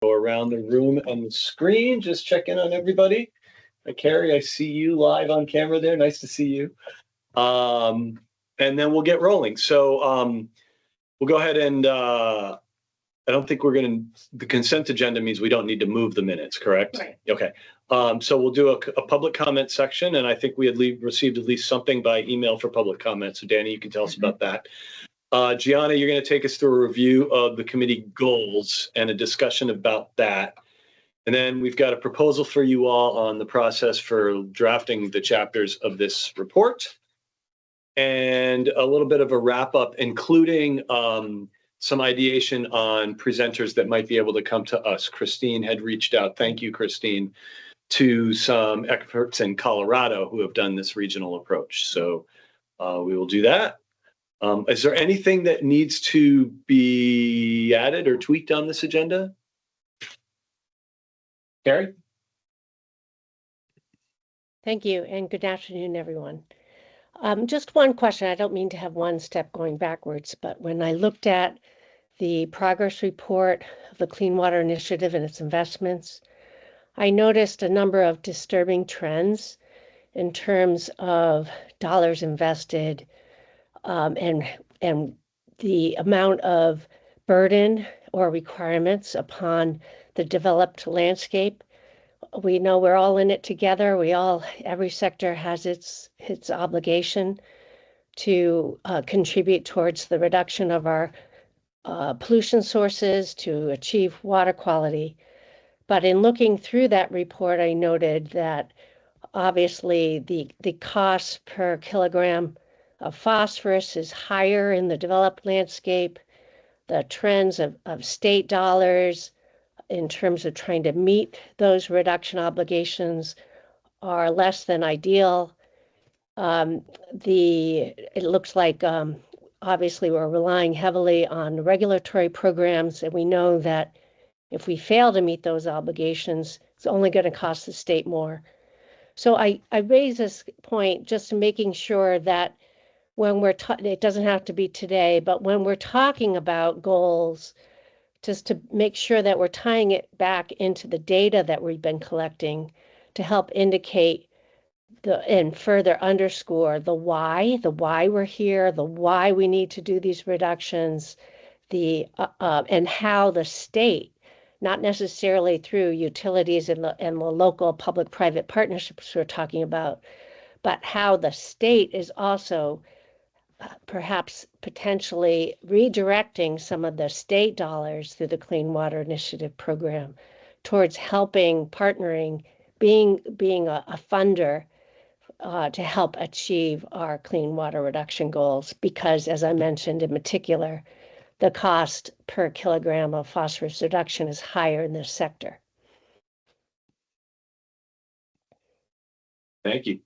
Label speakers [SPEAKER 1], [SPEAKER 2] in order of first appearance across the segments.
[SPEAKER 1] Go around the room and the screen, just check in on everybody. Hi, Carrie, I see you live on camera there. Nice to see you. And then we'll get rolling. So we'll go ahead and I don't think we're going to, the consent agenda means we don't need to move the minutes, correct?
[SPEAKER 2] Right.
[SPEAKER 1] Okay. So we'll do a public comment section, and I think we had received at least something by email for public comment. So Danny, you can tell us about that. Gianna, you're going to take us through a review of the committee goals and a discussion about that. And then we've got a proposal for you all on the process for drafting the chapters of this report. And a little bit of a wrap up, including some ideation on presenters that might be able to come to us. Christine had reached out, thank you, Christine, to some experts in Colorado who have done this regional approach. So we will do that. Is there anything that needs to be added or tweaked on this agenda? Carrie?
[SPEAKER 3] Thank you, and good afternoon, everyone. Just one question. I don't mean to have one step going backwards, but when I looked at the progress report of the Clean Water Initiative and its investments, I noticed a number of disturbing trends in terms of dollars invested and the amount of burden or requirements upon the developed landscape. We know we're all in it together. Every sector has its obligation to contribute towards the reduction of our pollution sources to achieve water quality. But in looking through that report, I noted that obviously the cost per kilogram of phosphorus is higher in the developed landscape. The trends of state dollars in terms of trying to meet those reduction obligations are less than ideal. It looks like obviously we're relying heavily on regulatory programs, and we know that if we fail to meet those obligations, it's only going to cost the state more. So I raise this point just making sure that when it doesn't have to be today, but when we're talking about goals, just to make sure that we're tying it back into the data that we've been collecting to help indicate and further underscore the why we're here, the why we need to do these reductions, and how the state, not necessarily through utilities and the local public-private partnerships we're talking about, but how the state is also perhaps potentially redirecting some of the state dollars through the Clean Water Initiative program towards partnering, being a funder to help achieve our clean water reduction goals. Because, as I mentioned in particular, the cost per kilogram of phosphorus reduction is higher in this sector.
[SPEAKER 1] Thank you.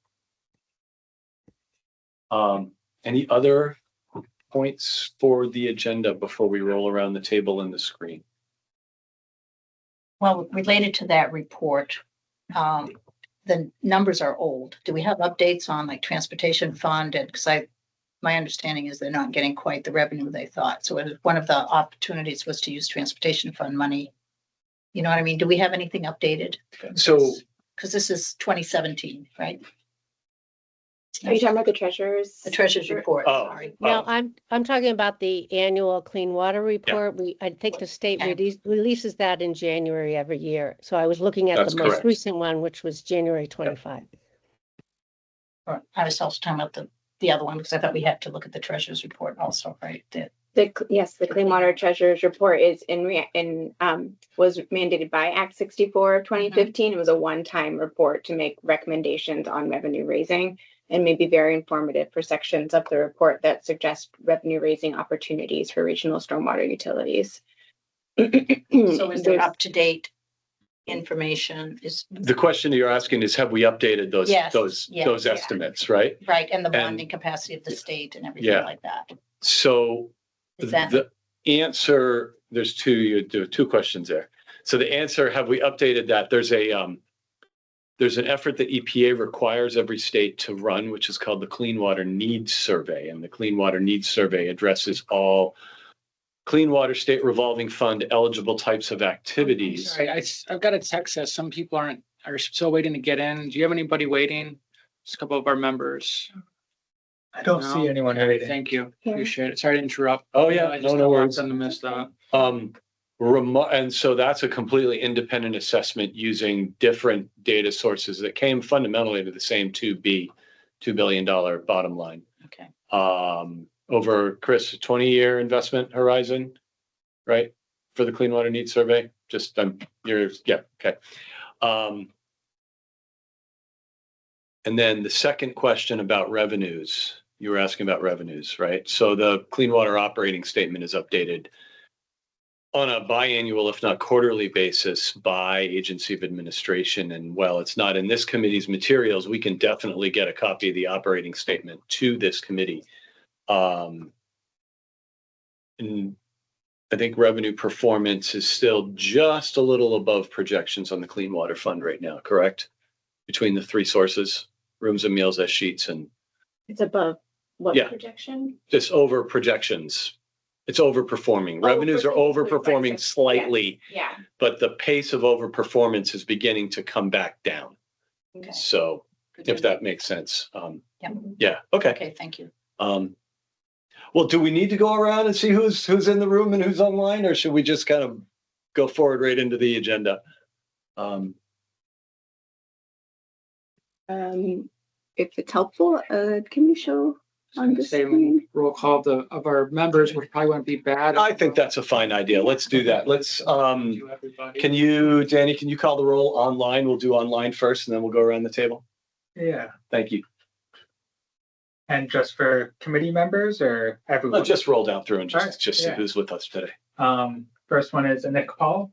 [SPEAKER 1] Any other points for the agenda before we roll around the table and the screen?
[SPEAKER 2] Well, related to that report, the numbers are old. Do we have updates on like transportation fund? And because my understanding is they're not getting quite the revenue they thought. So one of the opportunities was to use transportation fund money. You know what I mean? Do we have anything updated?
[SPEAKER 1] So,
[SPEAKER 2] because this is 2017, right?
[SPEAKER 4] Are you talking about the treasurer's?
[SPEAKER 2] The treasurer's report.
[SPEAKER 1] Oh.
[SPEAKER 2] Sorry.
[SPEAKER 3] No, I'm talking about the annual clean water report. Yeah. I think the state releases that in January every year. So I was looking at
[SPEAKER 1] That's
[SPEAKER 3] the most recent one, which was January 25.
[SPEAKER 2] Or I was also talking about the other one because I thought we had to look at the treasurer's report also, right?
[SPEAKER 4] Yes, the Clean Water Treasurer's report is was mandated by Act 64 of 2015. Mm-hmm. It was a one-time report to make recommendations on revenue raising and may be very informative for sections of the report that suggest revenue raising opportunities for regional stormwater utilities.
[SPEAKER 2] So is there up-to-date information? Is
[SPEAKER 1] the question that you're asking is, have we updated those estimates, right?
[SPEAKER 2] Right, and the bonding capacity of the state and everything like that.
[SPEAKER 1] So the answer, there's two questions there. So the answer, have we updated that? There's an effort that EPA requires every state to run, which is called the Clean Water Needs Survey. And the Clean Water Needs Survey addresses all Clean Water State Revolving Fund eligible types of activities.
[SPEAKER 5] Sorry, I've got a text that some people are still waiting to get in. Do you have anybody waiting? Just a couple of our members.
[SPEAKER 6] I don't
[SPEAKER 5] No?
[SPEAKER 6] see anyone
[SPEAKER 5] Okay,
[SPEAKER 6] waiting.
[SPEAKER 5] thank you.
[SPEAKER 4] Yeah.
[SPEAKER 5] Appreciate it. Sorry to interrupt.
[SPEAKER 1] Oh, yeah,
[SPEAKER 5] I
[SPEAKER 1] no,
[SPEAKER 5] just
[SPEAKER 1] no worries.
[SPEAKER 5] to miss that.
[SPEAKER 1] And so that's a completely independent assessment using different data sources that came fundamentally to the same $2 billion bottom line.
[SPEAKER 2] Okay.
[SPEAKER 1] Over, Chris, a 20-year investment horizon, right? For the Clean Water Needs Survey, just, yeah, okay. And then the second question about revenues, you were asking about revenues, right? So the Clean Water operating statement is updated on a biannual, if not quarterly basis by agency of administration. And while it's not in this committee's materials, we can definitely get a copy of the operating statement to this committee. And I think revenue performance is still just a little above projections on the Clean Water Fund right now, correct? Between the three sources, rooms and meals as sheets, and
[SPEAKER 4] It's above what
[SPEAKER 1] Yeah.
[SPEAKER 4] projection?
[SPEAKER 1] just over projections. It's overperforming. Revenues are overperforming slightly,
[SPEAKER 4] Yeah.
[SPEAKER 1] but the pace of overperformance is beginning to come back down.
[SPEAKER 2] Okay.
[SPEAKER 1] So if that makes sense.
[SPEAKER 2] Yep.
[SPEAKER 1] Yeah, okay.
[SPEAKER 2] Okay, thank you.
[SPEAKER 1] Well, do we need to go around and see who's in the room and who's online, or should we just kind of go forward right into the agenda?
[SPEAKER 4] If it's helpful, can we show on the
[SPEAKER 5] Say
[SPEAKER 4] screen?
[SPEAKER 5] roll call of our members, which probably wouldn't be bad.
[SPEAKER 1] I think that's a fine idea. Let's do that. Let's,
[SPEAKER 5] Everybody.
[SPEAKER 1] Danny, can you call the roll online? We'll do online first and then we'll go around the table.
[SPEAKER 6] Yeah,
[SPEAKER 1] Thank you.
[SPEAKER 6] and just for committee members or everyone?
[SPEAKER 1] Let's just roll down through and
[SPEAKER 6] All right,
[SPEAKER 1] just see
[SPEAKER 6] yeah.
[SPEAKER 1] who's with us today.
[SPEAKER 6] First one is Nick Paul.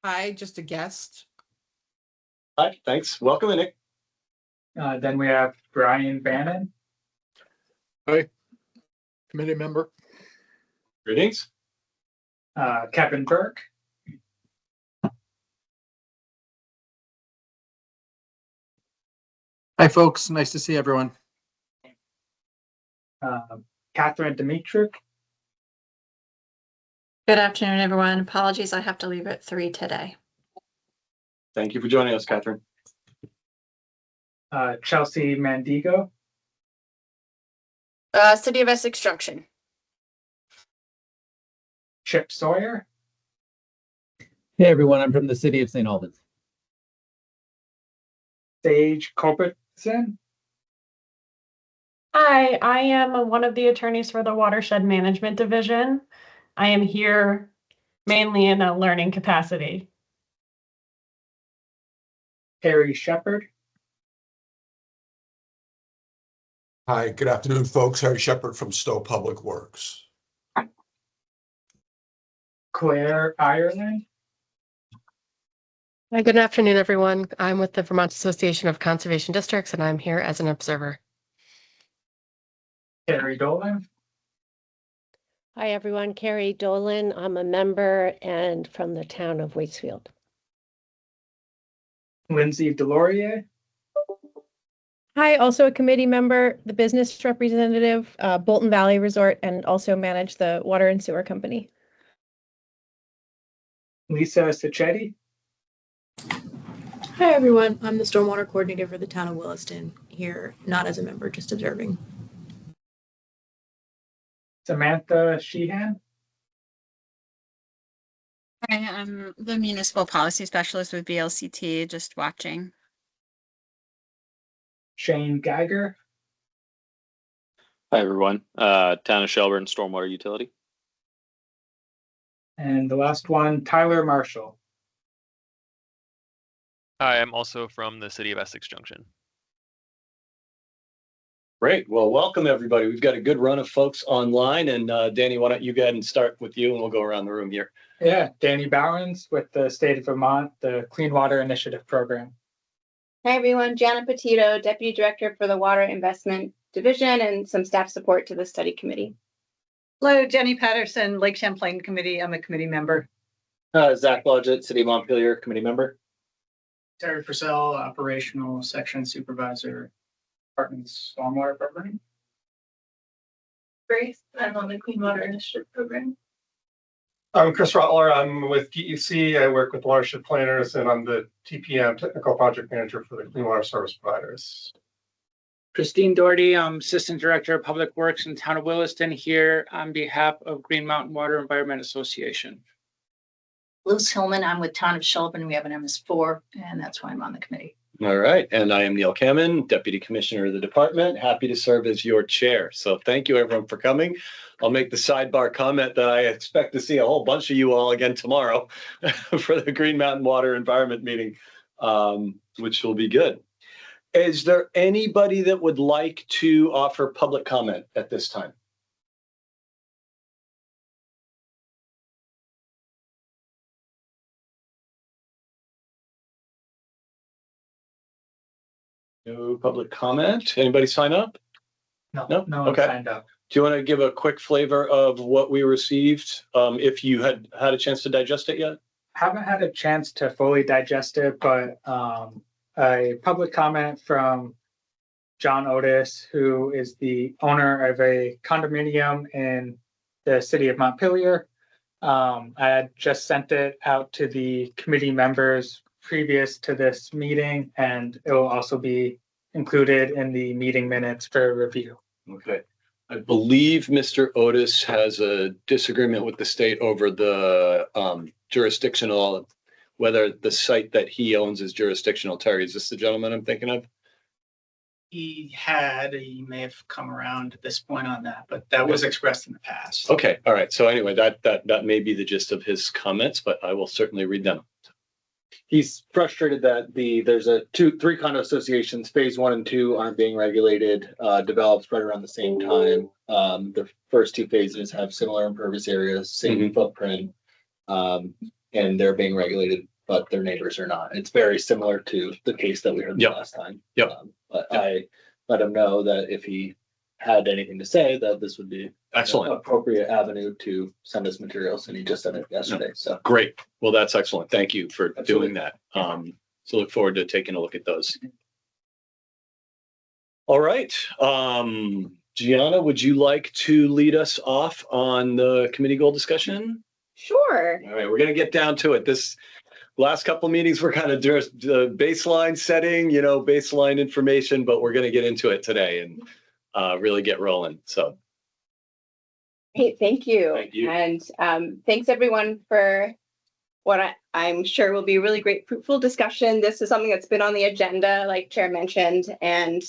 [SPEAKER 7] Hi, just a guest.
[SPEAKER 1] Hi, thanks. Welcome, Nick.
[SPEAKER 6] Then we have Brian Bannon.
[SPEAKER 8] Committee member.
[SPEAKER 1] Greetings.
[SPEAKER 6] Kevin Burke.
[SPEAKER 8] Hi, folks. Nice to see everyone.
[SPEAKER 6] Catherine Dimitrik.
[SPEAKER 9] Good afternoon, everyone. Apologies, I have to leave at 3 today.
[SPEAKER 1] Thank you for joining us, Catherine.
[SPEAKER 6] Chelsea Mandigo.
[SPEAKER 9] City of Essex Junction.
[SPEAKER 6] Chip Sawyer.
[SPEAKER 10] Hey everyone, I'm from the city of St. Albans.
[SPEAKER 6] Sage Culbertson.
[SPEAKER 11] Hi, I am one of the attorneys for the Watershed Management Division. I am here mainly in a learning capacity.
[SPEAKER 6] Harry Shepard.
[SPEAKER 8] Hi, good afternoon, folks. Harry Shepard from Stowe Public Works.
[SPEAKER 6] Claire Ireland.
[SPEAKER 7] Hi, good afternoon, everyone. I'm with the Vermont Association of Conservation Districts, and I'm here as an observer.
[SPEAKER 6] Carrie Dolan.
[SPEAKER 3] Hi, everyone. Carrie Dolan. I'm a member and from the town of Waitsfield.
[SPEAKER 6] Lindsay Delorier.
[SPEAKER 12] Hi, also a committee member, the business representative, Bolton Valley Resort, and also manage the water and sewer company.
[SPEAKER 6] Lisa Sacchetti.
[SPEAKER 13] Hi, everyone. I'm the Stormwater Coordinator for the town of Williston, here not as a member, just observing.
[SPEAKER 6] Samantha Sheehan.
[SPEAKER 14] Hi, I'm the Municipal Policy Specialist with VLCT, just watching.
[SPEAKER 6] Shane Geiger.
[SPEAKER 15] Hi, everyone. Town of Shelburne Stormwater Utility.
[SPEAKER 6] And the last one, Tyler Marshall.
[SPEAKER 16] Hi, I'm also from the city of Essex Junction.
[SPEAKER 1] Great. Well, welcome, everybody. We've got a good run of folks online. And Danny, why don't you go ahead and start with you and we'll go around the room here.
[SPEAKER 6] Yeah, Danny Bowens with the state of Vermont, the Clean Water Initiative Program.
[SPEAKER 4] Hi, everyone. Janet Petito, Deputy Director for the Water Investment Division, and some staff support to the study committee.
[SPEAKER 2] Hello, Jenny Patterson, Lake Champlain Committee. I'm a committee member.
[SPEAKER 17] Zach Blodgett, City of Montpelier, committee member.
[SPEAKER 5] Terry Purcell, Operational Section Supervisor, Department Stormwater Program.
[SPEAKER 18] Grace. I'm on the Clean Water Initiative program.
[SPEAKER 19] I'm Chris Rottler. I'm with DEC. I work with watershed planners, and I'm the TPM, Technical Project Manager for the Clean Water Service Providers.
[SPEAKER 5] Christine Doherty, I'm Assistant Director of Public Works in Town of Williston, here on behalf of Green Mountain Water Environment Association.
[SPEAKER 2] Liz Hillman, I'm with Town of Shelburne. We have an MS4, and that's why I'm on the committee.
[SPEAKER 1] All right. And I am Neil Kamen, Deputy Commissioner of the department. Happy to serve as your chair. So thank you everyone for coming. I'll make the sidebar comment that I expect to see a whole bunch of you all again tomorrow for the Green Mountain Water Environment meeting, which will be good. Is there anybody that would like to offer public comment at this time? No public comment. Anybody sign up?
[SPEAKER 6] No,
[SPEAKER 1] No?
[SPEAKER 6] no one
[SPEAKER 1] Okay.
[SPEAKER 6] signed up.
[SPEAKER 1] Do you want to give a quick flavor of what we received, if you had had a chance to digest it yet?
[SPEAKER 6] Haven't had a chance to fully digest it, but a public comment from John Otis, who is the owner of a condominium in the city of Montpelier. I had just sent it out to the committee members previous to this meeting, and it will also be included in the meeting minutes for review.
[SPEAKER 1] Okay. I believe Mr. Otis has a disagreement with the state over the jurisdictional, whether the site that he owns is jurisdictional. Terry, is this the gentleman I'm thinking of?
[SPEAKER 20] He may have come around at this point on that, but that was expressed in the past.
[SPEAKER 1] Okay. All right. So anyway, that may be the gist of his comments, but I will certainly read them.
[SPEAKER 17] He's frustrated that there's three condo associations, phase 1 and 2 aren't being regulated, developed right around the same time. The first two phases have similar impervious areas, same footprint, and they're being regulated, but their neighbors are not. It's very similar to the case that we heard the last time. But I let him know that if he had anything to say, that this would be
[SPEAKER 1] excellent,
[SPEAKER 17] an appropriate avenue to send us materials, and he just sent it yesterday. So
[SPEAKER 1] great. Well, that's excellent. Thank you for doing that. So look forward to taking a look at those. All right. Gianna, would you like to lead us off on the committee goal discussion?
[SPEAKER 4] Sure.
[SPEAKER 1] All right, we're going to get down to it. This last couple of meetings were kind of just baseline setting, baseline information, but we're going to get into it today and really get rolling. So.
[SPEAKER 4] Hey, thank you.
[SPEAKER 1] Thank you.
[SPEAKER 4] And thanks everyone for what I'm sure will be a really great, fruitful discussion. This is something that's been on the agenda, like Chair mentioned, and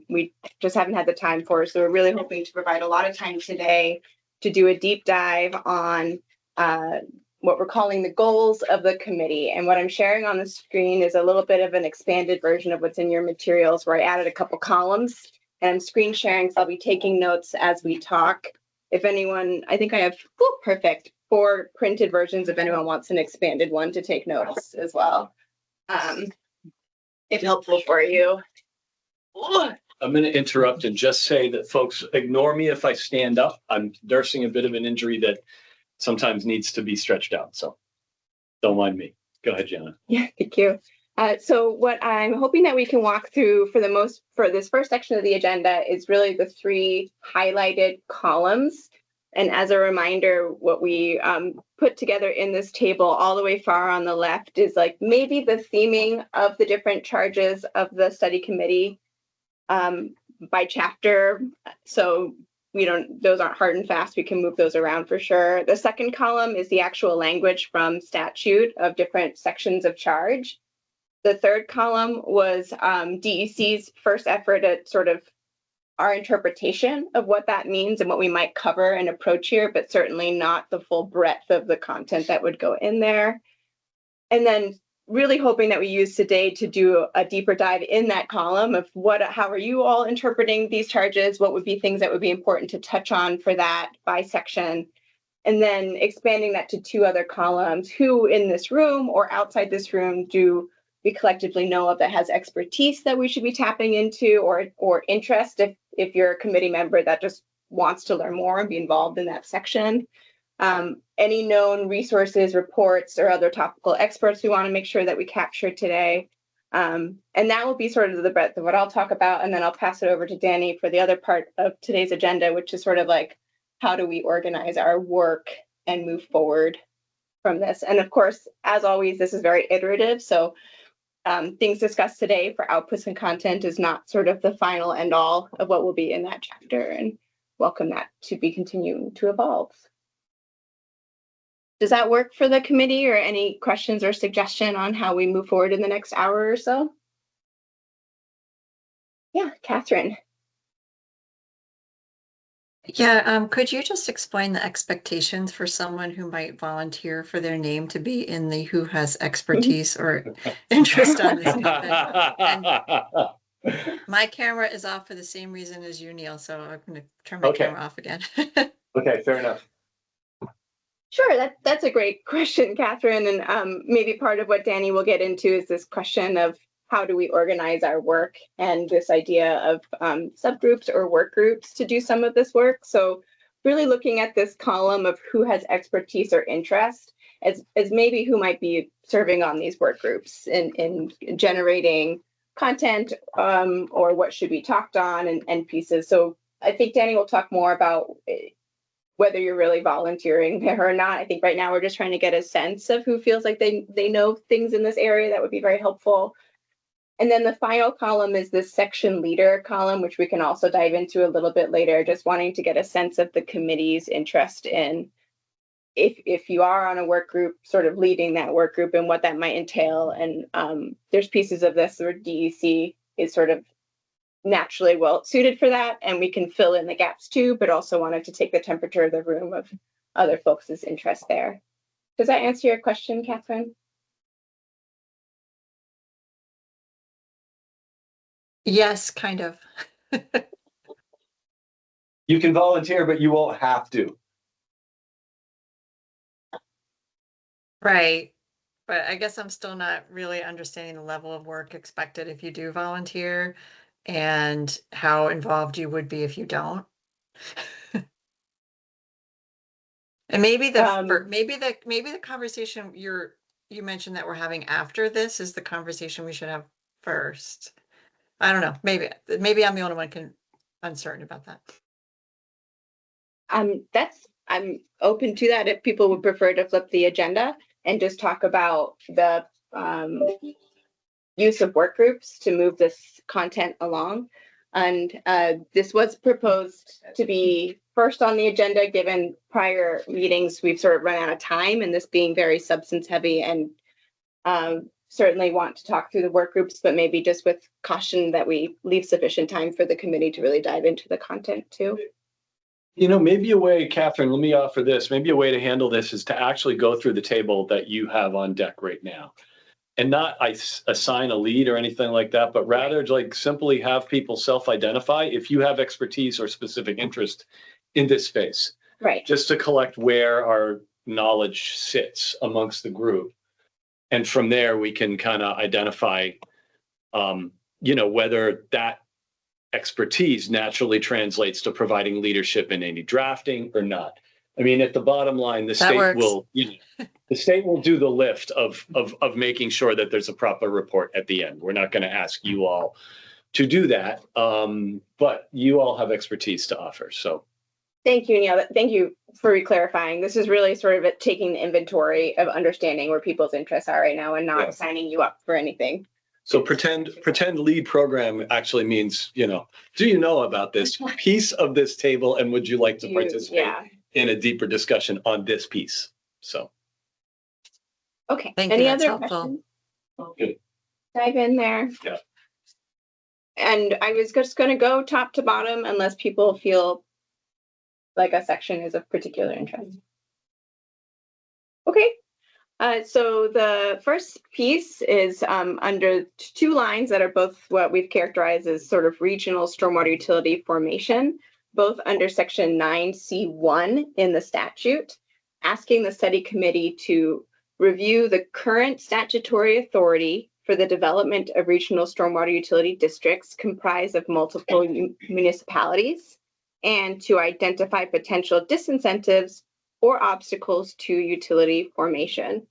[SPEAKER 4] we just haven't had the time for it. So we're really hoping to provide a lot of time today to do a deep dive on what we're calling the goals of the committee. And what I'm sharing on the screen is a little bit of an expanded version of what's in your materials, where I added a couple columns, and I'm screen sharing, so I'll be taking notes as we talk. If anyone, I think I have, perfect, 4 printed versions if anyone wants an expanded one to take notes as well. If helpful for you.
[SPEAKER 1] I'm going to interrupt and just say that folks, ignore me if I stand up. I'm nursing a bit of an injury that sometimes needs to be stretched out. So don't mind me. Go ahead, Gianna.
[SPEAKER 4] Yeah, thank you. So what I'm hoping that we can walk through for this first section of the agenda is really the 3 highlighted columns. And as a reminder, what we put together in this table all the way far on the left is like maybe the theming of the different charges of the study committee by chapter. So those aren't hard and fast. We can move those around for sure. The second column is the actual language from statute of different sections of charge. The third column was DEC's first effort at sort of our interpretation of what that means and what we might cover and approach here, but certainly not the full breadth of the content that would go in there. And then really hoping that we use today to do a deeper dive in that column of how are you all interpreting these charges? What would be things that would be important to touch on for that by section? And then expanding that to 2 other columns, who in this room or outside this room do we collectively know of that has expertise that we should be tapping into, or interest if you're a committee member that just wants to learn more and be involved in that section. Any known resources, reports, or other topical experts we want to make sure that we capture today. And that will be sort of the breadth of what I'll talk about. And then I'll pass it over to Danny for the other part of today's agenda, which is sort of like, how do we organize our work and move forward from this? And of course, as always, this is very iterative. So things discussed today for outputs and content is not sort of the final end all of what will be in that chapter, and welcome that to be continuing to evolve. Does that work for the committee, or any questions or suggestion on how we move forward in the next hour or so? Yeah, Catherine.
[SPEAKER 9] Yeah, could you just explain the expectations for someone who might volunteer for their name to be in the who has expertise or interest on this topic? And my camera is off for the same reason as you, Neil, so I'm going to turn my camera off again.
[SPEAKER 1] Okay, fair enough.
[SPEAKER 4] Sure, that's a great question, Catherine. And maybe part of what Danny will get into is this question of how do we organize our work, and this idea of subgroups or work groups to do some of this work. So really looking at this column of who has expertise or interest as maybe who might be serving on these work groups in generating content or what should be talked on and pieces. So I think Danny will talk more about whether you're really volunteering there or not. I think right now we're just trying to get a sense of who feels like they know things in this area. That would be very helpful. And then the final column is this section leader column, which we can also dive into a little bit later, just wanting to get a sense of the committee's interest in if you are on a work group, sort of leading that work group and what that might entail. And there's pieces of this where DEC is sort of naturally well suited for that, and we can fill in the gaps too, but also wanted to take the temperature of the room of other folks' interest there. Does that answer your question, Catherine?
[SPEAKER 9] Yes, kind of.
[SPEAKER 1] You can volunteer, but you won't have to.
[SPEAKER 9] Right. But I guess I'm still not really understanding the level of work expected if you do volunteer, and how involved you would be if you don't. And maybe the conversation you mentioned that we're having after this is the conversation we should have first. I don't know. Maybe I'm the only one uncertain about that.
[SPEAKER 4] I'm open to that if people would prefer to flip the agenda and just talk about the use of work groups to move this content along. And this was proposed to be first on the agenda, given prior meetings we've sort of run out of time, and this being very substance heavy, and certainly want to talk through the work groups, but maybe just with caution that we leave sufficient time for the committee to really dive into the content too.
[SPEAKER 1] You know, maybe a way, Catherine, let me offer this. Maybe a way to handle this is to actually go through the table that you have on deck right now, and not assign a lead or anything like that, but rather like simply have people self-identify if you have expertise or specific interest in this space.
[SPEAKER 4] Right.
[SPEAKER 1] Just to collect where our knowledge sits amongst the group. And from there, we can kind of identify, whether that expertise naturally translates to providing leadership in any drafting or not. I mean, at the bottom line, the state will, the state will do the lift of making sure that there's a proper report at the end. We're not going to ask you all to do that, but you all have expertise to offer. So,
[SPEAKER 4] thank you, Neil. Thank you for clarifying. This is really sort of taking the inventory of understanding where people's interests are right now, and not signing you up for anything.
[SPEAKER 1] So pretend lead program actually means, do you know about this piece of this table, and would you like to participate in a deeper discussion on this piece? So.
[SPEAKER 4] Okay.
[SPEAKER 9] Thank you.
[SPEAKER 4] Any
[SPEAKER 9] That's
[SPEAKER 4] other
[SPEAKER 9] helpful.
[SPEAKER 4] questions?
[SPEAKER 1] Good.
[SPEAKER 4] Dive in there.
[SPEAKER 1] Yeah.
[SPEAKER 4] And I was just going to go top to bottom unless people feel like a section is of particular interest. Okay. So the first piece is under two lines that are both what we've characterized as sort of regional stormwater utility formation, both under section 9C1 in the statute, asking the study committee to review the current statutory authority for the development of regional stormwater utility districts comprised of multiple municipalities, and to identify potential disincentives or obstacles to utility formation.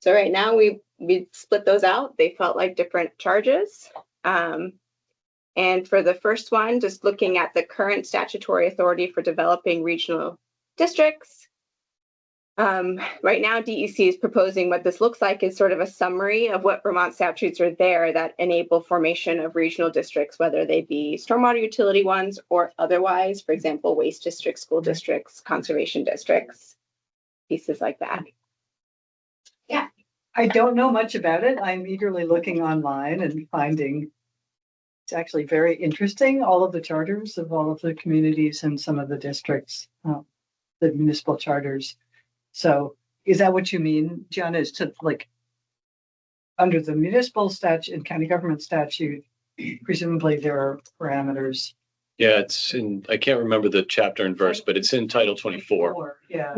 [SPEAKER 4] So right now we we split those out. They felt like different charges. And for the first one, just looking at the current statutory authority for developing regional districts. Right now, DEC is proposing what this looks like is sort of a summary of what Vermont statutes are there that enable formation of regional districts, whether they be stormwater utility ones or otherwise, for example, waste districts, school districts, conservation districts, pieces like that. Yeah.
[SPEAKER 21] I don't know much about it. I'm eagerly looking online and finding it's actually very interesting, all of the charters of all of the communities and some of the districts, the municipal charters. So is that what you mean, John, is to like under the municipal statute and county government statute, presumably there are parameters.
[SPEAKER 1] Yeah, it's in, I can't remember the chapter and verse, but it's in Title 24.
[SPEAKER 21] Yeah.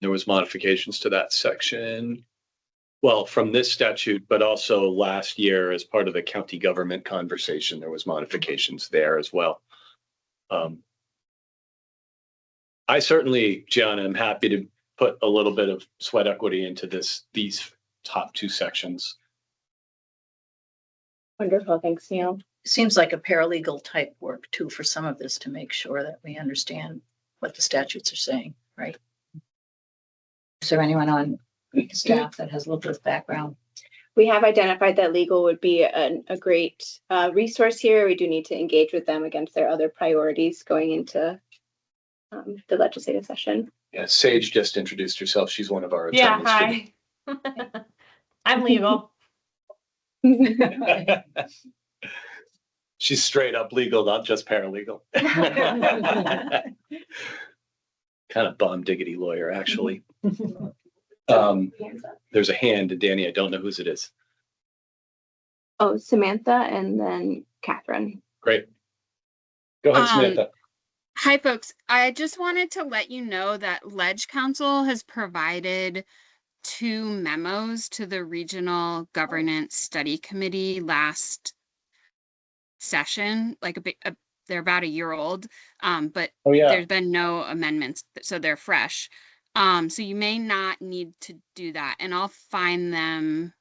[SPEAKER 1] There was modifications to that section. Well, from this statute, but also last year as part of the county government conversation, there was modifications there as well. I certainly, Gianna, am happy to put a little bit of sweat equity into these top two sections.
[SPEAKER 4] Wonderful, thanks, Neil.
[SPEAKER 2] Seems like a paralegal type work too for some of this to make sure that we understand what the statutes are saying, right? Is there anyone on staff that has a little bit of background?
[SPEAKER 4] We have identified that legal would be a great resource here. We do need to engage with them against their other priorities going into the legislative session.
[SPEAKER 1] Yeah, Sage just introduced herself. She's one of our attorneys.
[SPEAKER 11] Yeah, hi. I'm legal.
[SPEAKER 1] She's straight up legal, not just paralegal. Kind of bomb diggity lawyer, actually. There's a hand, Danny. I don't know whose it is.
[SPEAKER 4] Oh, Samantha and then Catherine.
[SPEAKER 1] Great. Go ahead, Samantha.
[SPEAKER 14] Hi, folks. I just wanted to let you know that Ledge Council has provided 2 memos to the Regional Governance Study Committee last session, like they're about a year old, but there's been no amendments, so they're fresh. So you may not need to do that, and I'll find them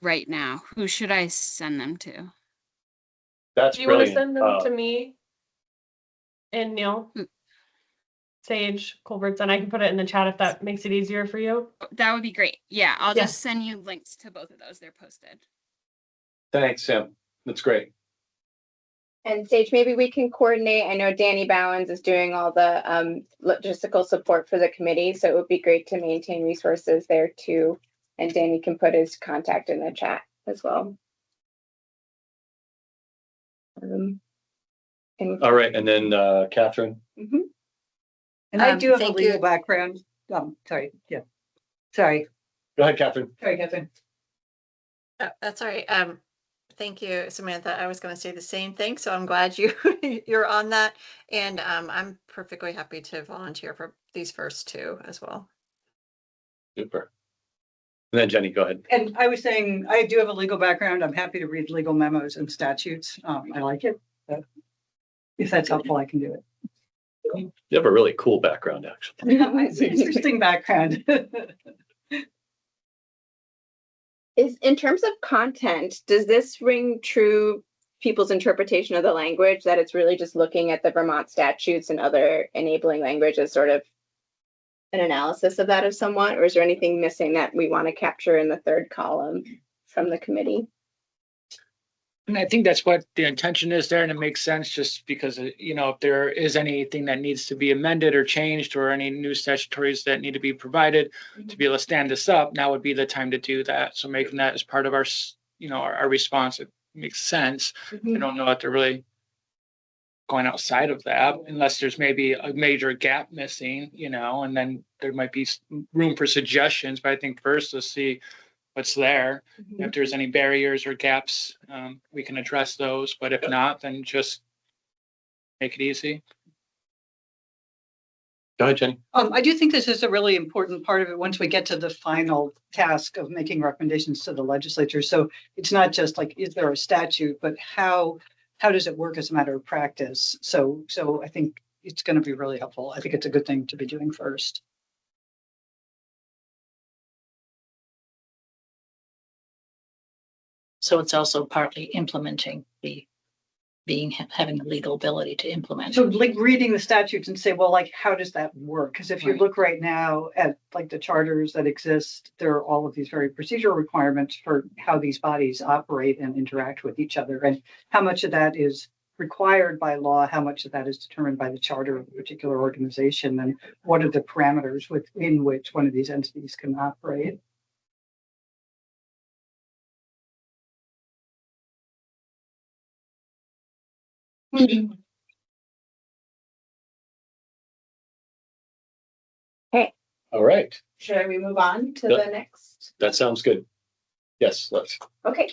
[SPEAKER 14] right now. Who should I send them to?
[SPEAKER 1] That's
[SPEAKER 11] Do you want to send them to me and Neil? Sage Colbert's, and I can put it in the chat if that makes it easier for you.
[SPEAKER 14] That would be great. Yeah, I'll just send you links to both of those. They're posted.
[SPEAKER 1] Thanks, Sam. That's great.
[SPEAKER 4] And Sage, maybe we can coordinate. I know Danny Bowens is doing all the logistical support for the committee, so it would be great to maintain resources there too. And Danny can put his contact in the chat as well.
[SPEAKER 1] All right, and then Catherine.
[SPEAKER 21] And I do have a legal background. Sorry. Yeah. Sorry.
[SPEAKER 1] Go ahead, Catherine.
[SPEAKER 21] Sorry, Catherine.
[SPEAKER 9] That's all right. Thank you, Samantha. I was going to say the same thing, so I'm glad you're on that. And I'm perfectly happy to volunteer for these first 2 as well.
[SPEAKER 1] Super. And then Jenny, go ahead.
[SPEAKER 21] And I was saying, I do have a legal background. I'm happy to read legal memos and statutes. I like it. If that's helpful, I can do it.
[SPEAKER 1] You have a really cool background, actually.
[SPEAKER 21] It's an interesting background.
[SPEAKER 4] Is in terms of content, does this ring true people's interpretation of the language that it's really just looking at the Vermont statutes and other enabling language as sort of an analysis of that of somewhat, or is there anything missing that we want to capture in the 3rd column from the committee?
[SPEAKER 5] And I think that's what the intention is there, and it makes sense just because, you know, if there is anything that needs to be amended or changed or any new statutories that need to be provided to be able to stand this up, now would be the time to do that. So making that as part of our, you know, our response, it makes sense. I don't know if they're really going outside of that unless there's maybe a major gap missing, you know, and then there might be room for suggestions. But I think first let's see what's there. If there's any barriers or gaps, we can address those. But if not, then just make it easy.
[SPEAKER 1] Go ahead, Jenny.
[SPEAKER 21] I do think this is a really important part of it once we get to the final task of making recommendations to the legislature. So it's not just like, is there a statute, but how does it work as a matter of practice? So I think it's going to be really helpful. I think it's a good thing to be doing first.
[SPEAKER 2] So it's also partly implementing having the legal ability to implement.
[SPEAKER 21] So like reading the statutes and say, well, like, how does that work? Because if you
[SPEAKER 2] Right.
[SPEAKER 21] look right now at like the charters that exist, there are all of these very procedural requirements for how these bodies operate and interact with each other. And how much of that is required by law, how much of that is determined by the charter of a particular organization, and what are the parameters within which one of these entities can operate?
[SPEAKER 4] Okay,
[SPEAKER 1] All right,
[SPEAKER 4] should we move on to
[SPEAKER 1] Yep.
[SPEAKER 4] the next?
[SPEAKER 1] that sounds good. Yes, let's.
[SPEAKER 4] Okay,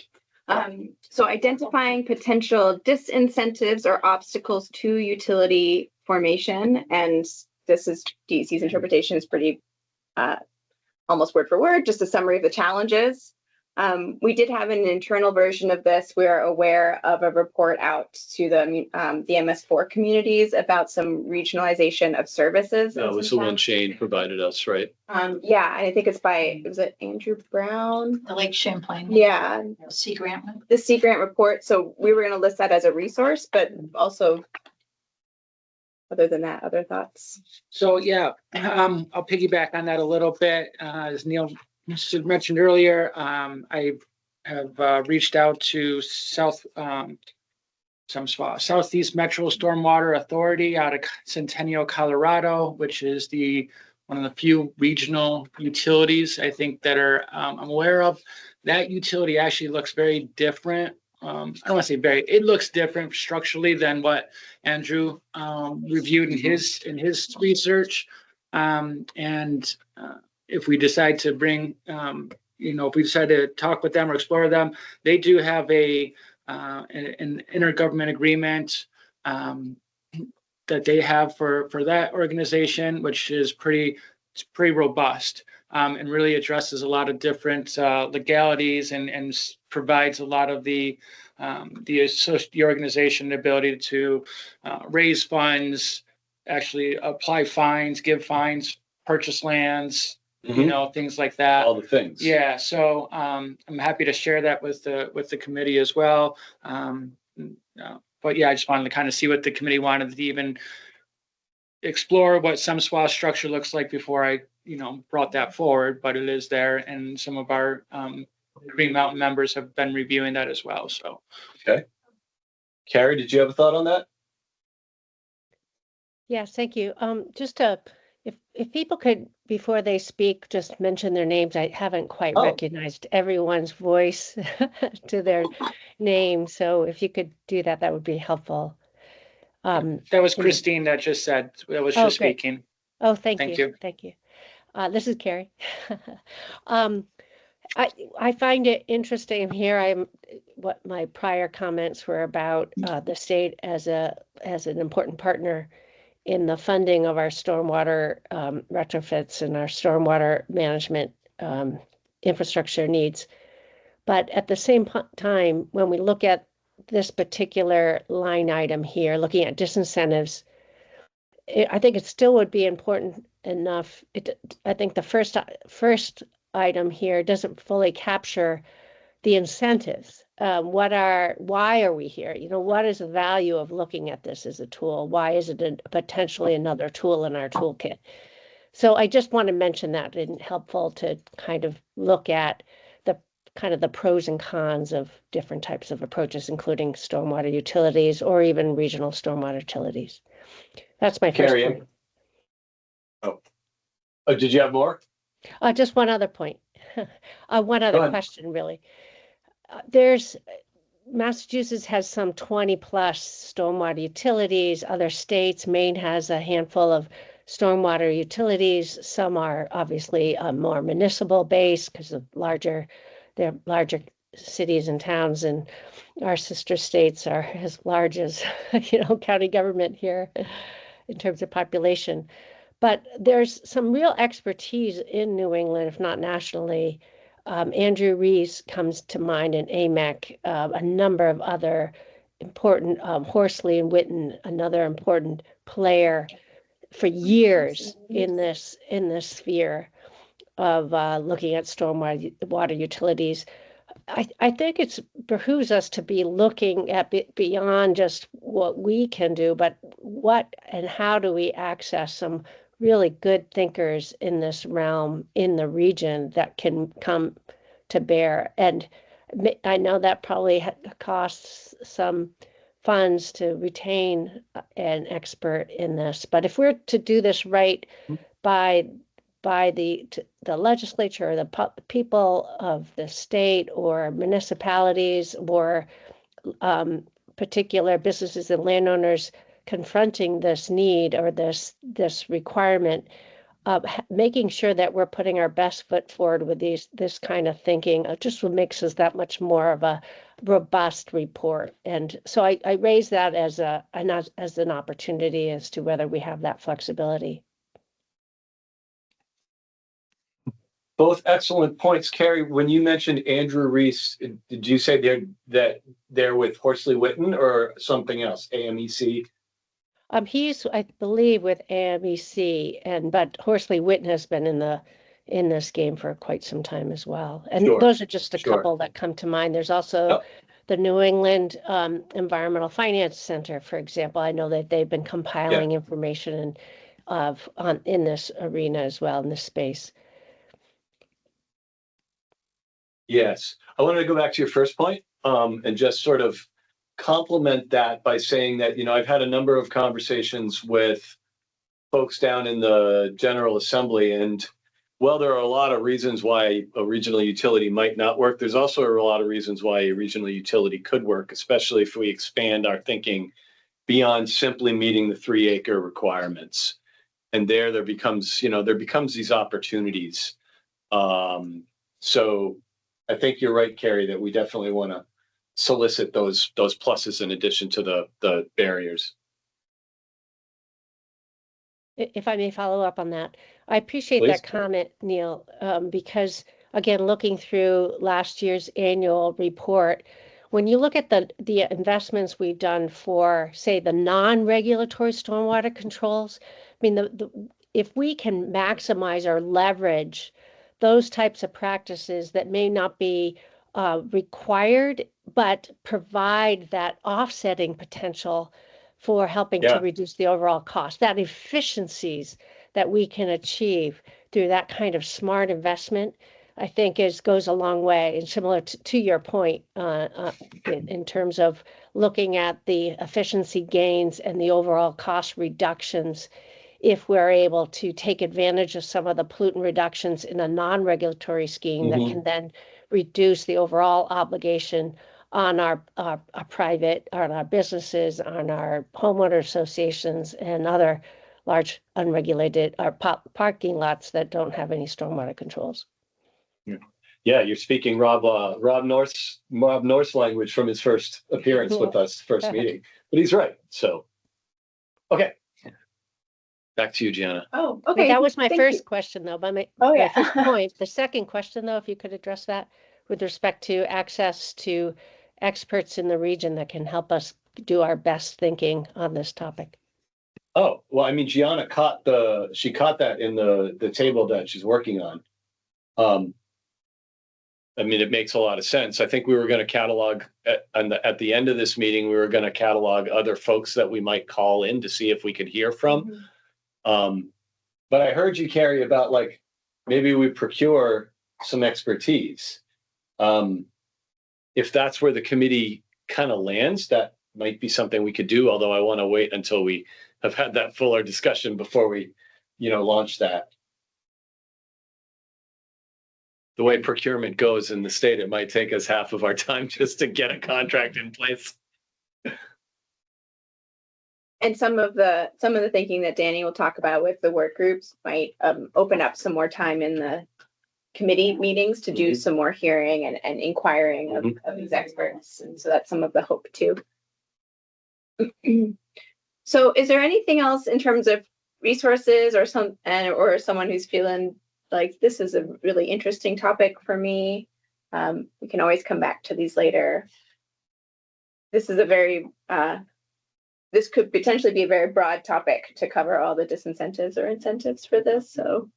[SPEAKER 4] so identifying potential disincentives or obstacles to utility formation, and this is DEC's interpretation is pretty almost word for word, just a summary of the challenges. We did have an internal version of this. We are aware of a report out to the MS4 communities about some regionalization of services.
[SPEAKER 1] That was the one Shane provided us, right?
[SPEAKER 4] Yeah, and I think it's by, was it Andrew Brown?
[SPEAKER 2] The Lake Champlain.
[SPEAKER 4] Yeah.
[SPEAKER 2] Sea Grant.
[SPEAKER 4] The Sea Grant report. So we were going to list that as a resource, but also, other than that, other thoughts?
[SPEAKER 5] So yeah, I'll piggyback on that a little bit. As Neil mentioned earlier, I have reached out to Southeast Metro Stormwater Authority out of Centennial, Colorado, which is one of the few regional utilities I think that I'm aware of. That utility actually looks very different. I don't want to say very, it looks different structurally than what Andrew reviewed in his research. If we decide to bring, if we decide to talk with them or explore them, they do have an intergovernment agreement that they have for that organization, which is pretty robust. And really addresses a lot of different legalities and provides a lot of the organization ability to raise funds, actually apply fines, give fines, purchase lands, things like that.
[SPEAKER 1] All the things.
[SPEAKER 5] Yeah, so I'm happy to share that with the committee as well. But yeah, I just wanted to kind of see what the committee wanted to even explore what some SWA structure looks like before I, brought that forward, but it is there. And some of our Green Mountain members have been reviewing that as well, so.
[SPEAKER 1] Okay. Carrie, did you have a thought on that?
[SPEAKER 3] Yes, thank you. Just if people could, before they speak, just mention their names. I haven't quite recognized everyone's voice to their name. So if you could do that, that would be helpful.
[SPEAKER 5] That was Christine that just said, that was just
[SPEAKER 3] great.
[SPEAKER 5] speaking.
[SPEAKER 3] Oh, thank
[SPEAKER 5] Thank
[SPEAKER 3] you.
[SPEAKER 5] you.
[SPEAKER 3] Thank you. This is Carrie. I find it interesting here. What my prior comments were about the state as an important partner in the funding of our stormwater retrofits and our stormwater management infrastructure needs. But at the same time, when we look at this particular line item here, looking at disincentives, I think it still would be important enough. I think the first item here doesn't fully capture the incentives. Why are we here? What is the value of looking at this as a tool? Why is it potentially another tool in our toolkit? So I just want to mention that it's helpful to kind of look at the pros and cons of different types of approaches, including stormwater utilities or even regional stormwater utilities. That's my first point.
[SPEAKER 1] Oh, did you have more?
[SPEAKER 3] Just one other point. One
[SPEAKER 1] Go
[SPEAKER 3] other
[SPEAKER 1] ahead.
[SPEAKER 3] question, really. Massachusetts has some 20 plus stormwater utilities. Other states, Maine has a handful of stormwater utilities. Some are obviously more municipal based because of they're larger cities and towns, and our sister states are as large as county government here in terms of population. But there's some real expertise in New England, if not nationally. Andrew Rees comes to mind in AMEC, a number of other important, Horsley and Witten, another important player for years in this sphere of looking at stormwater utilities. I think it's behooves us to be looking at beyond just what we can do, but what and how do we access some really good thinkers in this realm in the region that can come to bear. And I know that probably costs some funds to retain an expert in this, but if we're to do this right by the legislature, the people of the state or municipalities or particular businesses and landowners confronting this need or this requirement, making sure that we're putting our best foot forward with this kind of thinking just makes us that much more of a robust report. And so I raise that as an opportunity as to whether we have that flexibility.
[SPEAKER 1] Both excellent points, Carrie. When you mentioned Andrew Reese, did you say they're with Horsley Witten or something else? AMEC.
[SPEAKER 3] He's, I believe, with AMEC, but Horsley Witten has been in this game for quite some time as well. And those are just a couple that come to mind. There's also the New England Environmental Finance Center, for example. I know that they've been compiling information in this arena as well, in this space.
[SPEAKER 1] Yes. I wanted to go back to your first point and just sort of complement that by saying that, I've had a number of conversations with folks down in the General Assembly, and well, there are a lot of reasons why a regional utility might not work. There's also a lot of reasons why a regional utility could work, especially if we expand our thinking beyond simply meeting the 3-acre requirements. And there becomes these opportunities. So I think you're right, Carrie, that we definitely want to solicit those pluses in addition to the barriers.
[SPEAKER 3] If I may follow up on that, I appreciate that comment, Neil, because again, looking through last year's annual report, when you look at the investments we've done for, say, the non-regulatory stormwater controls, I mean, if we can maximize or leverage those types of practices that may not be required, but provide that offsetting potential for helping to reduce the overall cost, that efficiencies that we can achieve through that kind of smart investment, I think goes a long way. And similar to your point in terms of looking at the efficiency gains and the overall cost reductions, if we're able to take advantage of some of the pollutant reductions in a non-regulatory scheme that can then reduce the overall obligation on our private, on our businesses, on our homeowner associations, and other large unregulated parking lots that don't have any stormwater controls.
[SPEAKER 1] Yeah, you're speaking Rob North's language from his first appearance with us, first meeting. But he's right. So, okay. Back to you, Gianna.
[SPEAKER 4] Oh, okay.
[SPEAKER 3] Well, that was my first question, though. But my first point. The second question, though, if you could address that with respect to access to experts in the region that can help us do our best thinking on this topic.
[SPEAKER 1] Oh, well, I mean, Gianna caught that in the table that she's working on. I mean, it makes a lot of sense. I think we were going to catalog at the end of this meeting, we were going to catalog other folks that we might call in to see if we could hear from. But I heard you, Carrie, about maybe we procure some expertise. If that's where the committee kind of lands, that might be something we could do, although I want to wait until we have had that fuller discussion before we, launch that. The way procurement goes in the state, it might take us half of our time just to get a contract in place.
[SPEAKER 4] And some of the thinking that Danny will talk about with the work groups might open up some more time in the committee meetings to do some more hearing and inquiring of these experts. And so that's some of the hope too. So is there anything else in terms of resources or someone who's feeling like this is a really interesting topic for me? We can always come back to these later. This is this could potentially be a very broad topic to cover all the disincentives or incentives for this. So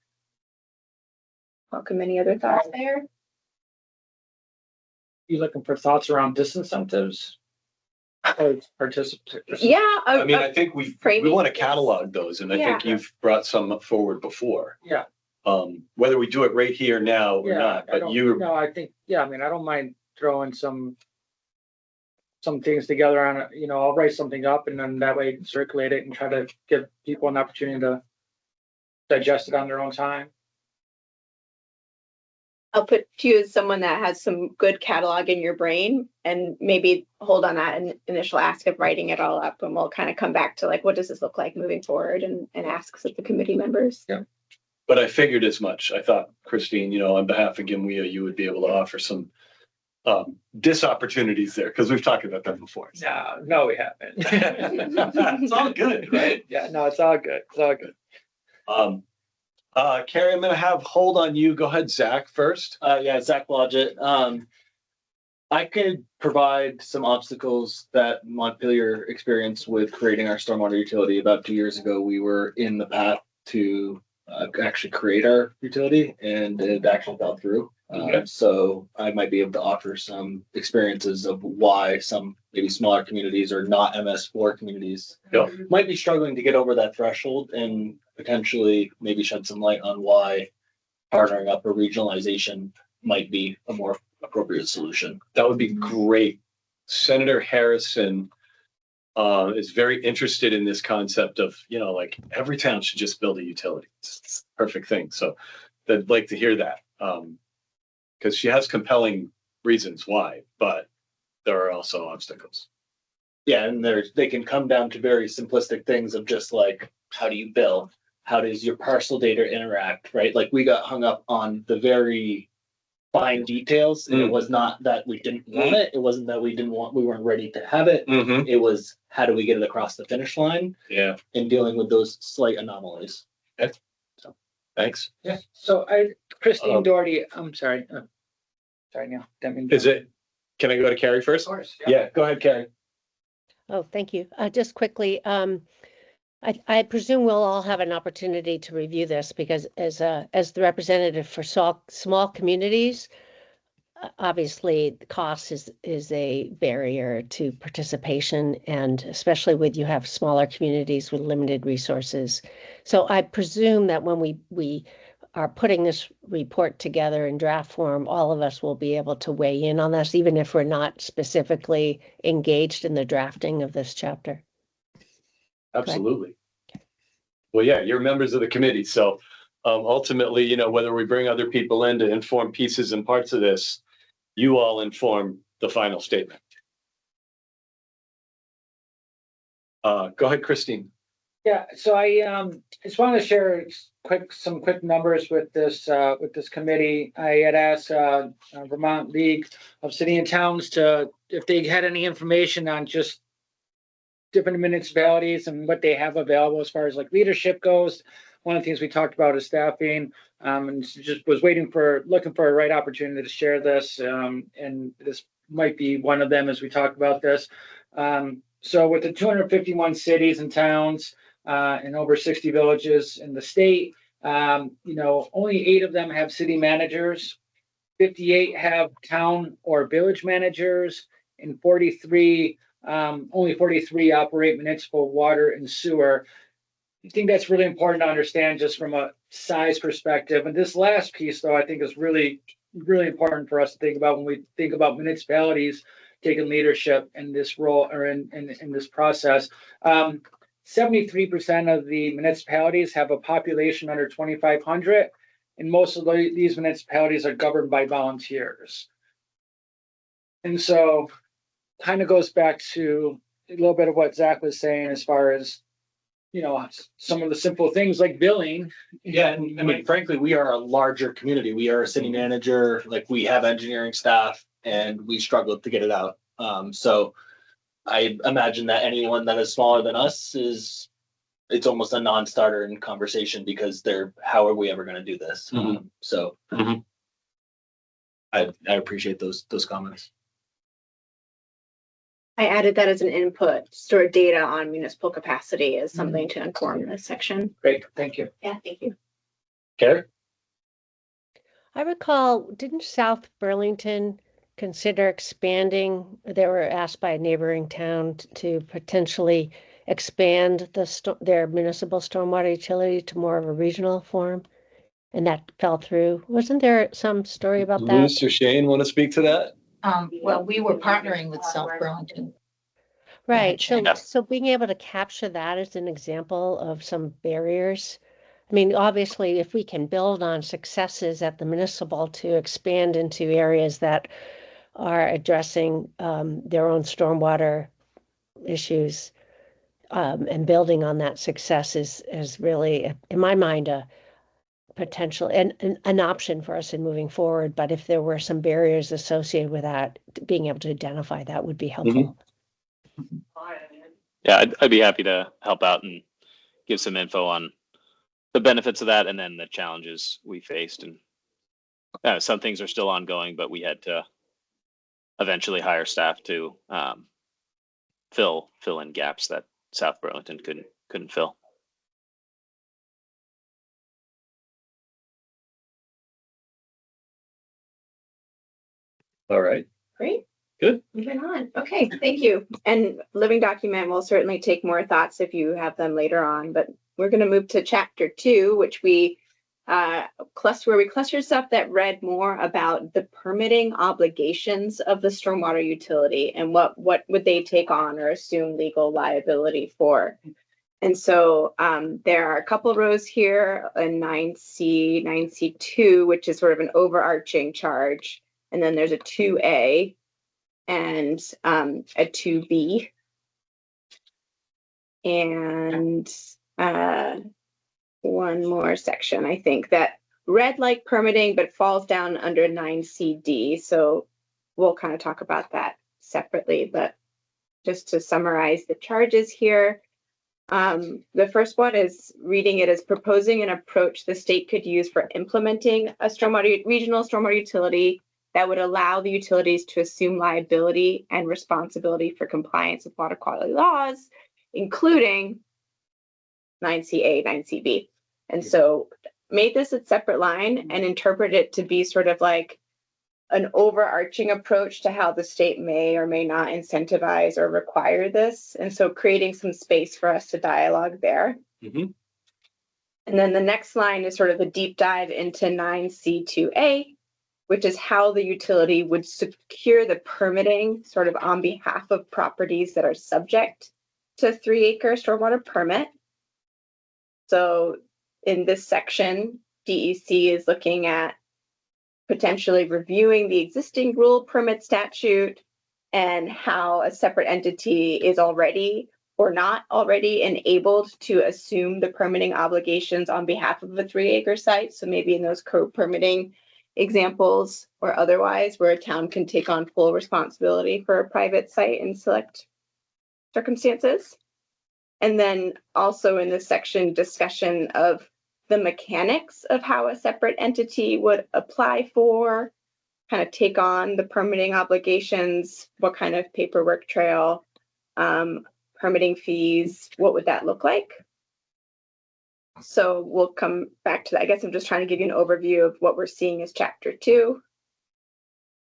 [SPEAKER 4] welcome any other thoughts there?
[SPEAKER 5] you looking for thoughts around disincentives? Or participate?
[SPEAKER 4] Yeah.
[SPEAKER 1] I mean, I think we want to catalog those, and I think
[SPEAKER 4] Yeah.
[SPEAKER 1] you've brought some forward before.
[SPEAKER 5] Yeah.
[SPEAKER 1] Whether we do it right here now or not, but
[SPEAKER 5] No, I think, I mean, I don't mind throwing some things together on it. I'll write something up and then that way circulate it and try to give people an opportunity to digest it on their own time.
[SPEAKER 4] I'll put to you as someone that has some good catalog in your brain and maybe hold on that initial ask of writing it all up, and we'll kind of come back to like, what does this look like moving forward, and asks of the committee members.
[SPEAKER 5] Yeah.
[SPEAKER 1] But I figured as much. I thought, Christine, on behalf of GIMWEA, you would be able to offer some opportunities there, because we've talked about that before.
[SPEAKER 5] No, we haven't.
[SPEAKER 1] It's all good, right?
[SPEAKER 5] Yeah, no, it's all good. It's all good.
[SPEAKER 1] Carrie, I'm going to have hold on you. Go ahead, Zach, first.
[SPEAKER 17] Yeah, Zach Blodgett. I could provide some obstacles that Montpelier experienced with creating our stormwater utility. About 2 years ago, we were in the path to actually create our utility, and it actually fell through. So I might be able to offer some experiences of why some maybe smaller communities or not MS4 communities might be struggling to get over that threshold, and potentially maybe shed some light on why partnering up or regionalization might be a more appropriate solution.
[SPEAKER 1] That would be great. Senator Harrison is very interested in this concept of, like every town should just build a utility. It's a perfect thing. So I'd like to hear that. Because she has compelling reasons why, but there are also obstacles.
[SPEAKER 17] Yeah, and they can come down to very simplistic things of just like, how do you bill? How does your parcel data interact, right? Like we got hung up on the very fine details. And it was not that we didn't want it. It wasn't that we weren't ready to have it. It was, how do we get it across the finish line?
[SPEAKER 1] Yeah.
[SPEAKER 17] And dealing with those slight anomalies.
[SPEAKER 1] Okay. So, thanks.
[SPEAKER 5] Yeah. So Christine Doherty, I'm sorry. Sorry, Neil.
[SPEAKER 1] Can I go to Carrie first?
[SPEAKER 5] Of course.
[SPEAKER 1] Yeah, go ahead, Carrie.
[SPEAKER 3] Oh, thank you. Just quickly, I presume we'll all have an opportunity to review this, because as the representative for small communities, obviously the cost is a barrier to participation, and especially with you have smaller communities with limited resources. So I presume that when we are putting this report together in draft form, all of us will be able to weigh in on this, even if we're not specifically engaged in the drafting of this chapter.
[SPEAKER 1] Absolutely. Well, yeah, you're members of the committee. So ultimately, whether we bring other people in to inform pieces and parts of this, you all inform the final statement. Go ahead, Christine.
[SPEAKER 5] Yeah, so I just wanted to share some quick numbers with this committee. I had asked Vermont League of City and Towns if they had any information on just different municipalities and what they have available as far as like leadership goes. One of the things we talked about is staffing, and just was looking for a right opportunity to share this, and this might be one of them as we talk about this. So with the 251 cities and towns and over 60 villages in the state, only 8 of them have city managers, 58 have town or village managers, and only 43 operate municipal water and sewer. I think that's really important to understand just from a size perspective. And this last piece, though, I think is really, really important for us to think about when we think about municipalities taking leadership in this role or in this process. 73% of the municipalities have a population under 2,500, and most of these municipalities are governed by volunteers. And so kind of goes back to a little bit of what Zach was saying as far as, some of the simple things like billing.
[SPEAKER 17] Yeah, and I mean, frankly, we are a larger community. We are a city manager, like we have engineering staff, and we struggle to get it out. So I imagine that anyone that is smaller than us it's almost a non-starter in conversation, because how are we ever going to do this? I appreciate those comments.
[SPEAKER 4] I added that as an input. Store data on municipal capacity is something to inform this section.
[SPEAKER 5] Great, thank you.
[SPEAKER 4] Yeah, thank you.
[SPEAKER 1] Carrie?
[SPEAKER 3] I recall, didn't South Burlington consider expanding? They were asked by a neighboring town to potentially expand their municipal stormwater utility to more of a regional form, and that fell through. Wasn't there some story about that?
[SPEAKER 1] Luce or Shane want to speak to that?
[SPEAKER 2] Well, we were partnering with South Burlington.
[SPEAKER 3] Right.
[SPEAKER 2] Shane.
[SPEAKER 3] So being able to capture that as an example of some barriers. I mean, obviously, if we can build on successes at the municipal to expand into areas that are addressing their own stormwater issues, and building on that success is really, in my mind, a potential and an option for us in moving forward. But if there were some barriers associated with that, being able to identify that would be helpful.
[SPEAKER 15] Yeah, I'd be happy to help out and give some info on the benefits of that and then the challenges we faced. And some things are still ongoing, but we had to eventually hire staff to fill in gaps that South Burlington couldn't fill.
[SPEAKER 1] All right.
[SPEAKER 4] Great.
[SPEAKER 1] Good.
[SPEAKER 4] Moving on. Okay, thank you. And living document will certainly take more thoughts if you have them later on, but we're going to move to chapter 2, which we clustered stuff that read more about the permitting obligations of the stormwater utility and what would they take on or assume legal liability for. And so there are a couple rows here in 9C, 9C2, which is sort of an overarching charge. And then there's a 2A and a 2B. And one more section, I think, that read like permitting, but falls down under 9CD. So we'll kind of talk about that separately. But just to summarize the charges here, the first one is reading it as proposing an approach the state could use for implementing a regional stormwater utility that would allow the utilities to assume liability and responsibility for compliance with water quality laws, including 9CA, 9CB. And so made this a separate line and interpret it to be sort of like an overarching approach to how the state may or may not incentivize or require this. And so creating some space for us to dialogue there.
[SPEAKER 1] Mm-hmm.
[SPEAKER 4] And then the next line is sort of a deep dive into 9C2A, which is how the utility would secure the permitting sort of on behalf of properties that are subject to a 3-acre stormwater permit. So in this section, DEC is looking at potentially reviewing the existing rule permit statute and how a separate entity is already or not already enabled to assume the permitting obligations on behalf of a 3-acre site. So maybe in those co-permitting examples or otherwise where a town can take on full responsibility for a private site in select circumstances. And then also in this section, discussion of the mechanics of how a separate entity would apply for, kind of take on the permitting obligations, what kind of paperwork trail, permitting fees, what would that look like? So we'll come back to that. I guess I'm just trying to give you an overview of what we're seeing as chapter 2.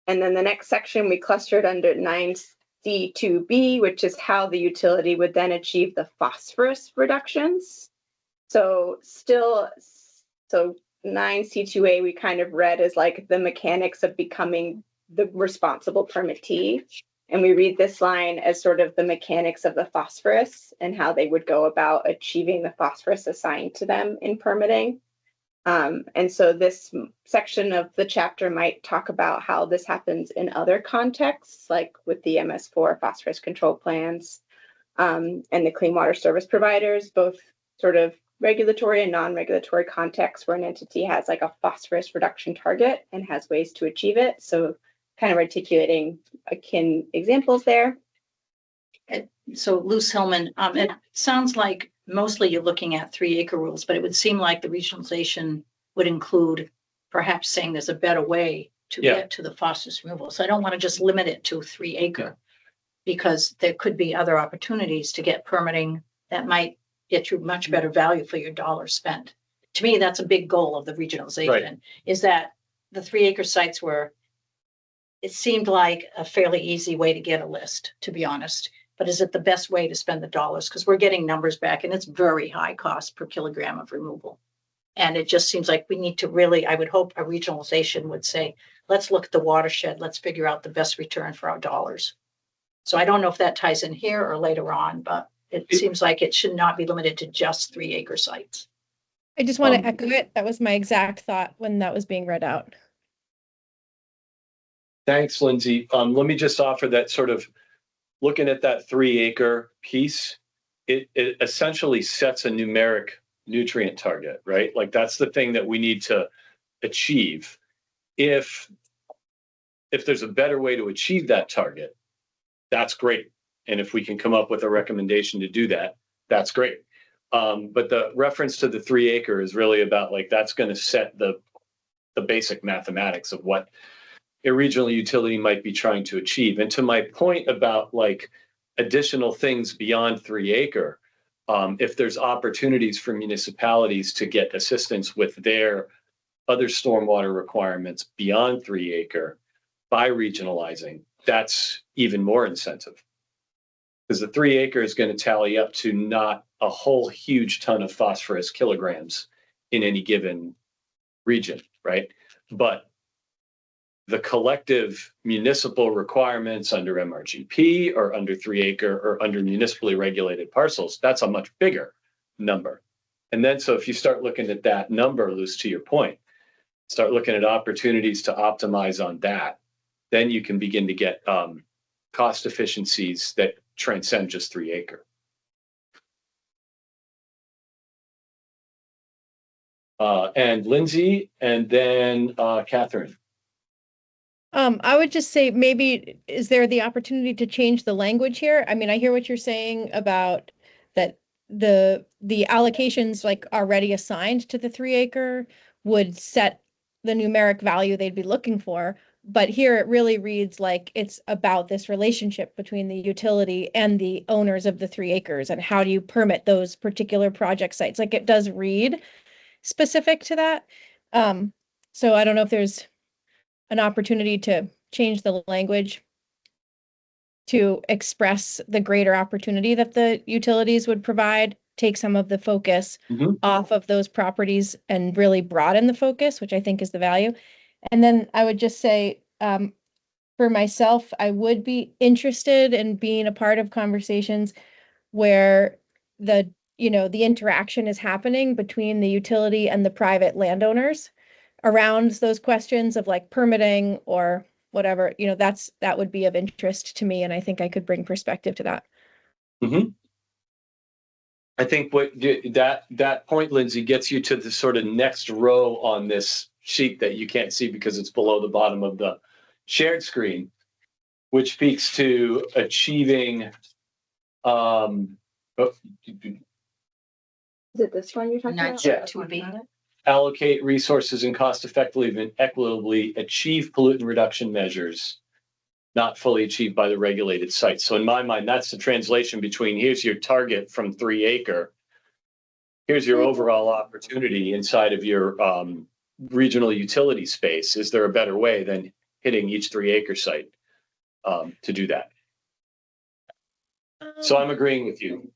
[SPEAKER 4] And then the next section we clustered under 9C2B, which is how the utility would then achieve the phosphorus reductions. So 9C2A we kind of read as like the mechanics of becoming the responsible permittee. And we read this line as sort of the mechanics of the phosphorus and how they would go about achieving the phosphorus assigned to them in permitting. And so this section of the chapter might talk about how this happens in other contexts, like with the MS4 phosphorus control plans and the clean water service providers, both sort of regulatory and non-regulatory contexts where an entity has like a phosphorus reduction target and has ways to achieve it. So kind of articulating akin examples there.
[SPEAKER 2] So Luce Hillman, it sounds like mostly you're looking at 3-acre rules, but it would seem like the regionalization would include perhaps saying there's a better way to get to the phosphorus removal. So I don't want to just limit it to 3-acre because there could be other opportunities to get permitting that might get you much better value for your dollar spent. To me, that's a big goal of the regionalization, is that the 3-acre sites were it seemed like a fairly easy way to get a list, to be honest. But is it the best way to spend the dollars? Because we're getting numbers back and it's very high cost per kilogram of removal. And it just seems like we need to really, I would hope a regionalization would say, let's look at the watershed, let's figure out the best return for our dollars. So I don't know if that ties in here or later on, but it seems like it should not be limited to just 3-acre sites.
[SPEAKER 12] I just want to echo it. That was my exact thought when that was being read out.
[SPEAKER 1] Thanks, Lindsay. Let me just offer that sort of looking at that 3-acre piece, it essentially sets a numeric nutrient target, right? Like that's the thing that we need to achieve. If there's a better way to achieve that target, that's great. And if we can come up with a recommendation to do that, that's great. But the reference to the 3-acre is really about like, that's going to set the basic mathematics of what a regional utility might be trying to achieve. And to my point about like additional things beyond 3-acre, if there's opportunities for municipalities to get assistance with their other stormwater requirements beyond 3-acre by regionalizing, that's even more incentive. Because the 3-acre is going to tally up to not a whole huge ton of phosphorus kilograms in any given region, right? But the collective municipal requirements under MRGP or under 3-acre or under municipally regulated parcels, that's a much bigger number. And then, so if you start looking at that number, Luz, to your point, start looking at opportunities to optimize on that, then you can begin to get cost efficiencies that transcend just 3-acre. And Lindsay, and then Catherine.
[SPEAKER 12] I would just say maybe, is there the opportunity to change the language here? I mean, I hear what you're saying about that the allocations like already assigned to the 3-acre would set the numeric value they'd be looking for. But here it really reads like it's about this relationship between the utility and the owners of the 3 acres and how do you permit those particular project sites? Like it does read specific to that. So I don't know if there's an opportunity to change the language to express the greater opportunity that the utilities would provide, take some of the focus off of those properties and really broaden the focus, which I think is the value. And then I would just say, for myself, I would be interested in being a part of conversations where the interaction is happening between the utility and the private landowners around those questions of like permitting or whatever, that would be of interest to me. And I think I could bring perspective to that.
[SPEAKER 1] I think what that point, Lindsay, gets you to the sort of next row on this sheet that you can't see because it's below the bottom of the shared screen, which speaks to achieving.
[SPEAKER 4] Is it this one you're talking about?
[SPEAKER 1] Yeah. Allocate resources and cost effectively and equitably achieve pollutant reduction measures not fully achieved by the regulated sites. So in my mind, that's the translation between here's your target from 3-acre, here's your overall opportunity inside of your regional utility space. Is there a better way than hitting each 3-acre site to do that? So I'm agreeing with you.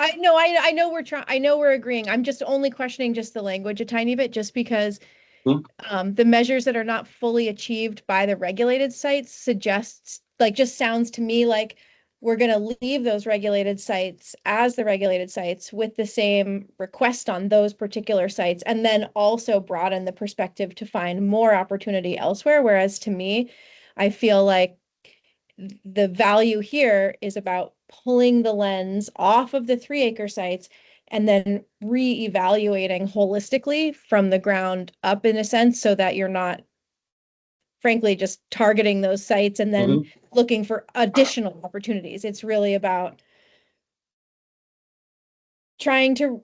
[SPEAKER 12] I know we're agreeing. I'm just only questioning just the language a tiny bit, just because the measures that are not fully achieved by the regulated sites suggests, like, just sounds to me like we're going to leave those regulated sites as the regulated sites with the same request on those particular sites, and then also broaden the perspective to find more opportunity elsewhere. Whereas to me, I feel like the value here is about pulling the lens off of the 3-acre sites and then re-evaluating holistically from the ground up, in a sense, so that you're not, frankly, just targeting those sites and then looking for additional opportunities. It's really about trying to,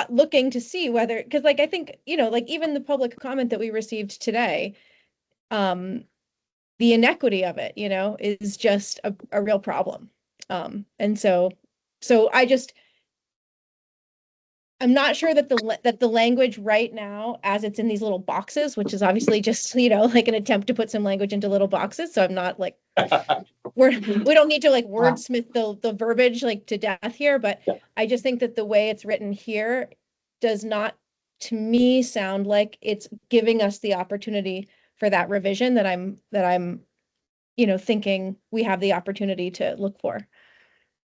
[SPEAKER 12] looking to see whether, because like, I think, like even the public comment that we received today, the inequity of it, is just a real problem. And so I just, I'm not sure that the language right now, as it's in these little boxes, which is obviously just, like an attempt to put some language into little boxes. So I'm not like, we don't need to like wordsmith the verbiage like to death here, but I just think that the way it's written here does not, to me, sound like it's giving us the opportunity for that revision that I'm thinking we have the opportunity to look for.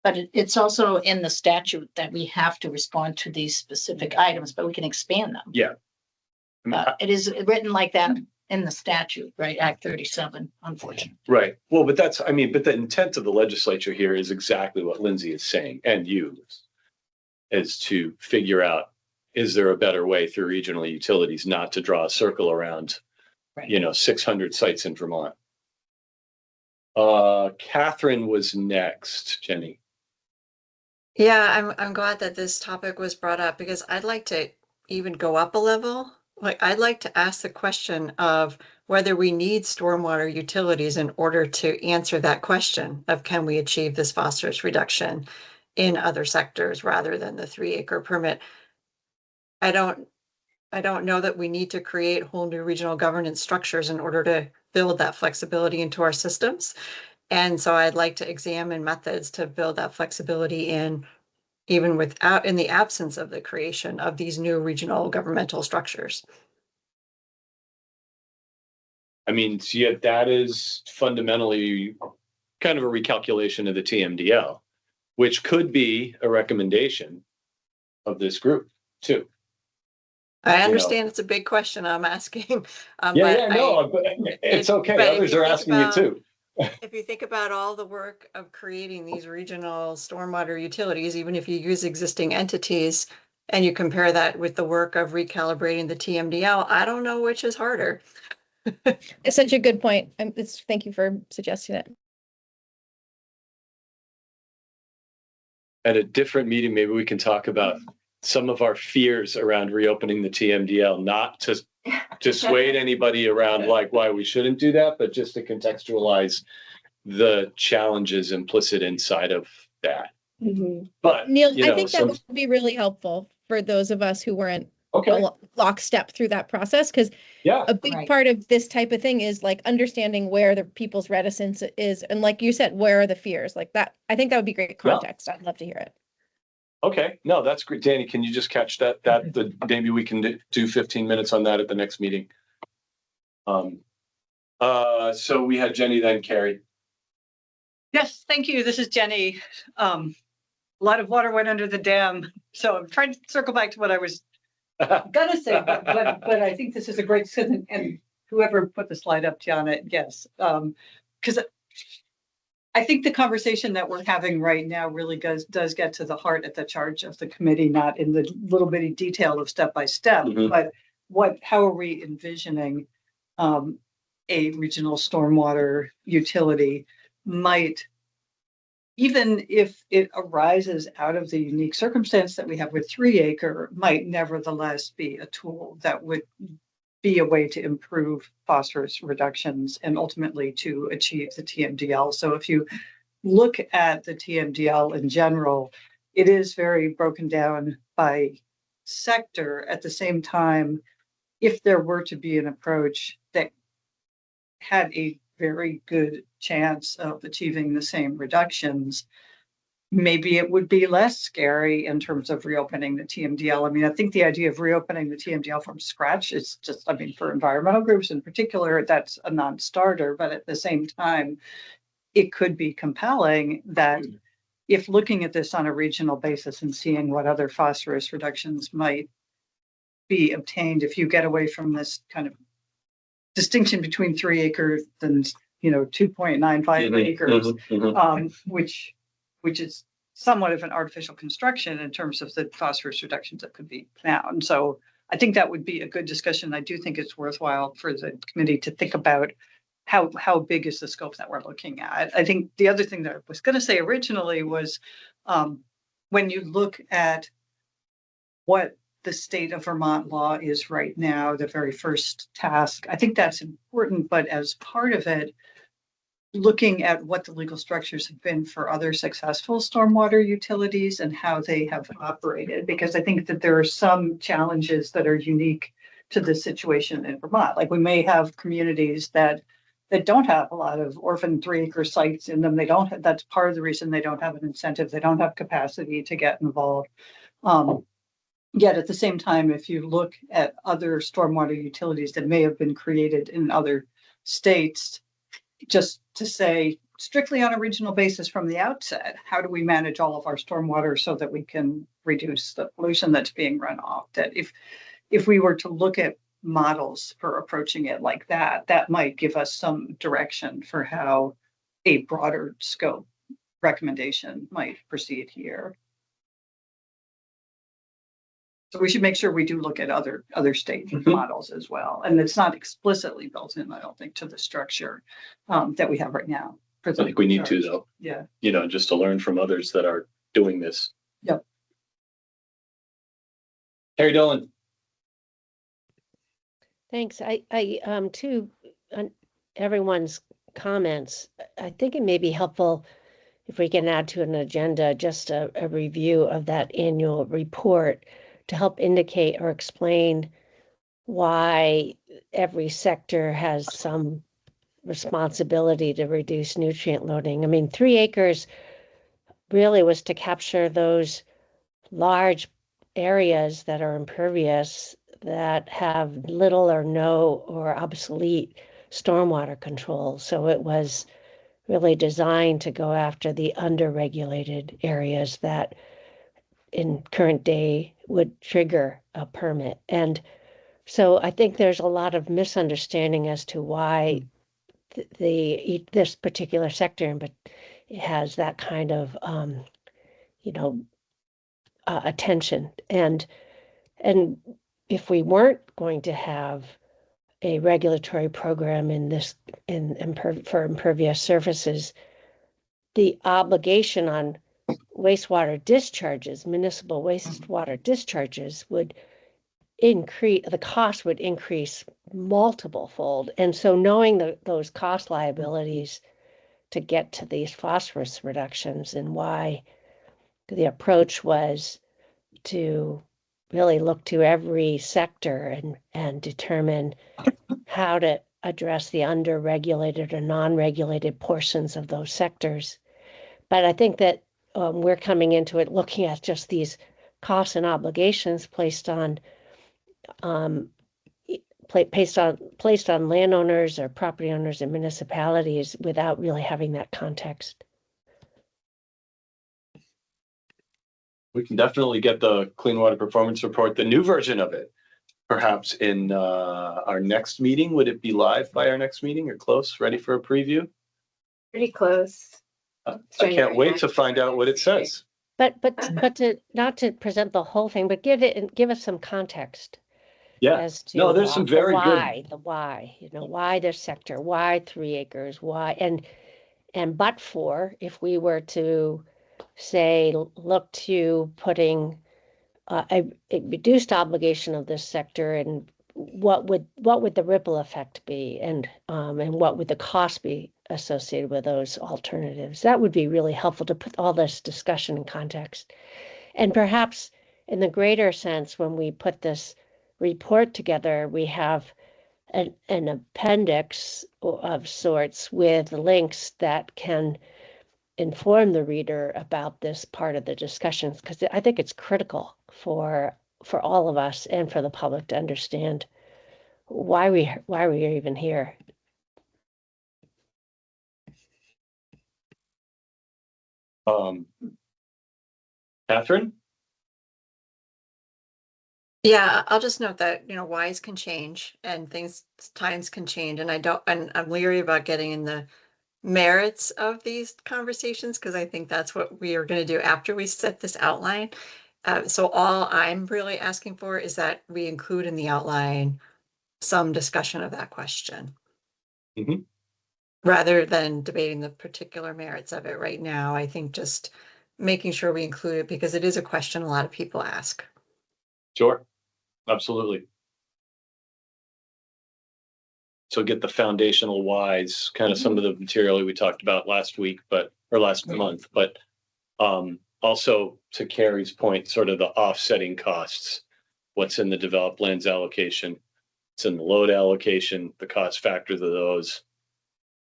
[SPEAKER 2] But it's also in the statute that we have to respond to these specific items, but we can expand them.
[SPEAKER 1] Yeah.
[SPEAKER 2] It is written like that in the statute, right? Act 37, unfortunately.
[SPEAKER 1] Right. Well, but but the intent of the legislature here is exactly what Lindsay is saying, and you, is to figure out, is there a better way through regional utilities not to draw a circle around, 600 sites in Vermont? Catherine was next, Jenny.
[SPEAKER 9] Yeah, I'm glad that this topic was brought up because I'd like to even go up a level. Like, I'd like to ask the question of whether we need stormwater utilities in order to answer that question of can we achieve this phosphorus reduction in other sectors rather than the 3-acre permit. I don't know that we need to create whole new regional governance structures in order to build that flexibility into our systems. And so I'd like to examine methods to build that flexibility in, even in the absence of the creation of these new regional governmental structures.
[SPEAKER 1] That is fundamentally kind of a recalculation of the TMDL, which could be a recommendation of this group too.
[SPEAKER 9] I understand it's a big question I'm asking.
[SPEAKER 1] But it's okay.
[SPEAKER 9] But
[SPEAKER 1] others are asking you too.
[SPEAKER 9] If you think about all the work of creating these regional stormwater utilities, even if you use existing entities and you compare that with the work of recalibrating the TMDL, I don't know which is harder.
[SPEAKER 12] It's such a good point. Thank you for suggesting it.
[SPEAKER 1] At a different meeting, maybe we can talk about some of our fears around reopening the TMDL, not to dissuade anybody around like why we shouldn't do that, but just to contextualize the challenges implicit inside of that.
[SPEAKER 12] Mm-hmm.
[SPEAKER 1] But
[SPEAKER 12] Neil, I think that would be really helpful for those of us who weren't lockstep through that process, because a big part of this type of thing is like understanding where the people's reticence is, and like you said, where are the fears? Like that, I think that would be great context. I'd love to hear it. Okay, no, that's great. Danny, can you just catch that? Maybe we can do 15 minutes on that at the next meeting. So we had Jenny, then Carrie.
[SPEAKER 21] Yes, thank you. This is Jenny. A lot of water went under the dam, so I'm trying to circle back to what I was gonna say, but I think this is a great discussion, and whoever put the slide up, Tiana, yes, because I think the conversation that we're having right now really does get to the heart at the charge of the committee, not in the little bitty detail of step by step, but how are we envisioning a regional stormwater utility might, even if it arises out of the unique circumstance that we have with 3-acre, might nevertheless be a tool that would be a way to improve phosphorus reductions and ultimately to achieve the TMDL. So if you look at the TMDL in general, it is very broken down by sector. At the same time, if there were to be an approach that had a very good chance of achieving the same reductions, maybe it would be less scary in terms of reopening the TMDL. I mean, I think the idea of reopening the TMDL from scratch is just, for environmental groups in particular, that's a non-starter. But at the same time, it could be compelling that if looking at this on a regional basis and seeing what other phosphorus reductions might be obtained, if you get away from this kind of distinction between 3 acres and 2.95 acres, which is somewhat of an artificial construction in terms of the phosphorus reductions that could be found. So I think that would be a good discussion. I do think it's worthwhile for the committee to think about how big is the scope that we're looking at. I think the other thing that I was going to say originally was when you look at what the state of Vermont law is right now, the very first task, I think that's important, but as part of it, looking at what the legal structures have been for other successful stormwater utilities and how they have operated, because I think that there are some challenges that are unique to this situation in Vermont. Like we may have communities that don't have a lot of orphan 3-acre sites in them. They don't have, that's part of the reason they don't have an incentive. They don't have capacity to get involved. Yet at the same time, if you look at other stormwater utilities that may have been created in other states, just to say strictly on a regional basis from the outset, how do we manage all of our stormwater so that we can reduce the pollution that's being run off? That if we were to look at models for approaching it like that, that might give us some direction for how a broader scope recommendation might proceed here. So we should make sure we do look at other state models as well. And it's not explicitly built in, I don't think, to the structure that we have right now.
[SPEAKER 1] I think we need to, though.
[SPEAKER 21] Yeah.
[SPEAKER 1] You know, just to learn from others that are doing this.
[SPEAKER 21] Yep.
[SPEAKER 1] Harry Dolan.
[SPEAKER 3] Thanks. I to everyone's comments, I think it may be helpful if we can add to an agenda just a review of that annual report to help indicate or explain why every sector has some responsibility to reduce nutrient loading. I mean, 3 acres really was to capture those large areas that are impervious that have little or no or obsolete stormwater control. So it was really designed to go after the underregulated areas that in current day would trigger a permit. And so I think there's a lot of misunderstanding as to why this particular sector but it has that kind of attention. And if we weren't going to have a regulatory program in this for impervious surfaces, the obligation on wastewater discharges, municipal wastewater discharges, would increase, the cost would increase multiple fold. And so knowing those cost liabilities to get to these phosphorus reductions and why the approach was to really look to every sector and determine how to address the underregulated or non-regulated portions of those sectors. But I think that we're coming into it looking at just these costs and obligations placed on landowners or property owners and municipalities without really having that context.
[SPEAKER 1] We can definitely get the Clean Water Performance Report, the new version of it, perhaps in our next meeting. Would it be live by our next meeting or close, ready for a preview?
[SPEAKER 4] Pretty close.
[SPEAKER 1] I can't wait to find out what it says.
[SPEAKER 3] But to not to present the whole thing, but give us some context.
[SPEAKER 1] Yeah.
[SPEAKER 3] As to
[SPEAKER 1] no, there's some very good.
[SPEAKER 3] The why, why this sector, why 3 acres, why, and but for, if we were to say, look to putting a reduced obligation of this sector, and what would the ripple effect be, and what would the cost be associated with those alternatives? That would be really helpful to put all this discussion in context. And perhaps in the greater sense, when we put this report together, we have an appendix of sorts with links that can inform the reader about this part of the discussions, because I think it's critical for all of us and for the public to understand why we're even here.
[SPEAKER 1] Catherine?
[SPEAKER 9] Yeah, I'll just note that, whys can change and times can change. And I'm leery about getting in the merits of these conversations, because I think that's what we are going to do after we set this outline. So all I'm really asking for is that we include in the outline some discussion of that question.
[SPEAKER 1] Mm-hmm.
[SPEAKER 9] Rather than debating the particular merits of it right now. I think just making sure we include it, because it is a question a lot of people ask.
[SPEAKER 1] Sure, absolutely. to get the foundational whys, kind of some of the material we talked about last week, or last month, but also to Carrie's point, sort of the offsetting costs, what's in the developed lands allocation, what's in the load allocation, the cost factors of those,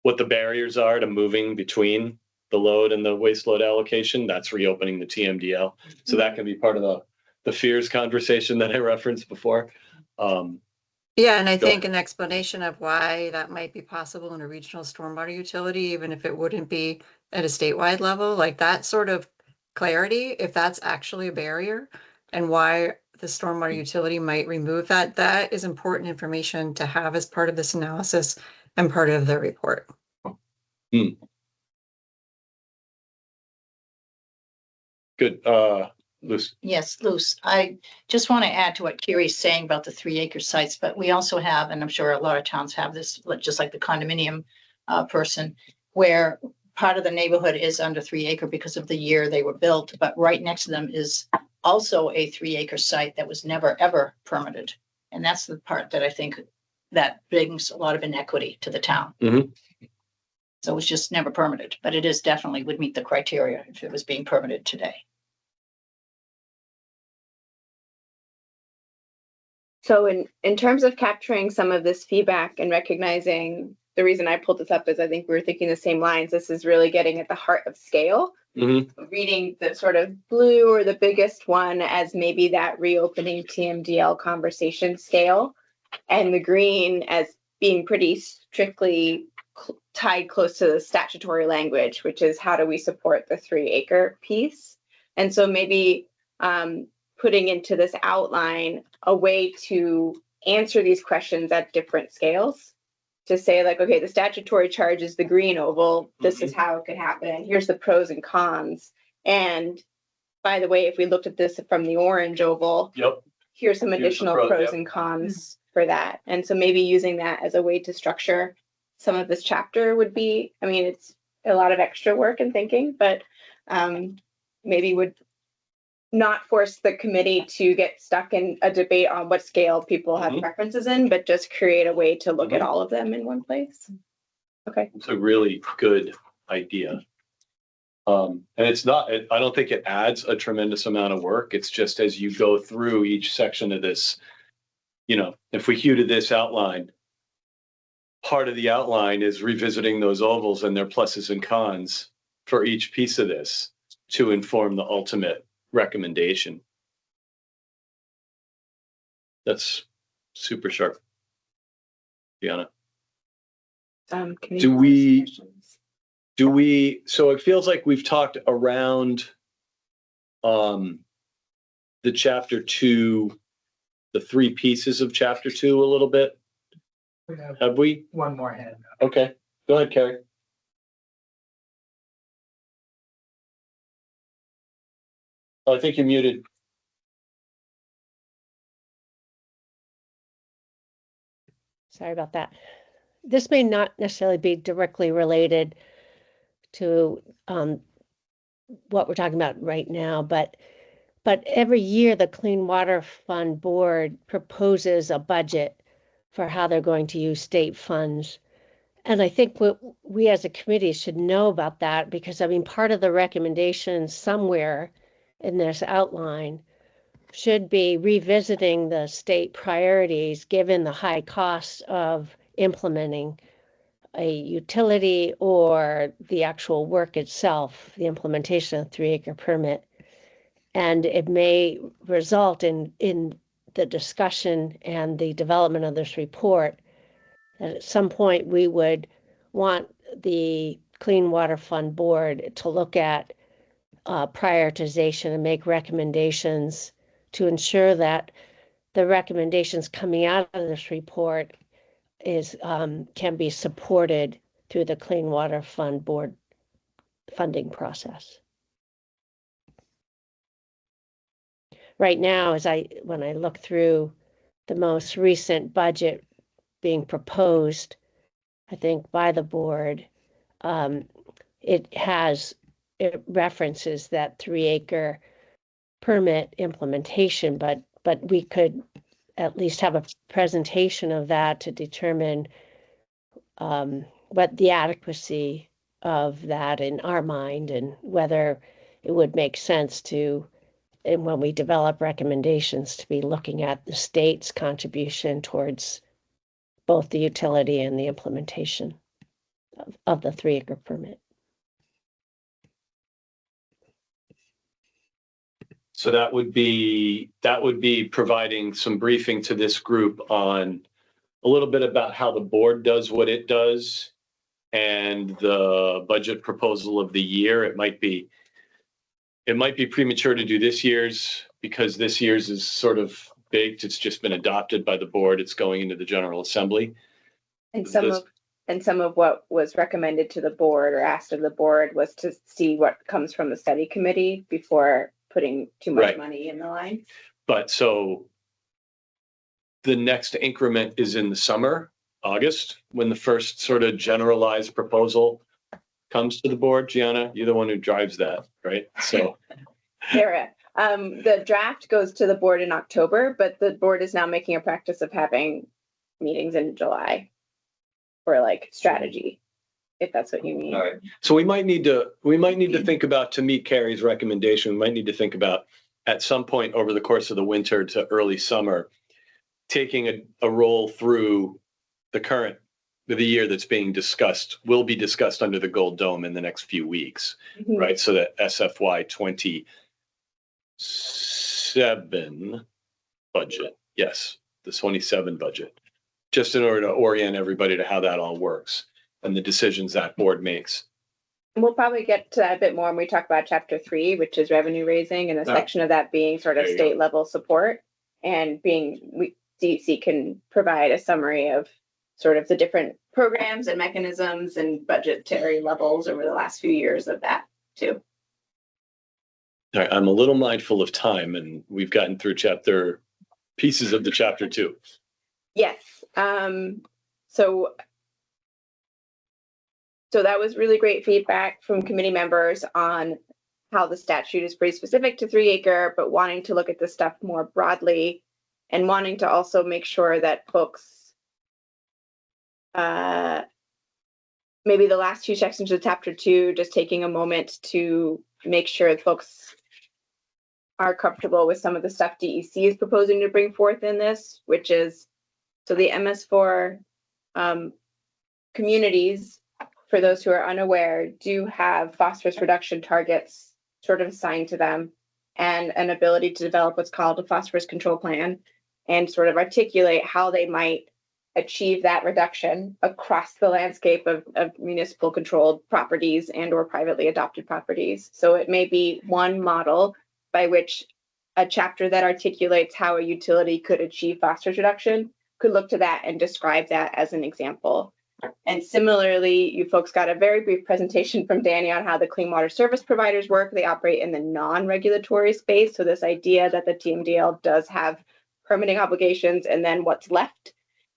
[SPEAKER 1] what the barriers are to moving between the load and the waste load allocation. That's reopening the TMDL. So that can be part of the fears conversation that I referenced before.
[SPEAKER 9] Yeah, and I
[SPEAKER 1] Go
[SPEAKER 9] think
[SPEAKER 1] ahead.
[SPEAKER 9] an explanation of why that might be possible in a regional stormwater utility, even if it wouldn't be at a statewide level, like that sort of clarity, if that's actually a barrier and why the stormwater utility might remove that, that is important information to have as part of this analysis and part of the report.
[SPEAKER 1] Good. Luce.
[SPEAKER 2] Yes, Luce, I just want to add to what Carrie's saying about the 3-acre sites, but we also have, and I'm sure a lot of towns have this, just like the condominium person, where part of the neighborhood is under 3-acre because of the year they were built, but right next to them is also a 3-acre site that was never, ever permitted. And that's the part that I think that brings a lot of inequity to the town. So it was just never permitted, but it is definitely would meet the criteria if it was being permitted today.
[SPEAKER 4] So in terms of capturing some of this feedback and recognizing, the reason I pulled this up is I think we were thinking the same lines. This is really getting at the heart of scale. Reading the sort of blue or the biggest one as maybe that reopening TMDL conversation scale, and the green as being pretty strictly tied close to the statutory language, which is how do we support the 3-acre piece. And so maybe putting into this outline a way to answer these questions at different scales, to say like, okay, the statutory charge is the green oval. This is how it could happen. Here's the pros and cons. And by the way, if we looked at this from the orange oval, here's some additional pros and cons for that. And so maybe using that as a way to structure some of this chapter would be, I mean, it's a lot of extra work and thinking, but maybe would not force the committee to get stuck in a debate on what scale people have preferences in, but just create a way to look at all of them in one place. Okay.
[SPEAKER 1] It's a really good idea. And it's not, I don't think it adds a tremendous amount of work. It's just as you go through each section of this, you know, if we hew to this outline, part of the outline is revisiting those ovals and their pluses and cons for each piece of this to inform the ultimate recommendation. That's super sharp, Deanna. Do we, so it feels like we've talked around the chapter 2, the 3 pieces of chapter 2 a little bit. Have we?
[SPEAKER 6] One more hand.
[SPEAKER 1] Okay, go ahead, Carrie. Oh, I think you're muted.
[SPEAKER 3] Sorry about that. This may not necessarily be directly related to what we're talking about right now, but every year the Clean Water Fund Board proposes a budget for how they're going to use state funds. And I think we as a committee should know about that, because I mean, part of the recommendations somewhere in this outline should be revisiting the state priorities given the high costs of implementing a utility or the actual work itself, the implementation of the 3-acre permit. And it may result in the discussion and the development of this report that at some point we would want the Clean Water Fund Board to look at prioritization and make recommendations to ensure that the recommendations coming out of this report is can be supported through the Clean Water Fund Board funding process. Right now, when I look through the most recent budget being proposed, I think by the board, it references that 3-acre permit implementation, but we could at least have a presentation of that to determine what the adequacy of that in our mind and whether it would make sense to, and when we develop recommendations, to be looking at the state's contribution towards both the utility and the implementation of the 3-acre permit.
[SPEAKER 1] So that would be providing some briefing to this group on a little bit about how the board does what it does and the budget proposal of the year. It might be premature to do this year's because this year's is sort of baked. It's just been adopted by the board. It's going into the General Assembly.
[SPEAKER 4] And some of what was recommended to the board or asked of the board was to see what comes from the study committee before putting too much money in the line.
[SPEAKER 1] But so the next increment is in the summer, August, when the first sort of generalized proposal comes to the board. Gianna, you're the one who drives that, right? So
[SPEAKER 4] the draft goes to the board in October, but the board is now making a practice of having meetings in July for like strategy, if that's what you mean.
[SPEAKER 1] All right. So we might need to think about, to meet Carrie's recommendation, we might need to think about at some point over the course of the winter to early summer, taking a roll through the year that's being discussed, will be discussed under the Gold Dome in the next few weeks, right? So that SFY 27 budget, yes, the 27 budget, just in order to orient everybody to how that all works and the decisions that board makes.
[SPEAKER 4] We'll probably get to that a bit more when we talk about chapter 3, which is revenue raising, and a section of that being sort of state level support and DEC can provide a summary of sort of the different programs and mechanisms and budgetary levels over the last few years of that too.
[SPEAKER 1] All right, I'm a little mindful of time and we've gotten through pieces of the chapter 2.
[SPEAKER 4] Yes. So that was really great feedback from committee members on how the statute is pretty specific to 3-acre, but wanting to look at this stuff more broadly and wanting to also make sure that folks, maybe the last 2 sections of chapter 2, just taking a moment to make sure that folks are comfortable with some of the stuff DEC is proposing to bring forth in this, which is, so the MS4 communities, for those who are unaware, do have phosphorus reduction targets sort of assigned to them and an ability to develop what's called a phosphorus control plan and sort of articulate how they might achieve that reduction across the landscape of municipal controlled properties and or privately adopted properties. So it may be one model by which a chapter that articulates how a utility could achieve phosphorus reduction could look to that and describe that as an example. And similarly, you folks got a very brief presentation from Danny on how the clean water service providers work. They operate in the non-regulatory space. So this idea that the TMDL does have permitting obligations and then what's left.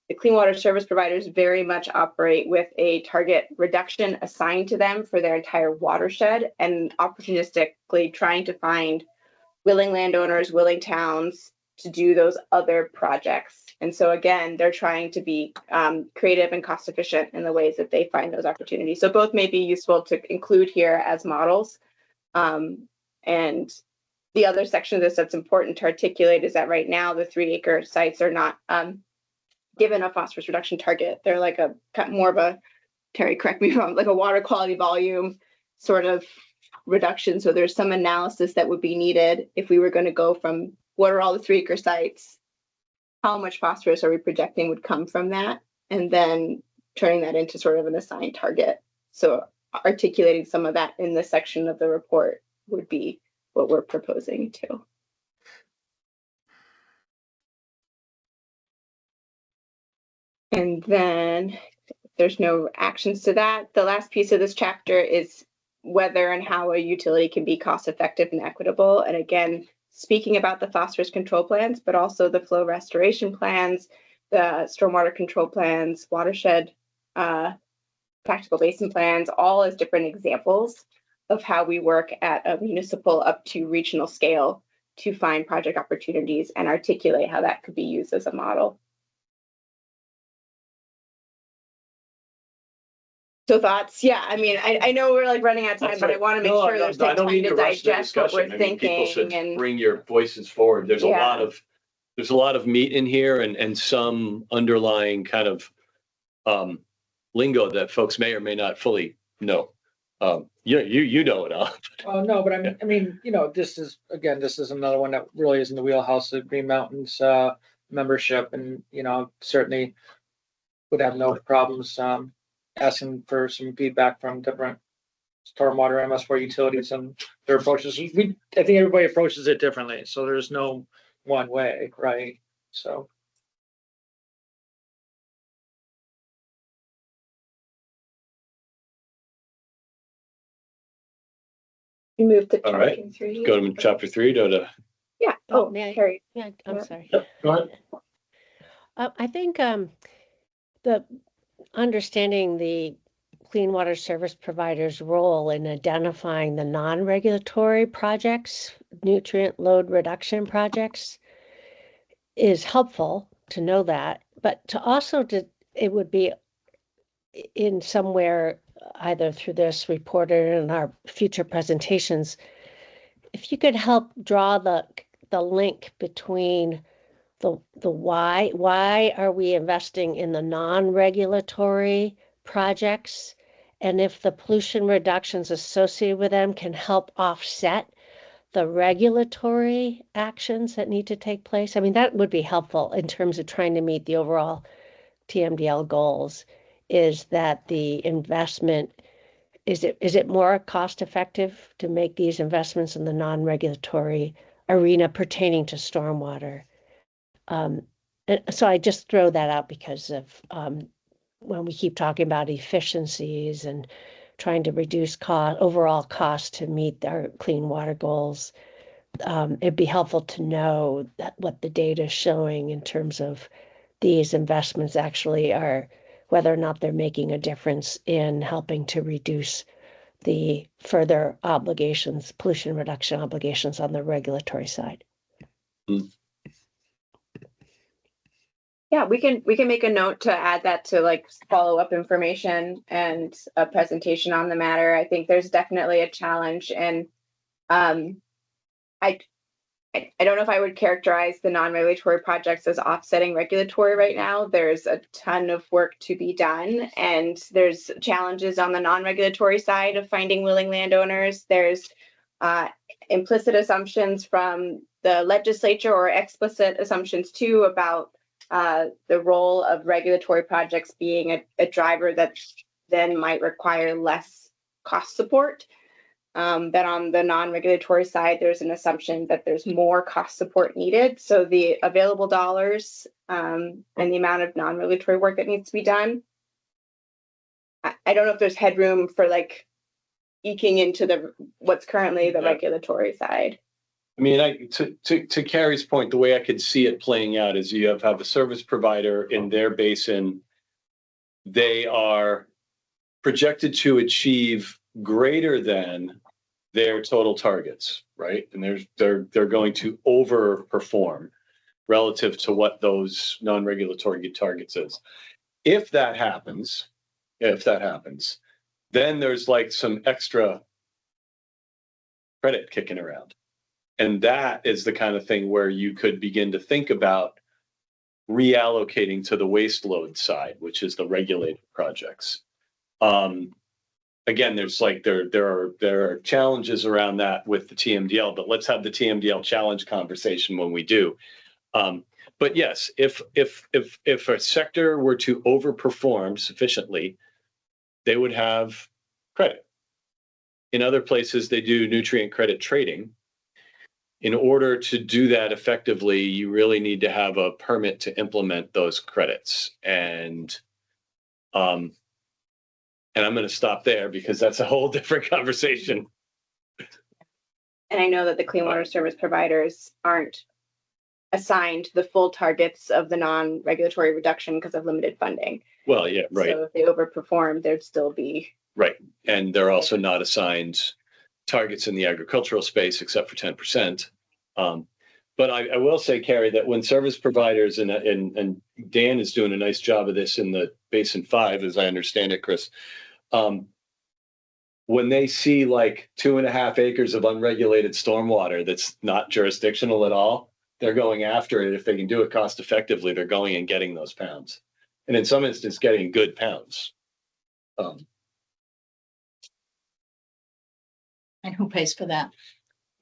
[SPEAKER 4] The clean water service providers very much operate with a target reduction assigned to them for their entire watershed and opportunistically trying to find willing landowners, willing towns to do those other projects. And so again, they're trying to be creative and cost efficient in the ways that they find those opportunities. So both may be useful to include here as models. And the other section of this that's important to articulate is that right now the 3-acre sites are not given a phosphorus reduction target. They're like a more of a, Terry, correct me if I'm wrong, like a water quality volume sort of reduction. So there's some analysis that would be needed if we were going to go from what are all the 3-acre sites, how much phosphorus are we projecting would come from that, and then turning that into sort of an assigned target. So articulating some of that in this section of the report would be what we're proposing too. And then there's no actions to that. The last piece of this chapter is whether and how a utility can be cost effective and equitable. And again, speaking about the phosphorus control plans, but also the flow restoration plans, the stormwater control plans, watershed practical basin plans, all as different examples of how we work at a municipal up to regional scale to find project opportunities and articulate how that could be used as a model. So thoughts? Yeah, I mean, I know we're like running out of time,
[SPEAKER 1] That's
[SPEAKER 4] but I
[SPEAKER 1] right.
[SPEAKER 4] want to make
[SPEAKER 1] No,
[SPEAKER 4] sure there's
[SPEAKER 1] I
[SPEAKER 4] like
[SPEAKER 1] don't
[SPEAKER 4] time
[SPEAKER 1] mean
[SPEAKER 4] to
[SPEAKER 1] rush the
[SPEAKER 4] digest what we're
[SPEAKER 1] discussion. I mean, people should
[SPEAKER 4] thinking and
[SPEAKER 1] bring your voices forward. There's a lot
[SPEAKER 4] Yeah.
[SPEAKER 1] of, there's a lot of meat in here and some underlying kind of lingo that folks may or may not fully know. You know it all.
[SPEAKER 5] Oh, no, but I mean, you know, this is another one that really is in the wheelhouse of Green Mountain's membership, and you know, certainly would have no problems asking for some feedback from different stormwater MS4 utilities and their approaches. I think everybody approaches it differently, so there's no one way, right? So.
[SPEAKER 4] you move to
[SPEAKER 1] All right.
[SPEAKER 4] chapter 3.
[SPEAKER 1] Go to chapter 3, go to.
[SPEAKER 4] Yeah.
[SPEAKER 3] Oh,
[SPEAKER 4] Oh,
[SPEAKER 3] may I-
[SPEAKER 4] Carrie.
[SPEAKER 3] Yeah, I'm
[SPEAKER 4] Yeah.
[SPEAKER 3] sorry.
[SPEAKER 1] Yep, go ahead.
[SPEAKER 3] I think the understanding the clean water service provider's role in identifying the non-regulatory projects, nutrient load reduction projects, is helpful to know that, but to also it would be in somewhere either through this report or in our future presentations, if you could help draw the link between the why are we investing in the non-regulatory projects, and if the pollution reductions associated with them can help offset the regulatory actions that need to take place. I mean, that would be helpful in terms of trying to meet the overall TMDL goals, is that the investment, is it more cost effective to make these investments in the non-regulatory arena pertaining to stormwater? And so I just throw that out because of when we keep talking about efficiencies and trying to reduce overall cost to meet our clean water goals. It'd be helpful to know what the data is showing in terms of these investments actually are, whether or not they're making a difference in helping to reduce the further obligations, pollution reduction obligations on the regulatory side.
[SPEAKER 4] Yeah, we can make a note to add that to like follow-up information and a presentation on the matter. I think there's definitely a challenge, and I don't know if I would characterize the non-regulatory projects as offsetting regulatory right now. There's a ton of work to be done, and there's challenges on the non-regulatory side of finding willing landowners. There's implicit assumptions from the legislature, or explicit assumptions too, about the role of regulatory projects being a driver that then might require less cost support. That on the non-regulatory side, there's an assumption that there's more cost support needed. So the available dollars and the amount of non-regulatory work that needs to be done, I don't know if there's headroom for like eking into what's currently the regulatory side.
[SPEAKER 1] I mean, to Carrie's point, the way I could see it playing out is you have a service provider in their basin. They are projected to achieve greater than their total targets, right? And they're going to overperform relative to what those non-regulatory targets is. If that happens, then there's like some extra credit kicking around. And that is the kind of thing where you could begin to think about reallocating to the waste load side, which is the regulated projects. Again, there's like there are challenges around that with the TMDL, but let's have the TMDL challenge conversation when we do. But yes, if a sector were to overperform sufficiently, they would have credit. In other places, they do nutrient credit trading. In order to do that effectively, you really need to have a permit to implement those credits. And I'm going to stop there because that's a whole different conversation.
[SPEAKER 4] And I know that the clean water service providers aren't assigned the full targets of the non-regulatory reduction because of limited funding.
[SPEAKER 1] Well, yeah, right.
[SPEAKER 4] So if they overperform, there'd still be.
[SPEAKER 1] Right. And they're also not assigned targets in the agricultural space except for 10%. But I will say, Carrie, that when service providers, and Dan is doing a nice job of this in the Basin 5, as I understand it, Chris, When they see like 2.5 acres of unregulated stormwater that's not jurisdictional at all, they're going after it. If they can do it cost effectively, they're going and getting those pounds. And in some instances, getting good pounds.
[SPEAKER 2] And who pays for that?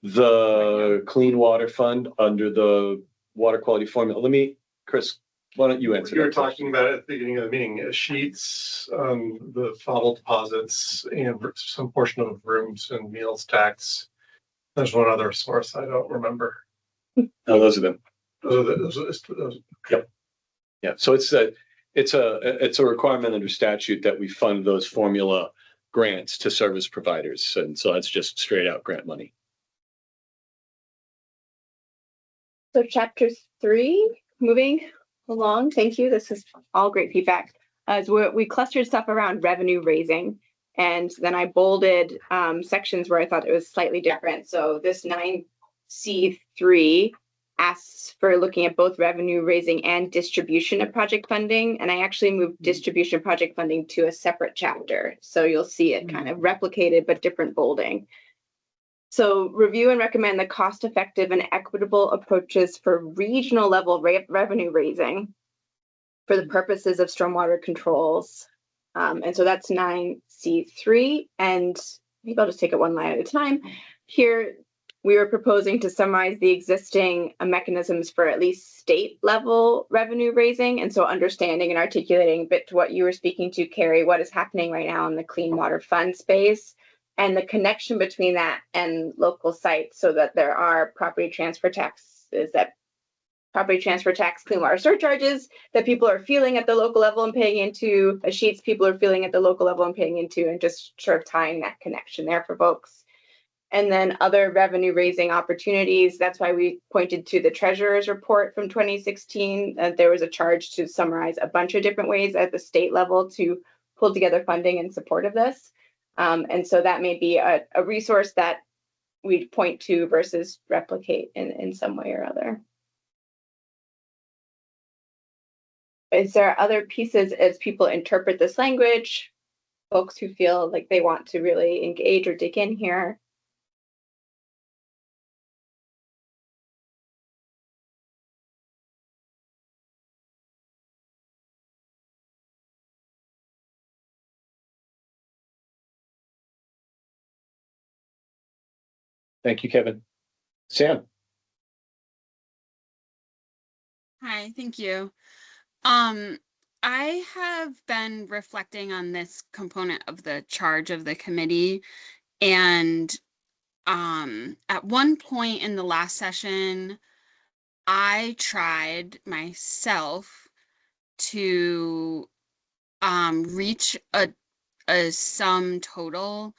[SPEAKER 1] The Clean Water Fund under the water quality formula. Chris, why don't you answer?
[SPEAKER 19] You were talking about at the beginning of the meeting, sheets, the fossil deposits, and some portion of rooms and meals tax. There's one other source I don't remember.
[SPEAKER 1] Oh, those are them.
[SPEAKER 19] Those.
[SPEAKER 1] Yep. Yeah. So it's a requirement under statute that we fund those formula grants to service providers, and so that's just straight out grant money.
[SPEAKER 4] So chapter 3, moving along. Thank you. This is all great feedback. As we clustered stuff around revenue raising, and then I bolded sections where I thought it was slightly different. So this 9C3 asks for looking at both revenue raising and distribution of project funding. And I actually moved distribution of project funding to a separate chapter. So you'll see it kind of replicated, but different bolding. So review and recommend the cost-effective and equitable approaches for regional level revenue raising for the purposes of stormwater controls. And so that's 9C3. And maybe I'll just take it one line at a time. Here, we are proposing to summarize the existing mechanisms for at least state level revenue raising. And so understanding and articulating a bit to what you were speaking to, Carrie, what is happening right now in the Clean Water Fund space, and the connection between that and local sites, so that there are property transfer taxes, clean water surcharges that people are feeling at the local level and paying into, sheets people are feeling at the local level and paying into, and just sort of tying that connection there for folks. And then other revenue raising opportunities. That's why we pointed to the treasurer's report from 2016. There was a charge to summarize a bunch of different ways at the state level to pull together funding in support of this. And so that may be a resource that we'd point to versus replicate in some way or other. Is there other pieces as people interpret this language, folks who feel like they want to really engage or dig in here?
[SPEAKER 1] Thank you, Kevin. Sam.
[SPEAKER 14] Hi, thank you. I have been reflecting on this component of the charge of the committee, and at one point in the last session, I tried myself to reach a sum total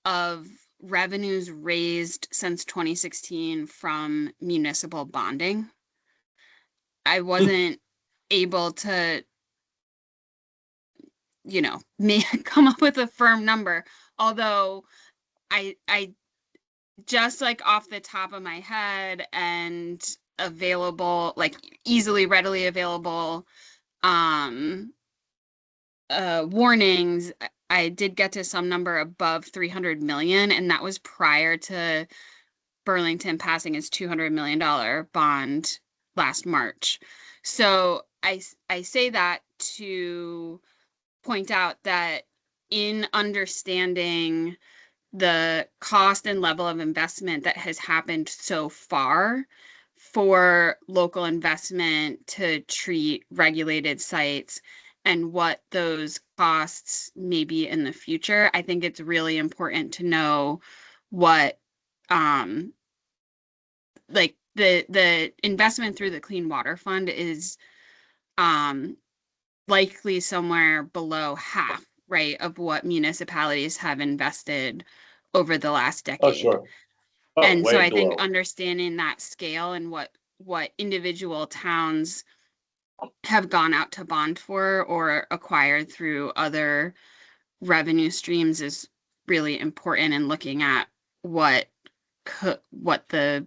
[SPEAKER 14] of revenues raised since 2016 from municipal bonding. I wasn't able to, come up with a firm number, although I just like off the top of my head and available, like easily readily available warnings, I did get to some number above 300 million, and that was prior to Burlington passing its $200 million bond last March. So I say that to point out that in understanding the cost and level of investment that has happened so far for local investment to treat regulated sites and what those costs may be in the future, I think it's really important to know what like the investment through the Clean Water Fund is likely somewhere below half, right, of what municipalities have invested over the last decade.
[SPEAKER 1] Oh, sure. Oh,
[SPEAKER 14] and so I think
[SPEAKER 1] below.
[SPEAKER 14] understanding that scale and what individual towns have gone out to bond for or acquired through other revenue streams is really important in looking at what the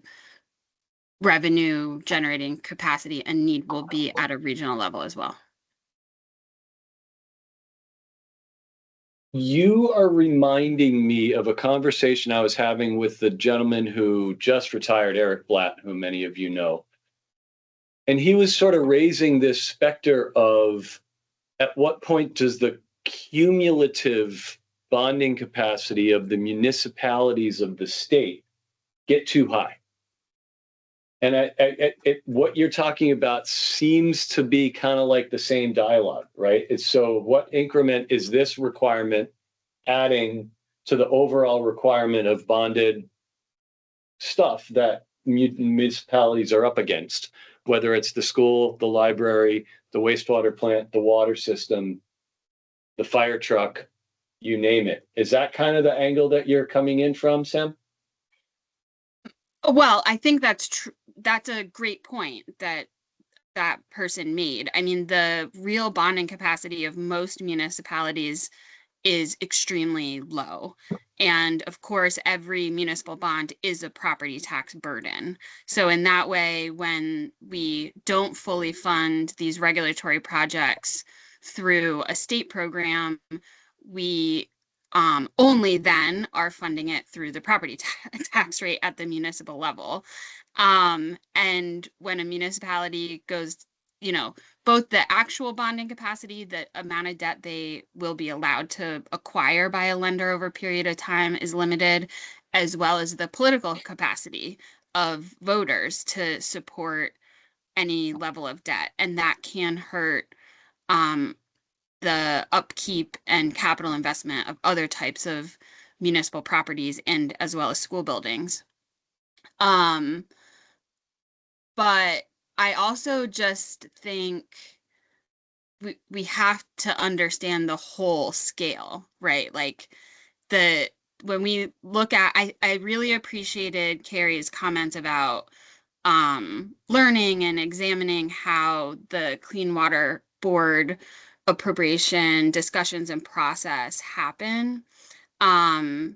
[SPEAKER 14] revenue generating capacity and need will be at a regional level as well.
[SPEAKER 1] You are reminding me of a conversation I was having with the gentleman who just retired, Eric Blatt, who many of you know. And he was sort of raising this specter of at what point does the cumulative bonding capacity of the municipalities of the state get too high? And what you're talking about seems to be kind of like the same dialogue, right? It's so what increment is this requirement adding to the overall requirement of bonded stuff that municipalities are up against, whether it's the school, the library, the wastewater plant, the water system, the fire truck, you name it. Is that kind of the angle that you're coming in from, Sam?
[SPEAKER 14] Well, I think that's true. That's a great point that that person made. I mean, the real bonding capacity of most municipalities is extremely low. And of course, every municipal bond is a property tax burden. So in that way, when we don't fully fund these regulatory projects through a state program, we only then are funding it through the property tax rate at the municipal level. And when a municipality goes, both the actual bonding capacity, the amount of debt they will be allowed to acquire by a lender over a period of time is limited, as well as the political capacity of voters to support any level of debt. And that can hurt the upkeep and capital investment of other types of municipal properties and as well as school buildings. But I also just think we have to understand the whole scale, right? Like when we look at, I really appreciated Carrie's comments about learning and examining how the Clean Water Board appropriation discussions and process happen. But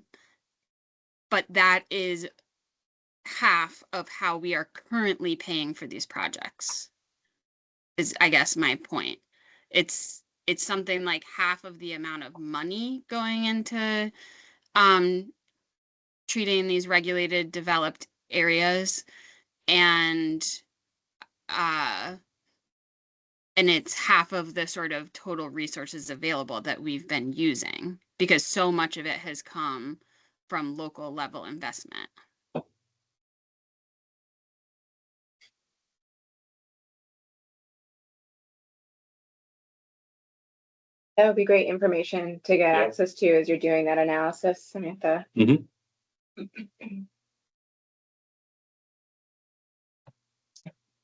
[SPEAKER 14] that is half of how we are currently paying for these projects, is I guess my point. It's something like half of the amount of money going into treating these regulated developed areas, and it's half of the sort of total resources available that we've been using, because so much of it has come from local level investment.
[SPEAKER 4] That would be great information to get access to as you're doing that analysis, Samantha.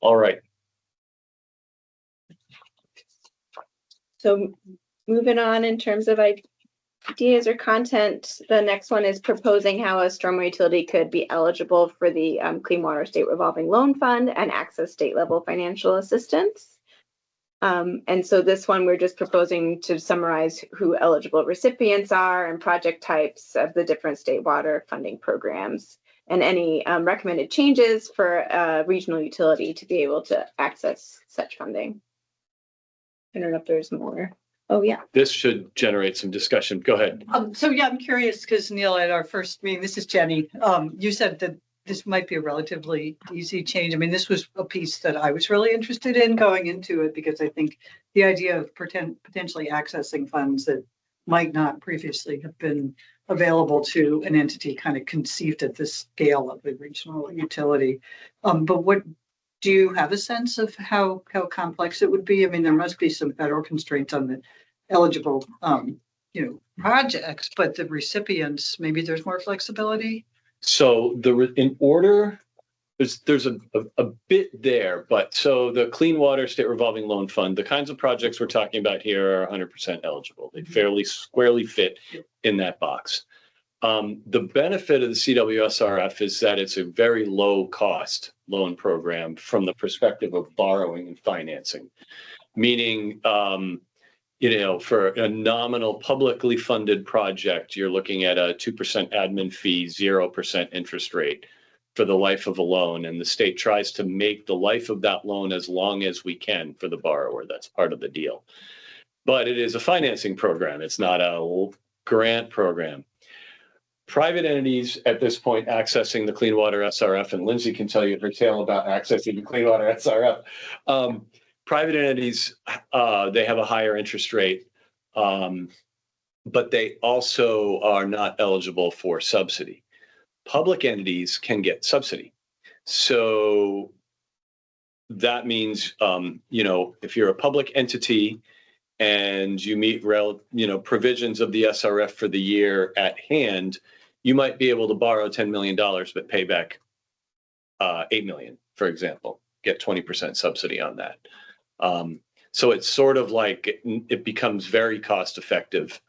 [SPEAKER 1] All right.
[SPEAKER 4] So moving on in terms of ideas or content, the next one is proposing how a stormwater utility could be eligible for the Clean Water State Revolving Loan Fund and access state level financial assistance. And so this one, we're just proposing to summarize who eligible recipients are and project types of the different state water funding programs, and any recommended changes for a regional utility to be able to access such funding. I don't know if there's more. Oh, yeah.
[SPEAKER 1] This should generate some discussion. Go ahead.
[SPEAKER 21] So yeah, I'm curious because Neil, at our first meeting, this is Jenny. You said that this might be a relatively easy change. I mean, this was a piece that I was really interested in going into it, because I think the idea of potentially accessing funds that might not previously have been available to an entity kind of conceived at this scale of the regional utility. But what do you have a sense of how complex it would be? I mean, there must be some federal constraints on the eligible projects, but the recipients, maybe there's more flexibility.
[SPEAKER 1] So in order, there's a bit there, but so the Clean Water State Revolving Loan Fund, the kinds of projects we're talking about here are 100% eligible. They fairly squarely fit in that box. The benefit of the CWSRF is that it's a very low cost loan program from the perspective of borrowing and financing, meaning for a nominal publicly funded project, you're looking at a 2% admin fee, 0% interest rate for the life of a loan. And the state tries to make the life of that loan as long as we can for the borrower. That's part of the deal. But it is a financing program. It's not a grant program. Private entities at this point accessing the Clean Water SRF, and Lindsay can tell you her tale about accessing the Clean Water SRF. Private entities, they have a higher interest rate, but they also are not eligible for subsidy. Public entities can get subsidy. So that means, if you're a public entity and you meet provisions of the SRF for the year at hand, you might be able to borrow $10 million, but pay back $8 million, for example, get 20% subsidy on that. So it's sort of like it becomes very cost effective.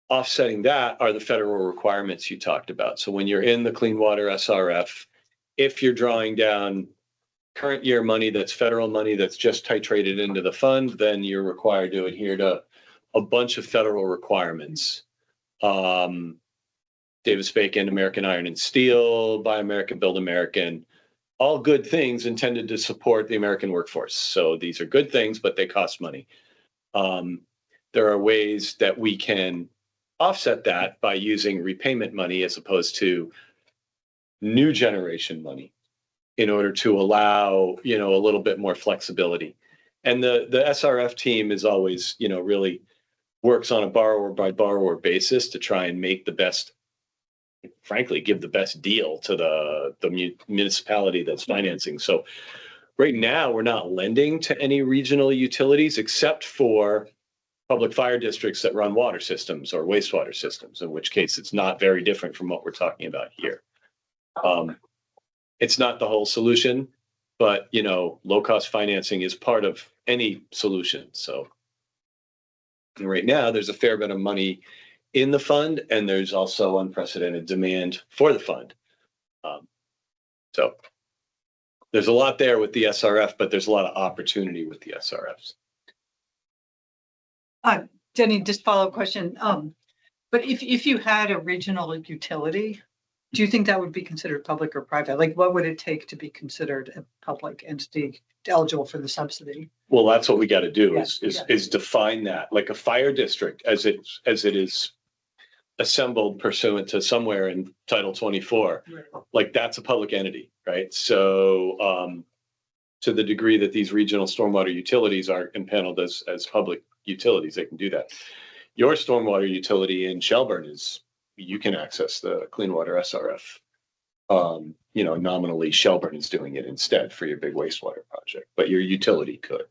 [SPEAKER 1] Offsetting that are the federal requirements you talked about. So when you're in the Clean Water SRF, if you're drawing down current year money that's federal money that's just titrated into the fund, then you're required to adhere to a bunch of federal requirements. Davis-Bacon, American Iron and Steel, Buy American, Build American, all good things intended to support the American workforce. So these are good things, but they cost money. There are ways that we can offset that by using repayment money as opposed to new generation money in order to allow, a little bit more flexibility. And the SRF team is always, really works on a borrower by borrower basis to try and make the best, frankly, give the best deal to the municipality that's financing. So right now we're not lending to any regional utilities except for public fire districts that run water systems or wastewater systems, in which case it's not very different from what we're talking about here. It's not the whole solution, but low cost financing is part of any solution. So right now there's a fair bit of money in the fund, and there's also unprecedented demand for the fund. So there's a lot there with the SRF, but there's a lot of opportunity with the SRFs.
[SPEAKER 21] Jenny, just follow-up question. But if you had a regional utility, do you think that would be considered public or private? Like, what would it take to be considered a public entity eligible for the subsidy?
[SPEAKER 1] Well, that's what we got to do is define that, like a fire district as it is assembled pursuant to somewhere in Title 24. Right. Like that's a public entity, right? So to the degree that these regional stormwater utilities are impaneled as public utilities, they can do that. Your stormwater utility in Shelburne you can access the Clean Water SRF. Nominally Shelburne is doing it instead for your big wastewater project, but your utility could.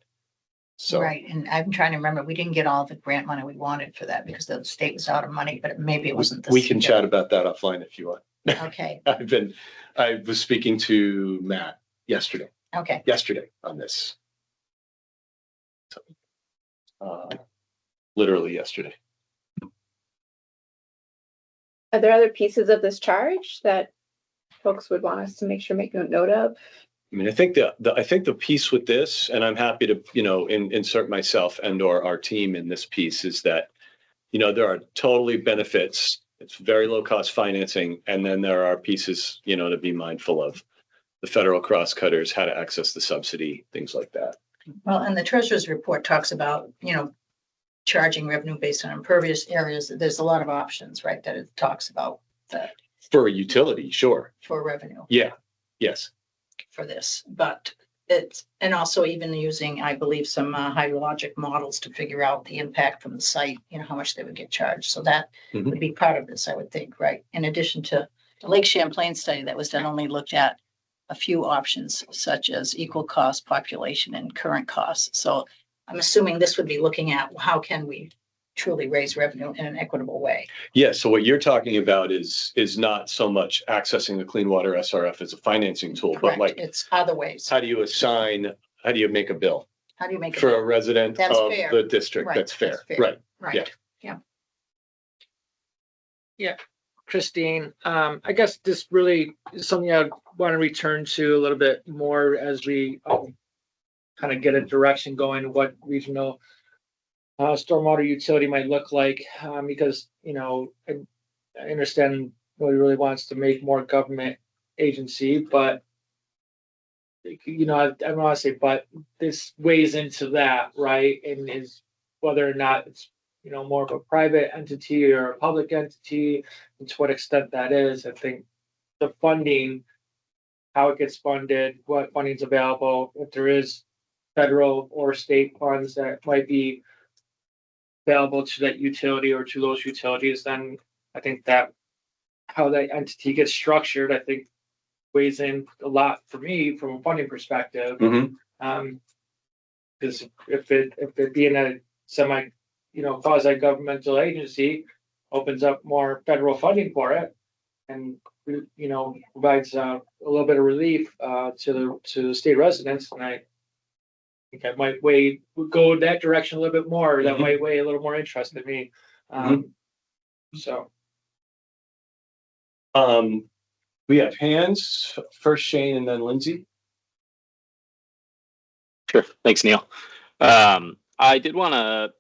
[SPEAKER 1] So
[SPEAKER 2] right, and I'm trying to remember, we didn't get all the grant money we wanted for that because the state was out of money, but maybe it wasn't.
[SPEAKER 1] We can chat about that offline if you want.
[SPEAKER 2] Okay.
[SPEAKER 1] I was speaking to Matt yesterday.
[SPEAKER 2] Okay.
[SPEAKER 1] Yesterday on this. So, literally yesterday.
[SPEAKER 4] Are there other pieces of this charge that folks would want us to make sure make note of?
[SPEAKER 1] I mean, I think the piece with this, and I'm happy to, insert myself and or our team in this piece, is that, there are totally benefits. It's very low cost financing. And then there are pieces, to be mindful of the federal crosscutters, how to access the subsidy, things like that.
[SPEAKER 2] Well, and the treasurer's report talks about, charging revenue based on impervious areas. There's a lot of options, right, that it talks about that.
[SPEAKER 1] For a utility, sure.
[SPEAKER 2] For revenue.
[SPEAKER 1] Yeah. Yes.
[SPEAKER 2] For this, but and also even using, I believe, some hydrologic models to figure out the impact from the site, how much they would get charged. So that would be part of this, I would think, right? In addition to the Lake Champlain study that was done, only looked at a few options, such as equal cost, population, and current costs. So I'm assuming this would be looking at how can we truly raise revenue in an equitable way.
[SPEAKER 1] Yeah. So what you're talking about is not so much accessing the Clean Water SRF as a financing tool,
[SPEAKER 2] Correct.
[SPEAKER 1] But like
[SPEAKER 2] it's other ways.
[SPEAKER 1] How do you make a bill?
[SPEAKER 2] How do you make
[SPEAKER 1] for a resident
[SPEAKER 2] That's
[SPEAKER 1] of
[SPEAKER 2] fair.
[SPEAKER 1] the district?
[SPEAKER 2] Right.
[SPEAKER 1] That's fair.
[SPEAKER 2] That's fair.
[SPEAKER 1] Right.
[SPEAKER 2] Right.
[SPEAKER 1] Yeah.
[SPEAKER 5] Yeah, Christine, I guess this really is something I want to return to a little bit more as we kind of get a direction going, what regional stormwater utility might look like, because, I understand nobody really wants to make more government agency, but, I don't want to say, but this weighs into that, right? And is whether or not it's more of a private entity or a public entity, and to what extent that is. I think the funding, how it gets funded, what funding's available, if there is federal or state funds that might be available to that utility or to those utilities, then I think that how that entity gets structured, I think weighs in a lot for me from a funding perspective. Because if it being a semi, quasi governmental agency opens up more federal funding for it, and provides a little bit of relief to the state residents, and I think I might go that direction a little bit more. That might weigh a little more interest in me. So.
[SPEAKER 1] We have hands, first Shane and then Lindsay.
[SPEAKER 15] Sure. Thanks, Neil. I did want to,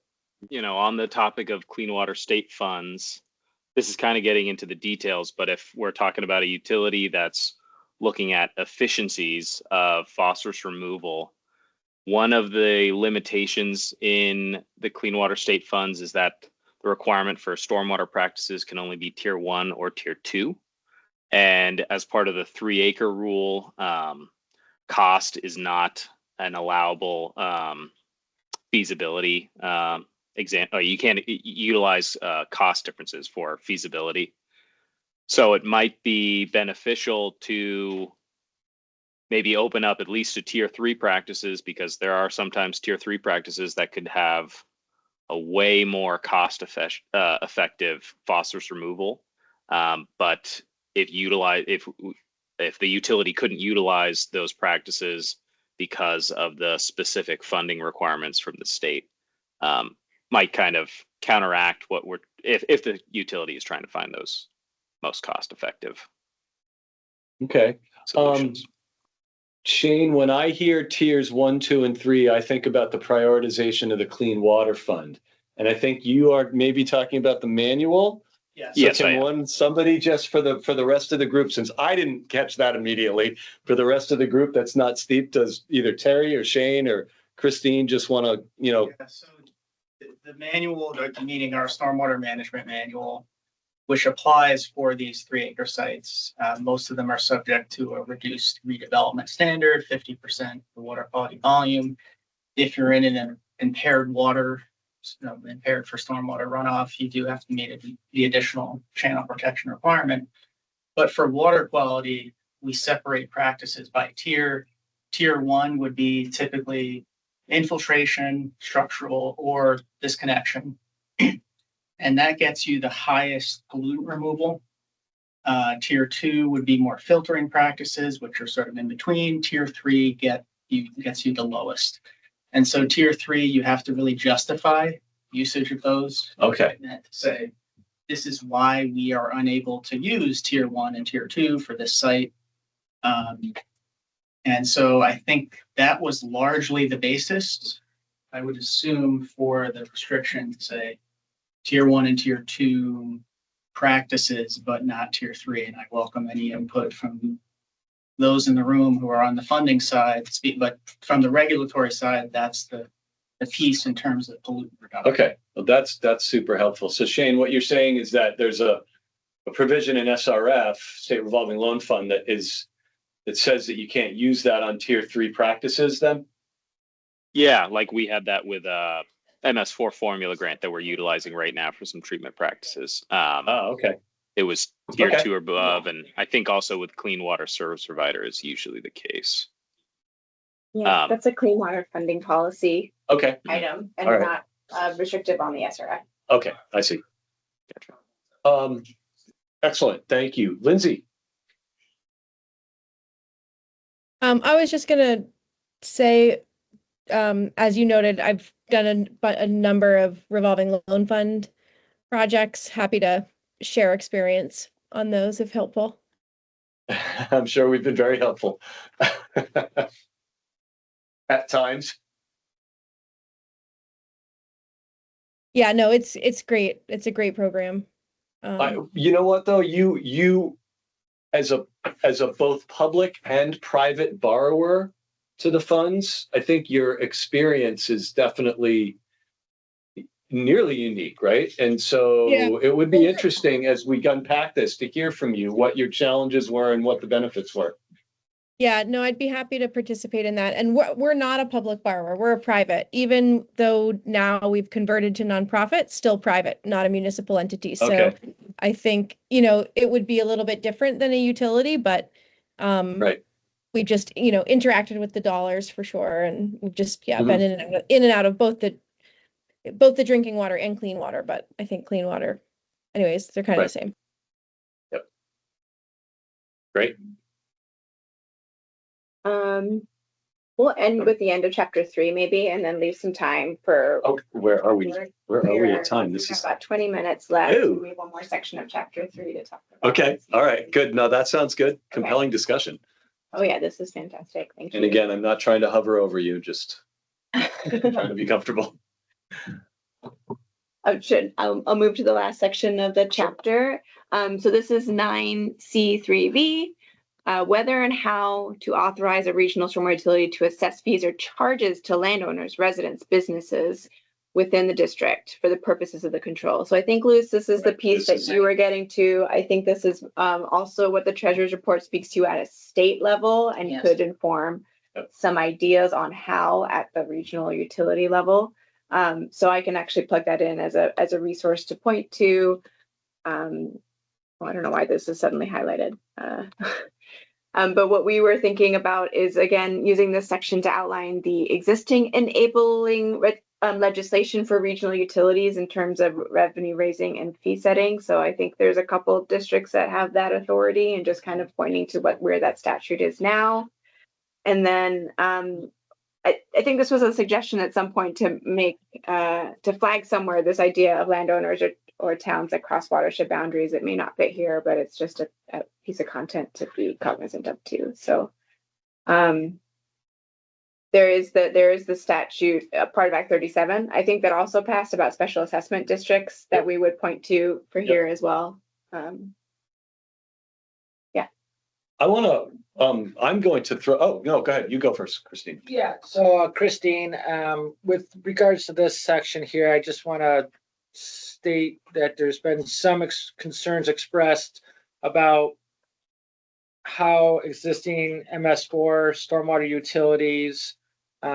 [SPEAKER 15] on the topic of clean water state funds, this is kind of getting into the details, but if we're talking about a utility that's looking at efficiencies of phosphorus removal, one of the limitations in the clean water state funds is that the requirement for stormwater practices can only be tier 1 or tier 2. And as part of the 3-acre rule, cost is not an allowable feasibility example. You can't utilize cost differences for feasibility. So it might be beneficial to maybe open up at least to tier 3 practices, because there are sometimes tier 3 practices that could have a way more cost effective phosphorus removal. But if the utility couldn't utilize those practices because of the specific funding requirements from the state, might kind of counteract what if the utility is trying to find those most cost effective.
[SPEAKER 1] Okay.
[SPEAKER 15] Solutions.
[SPEAKER 1] Shane, when I hear tiers 1, 2, and 3, I think about the prioritization of the Clean Water Fund. And I think you are maybe talking about the manual.
[SPEAKER 20] Yes.
[SPEAKER 1] So
[SPEAKER 15] Yes,
[SPEAKER 1] can somebody just for the rest of the group, since I didn't catch that immediately, for the rest of the group that's not steeped, does either Terry or Shane or Christine just want to,
[SPEAKER 20] Yeah, so the manual, meaning our stormwater management manual, which applies for these 3-acre sites, most of them are subject to a reduced redevelopment standard, 50% the water quality volume. If you're in an impaired water, impaired for stormwater runoff, you do have to meet the additional channel protection requirement. But for water quality, we separate practices by tier. Tier 1 would be typically infiltration, structural, or disconnection. And that gets you the highest pollutant removal. Tier 2 would be more filtering practices, which are sort of in between. Tier 3 gets you the lowest. And so tier 3, you have to really justify usage of those.
[SPEAKER 1] Okay.
[SPEAKER 20] And to say, this is why we are unable to use tier 1 and tier 2 for this site. And so I think that was largely the basis, I would assume, for the restriction to say tier 1 and tier 2 practices, but not tier 3. And I welcome any input from those in the room who are on the funding side, but from the regulatory side, that's the piece in terms of pollutant reduction.
[SPEAKER 1] Okay, well, that's super helpful. So Shane, what you're saying is that there's a provision in SRF, State Revolving Loan Fund, that says that you can't use that on tier 3 practices then?
[SPEAKER 15] Yeah, like we had that with MS4 formula grant that we're utilizing right now for some treatment practices.
[SPEAKER 1] Okay.
[SPEAKER 15] It was tier 2 or above, and I think also with clean water service provider is usually the case.
[SPEAKER 4] Yeah, that's a clean water funding policy item, and not restrictive on the SRF.
[SPEAKER 1] Okay, I see. Gotcha. Excellent, thank you. Lindsay?
[SPEAKER 12] I was just gonna say, as you noted, I've done a number of revolving loan fund projects. Happy to share experience on those if helpful.
[SPEAKER 1] I'm sure we've been very helpful at times.
[SPEAKER 12] Yeah, no, it's great. It's a great program.
[SPEAKER 1] You know what though, you as a both public and private borrower to the funds, I think your experience is definitely nearly unique, right? And so
[SPEAKER 12] Yeah.
[SPEAKER 1] it would be interesting as we unpack this to hear from you what your challenges were and what the benefits were.
[SPEAKER 12] Yeah, no, I'd be happy to participate in that. And we're not a public borrower, we're a private, even though now we've converted to nonprofit, still private, not a municipal entity. So
[SPEAKER 1] Okay.
[SPEAKER 12] I think, it would be a little bit different than a utility, but
[SPEAKER 1] Right.
[SPEAKER 12] we just, interacted with the dollars for sure. And we've just,
[SPEAKER 1] Mhm.
[SPEAKER 12] been in and out of both the drinking water and clean water, but I think clean water, anyways, they're kind of
[SPEAKER 1] Right.
[SPEAKER 12] the same.
[SPEAKER 1] Yep. Great.
[SPEAKER 4] We'll end with the end of chapter 3 maybe, and then leave some time for.
[SPEAKER 1] Oh, where are we? Where are we at time?
[SPEAKER 4] We
[SPEAKER 1] This
[SPEAKER 4] have
[SPEAKER 1] is
[SPEAKER 4] about 20 minutes left.
[SPEAKER 1] Ew.
[SPEAKER 4] We have one more section of chapter 3 to talk about.
[SPEAKER 1] okay. All right. Good. No, that sounds good. Compelling discussion.
[SPEAKER 4] Oh yeah, this is fantastic. Thank you.
[SPEAKER 1] And again, I'm not trying to hover over you, just trying to be comfortable.
[SPEAKER 4] I'll move to the last section of the chapter. So this is 9C3B. Whether and how to authorize a regional stormwater utility to assess fees or charges to landowners, residents, businesses within the district for the purposes of the control. So I think, Luce, this is the piece that you were getting to. I think this is also what the treasurer's report speaks to at a state level and
[SPEAKER 2] Yes.
[SPEAKER 4] could inform some ideas on how at the regional utility level. So I can actually plug that in as a resource to point to. I don't know why this is suddenly highlighted. But what we were thinking about is, again, using this section to outline the existing enabling legislation for regional utilities in terms of revenue raising and fee setting. So I think there's a couple of districts that have that authority, and just kind of pointing to where that statute is now. And then I think this was a suggestion at some point to make to flag somewhere this idea of landowners or towns that cross watershed boundaries. It may not fit here, but it's just a piece of content to be cognizant of too. So there is the statute, part of Act 37. I think that also passed about special assessment districts that we would point to for here as well.
[SPEAKER 1] I want to, I'm going to throw, oh, no, go ahead. You go first, Christine.
[SPEAKER 5] Yeah, so Christine, with regards to this section here, I just want to state that there's been some concerns expressed about how existing MS4 stormwater utilities, we